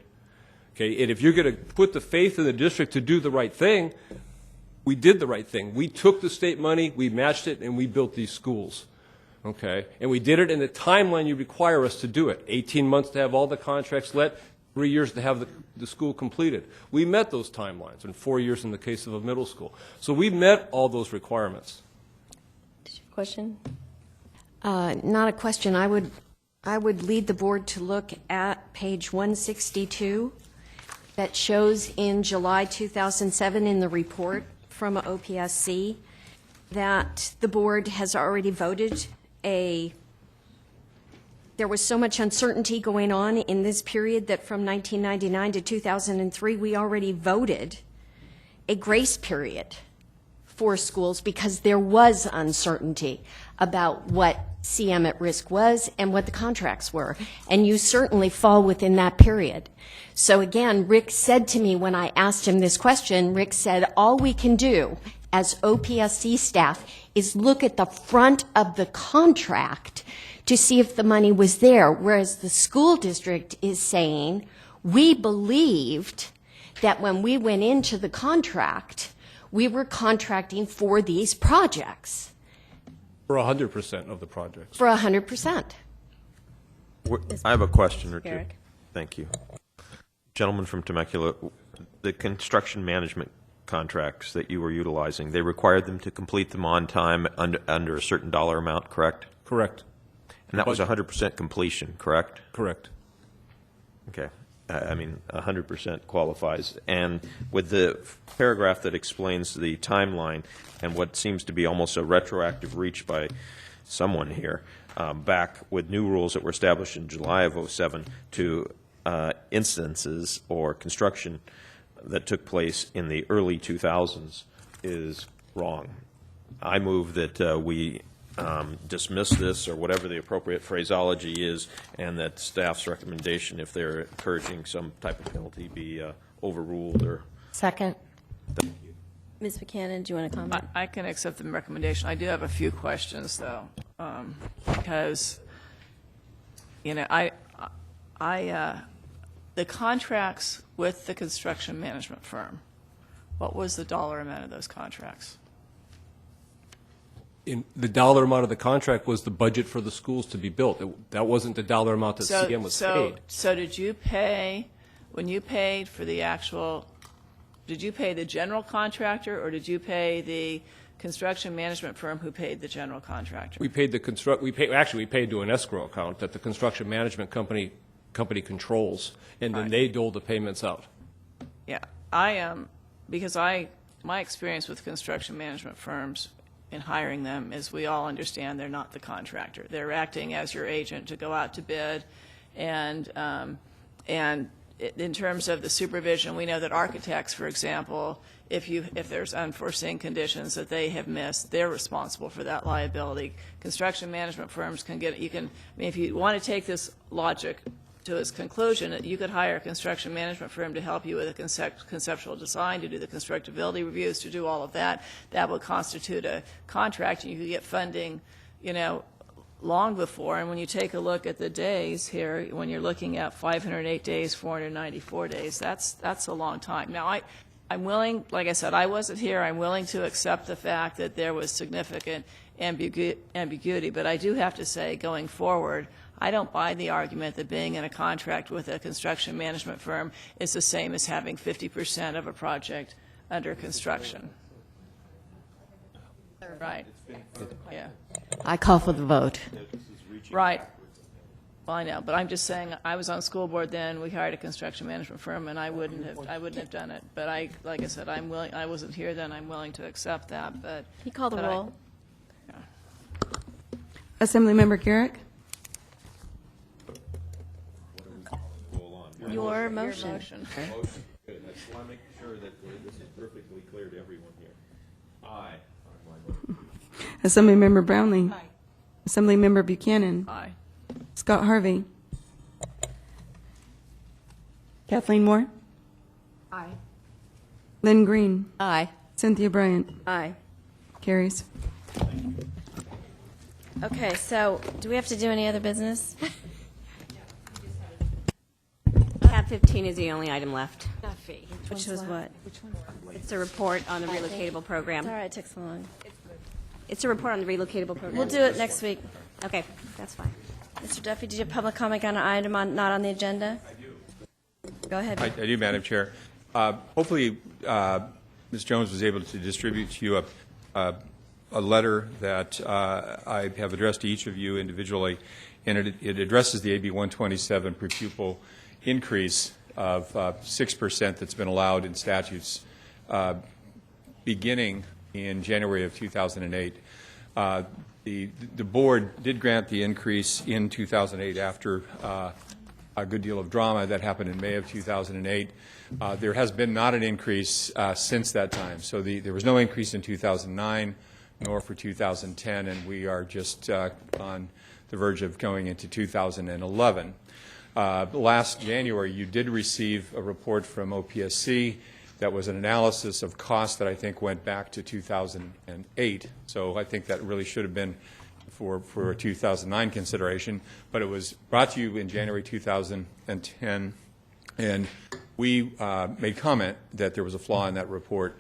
Okay, and if you're going to put the faith in the district to do the right thing, we did the right thing. We took the state money, we matched it, and we built these schools. Okay? And we did it in the timeline you require us to do it. 18 months to have all the contracts let, 3 years to have the school completed. We met those timelines, and 4 years in the case of a middle school. So we met all those requirements. Question? Not a question. I would lead the board to look at page 162 that shows in July 2007 in the report from OPSC that the board has already voted there was so much uncertainty going on in this period that from 1999 to 2003, we already voted a grace period for schools because there was uncertainty about what CM at risk was and what the contracts were. And you certainly fall within that period. So again, Rick said to me when I asked him this question, Rick said, all we can do as OPSC staff is look at the front of the contract to see if the money was there, whereas the school district is saying, we believed that when we went into the contract, we were contracting for these projects. For 100% of the projects. For 100%. I have a question or two. Eric. Thank you. Gentleman from Temecula, the construction management contracts that you were utilizing, they required them to complete them on time under a certain dollar amount, correct? Correct. And that was 100% completion, correct? Correct. Okay. I mean, 100% qualifies. And with the paragraph that explains the timeline and what seems to be almost a retroactive reach by someone here, back with new rules that were established in July of 2007 to instances or construction that took place in the early 2000s is wrong. I move that we dismiss this, or whatever the appropriate phraseology is, and that staff's recommendation, if they're encouraging some type of penalty, be overruled. Or Second. Ms. Buchanan, do you want to comment? I can accept the recommendation. I do have a few questions, though, because, you know, the contracts with the construction management firm, what was the dollar amount of those contracts? The dollar amount of the contract was the budget for the schools to be built. That wasn't the dollar amount that CM was paid. So did you pay, when you paid for the actual, did you pay the general contractor, or did you pay the construction management firm who paid the general contractor? We paid we paid to an escrow account that the construction management company controls, and then they dole the payments out. Yeah, because my experience with construction management firms in hiring them is we all understand they're not the contractor. They're acting as your agent to go out to bid, and in terms of the supervision, we know that architects, for example, if there's unforeseen conditions that they have missed, they're responsible for that liability. Construction management firms can get, if you want to take this logic to its conclusion, you could hire a construction management firm to help you with a conceptual design, to do the constructability reviews, to do all of that. That would constitute a contract, and you could get funding, long before. And when you take a look at the days here, when you're looking at 508 days, 494 days, that's a long time. Now, I'm willing, like I said, I wasn't here. I'm willing to accept the fact that there was significant ambiguity, but I do have to say, going forward, I don't buy the argument that being in a contract with a construction management firm is the same as having 50% of a project under construction. Right. Yeah. I call for the vote. Right. Well, I know, but I'm just saying, I was on school board then, we hired a construction management firm, and I wouldn't have done it. But like I said, I'm willing, I wasn't here then, I'm willing to accept that, but. You call the but I- roll. Assemblymember Garrick? Your motion. Motion. Good. I just want to make sure that this is perfectly clear to everyone here. Aye. Assemblymember Brownlee? Aye. Assemblymember Buchanan? Aye. Scott Harvey? Kathleen Moore? Aye. Lynn Green? Aye. Cynthia Bryant? Aye. Carries. Okay, so do we have to do any other business? Tab 15 is the only item left, Which was what? it's a report on the relocatable program. It's all right, it took so long. It's a report on the relocatable program. We'll do it next week. Okay, that's fine. Mr. Duffy, did you have public comment on an item not on the agenda? I do. Go ahead. I do, Madam Chair. Hopefully, Ms. Jones was able to distribute to you a letter that I have addressed to each of you individually, and it addresses the AB 127 per pupil increase of 6% that's been allowed in statutes beginning in January of 2008. The board did grant the increase in 2008 after a good deal of drama that happened in May of 2008. There has been not an increase since that time. So there was no increase in 2009, nor for 2010, and we are just on the verge of going into 2011. Last January, you did receive a report from OPSC that was an analysis of costs that I think went back to 2008. So I think that really should have been for a 2009 consideration. But it was brought to you in January 2010, and we made comment that there was a flaw in that report,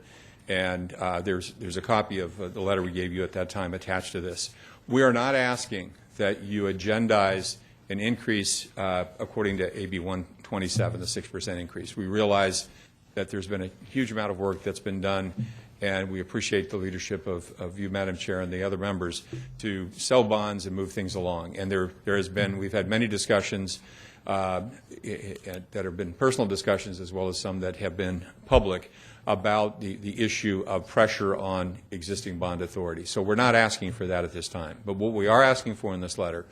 and there's a copy of the letter we gave you at that time attached to this. We are not asking that you agendize an increase according to AB 127, the 6% increase. We realize that there's been a huge amount of work that's been done, and we appreciate the leadership of you, Madam Chair, and the other members to sell bonds and move things along. And we've had many discussions that have been personal discussions as well as some that have been public about the issue of pressure on existing bond authority. So we're not asking for that at this time. But what we are asking for in this letter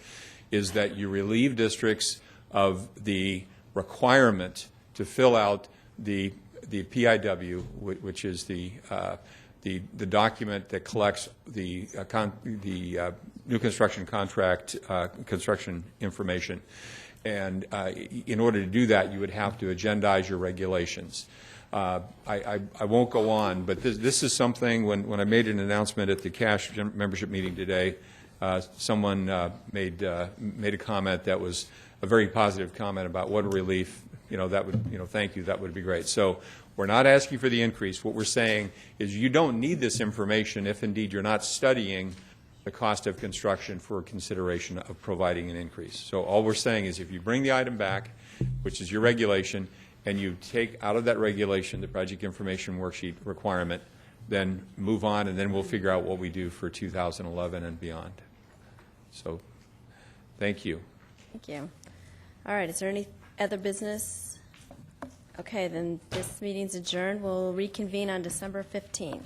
is that you relieve districts of the requirement to fill out the PIW, which is the document that collects the new construction contract construction information. And in order to do that, you would have to agendize your regulations. I won't go on, but this is something, when I made an announcement at the CASH membership meeting today, someone made a comment that was a very positive comment about what a relief, that would, thank you, that would be great. So we're not asking for the increase. What we're saying is you don't need this information if indeed you're not studying the cost of construction for consideration of providing an increase. So all we're saying is if you bring the item back, which is your regulation, and you take out of that regulation the project information worksheet requirement, then move on, and then we'll figure out what we do for 2011 and beyond. So thank you. Thank you. All right, is there any other business? Okay, then this meeting's adjourned. We'll reconvene on December 15th.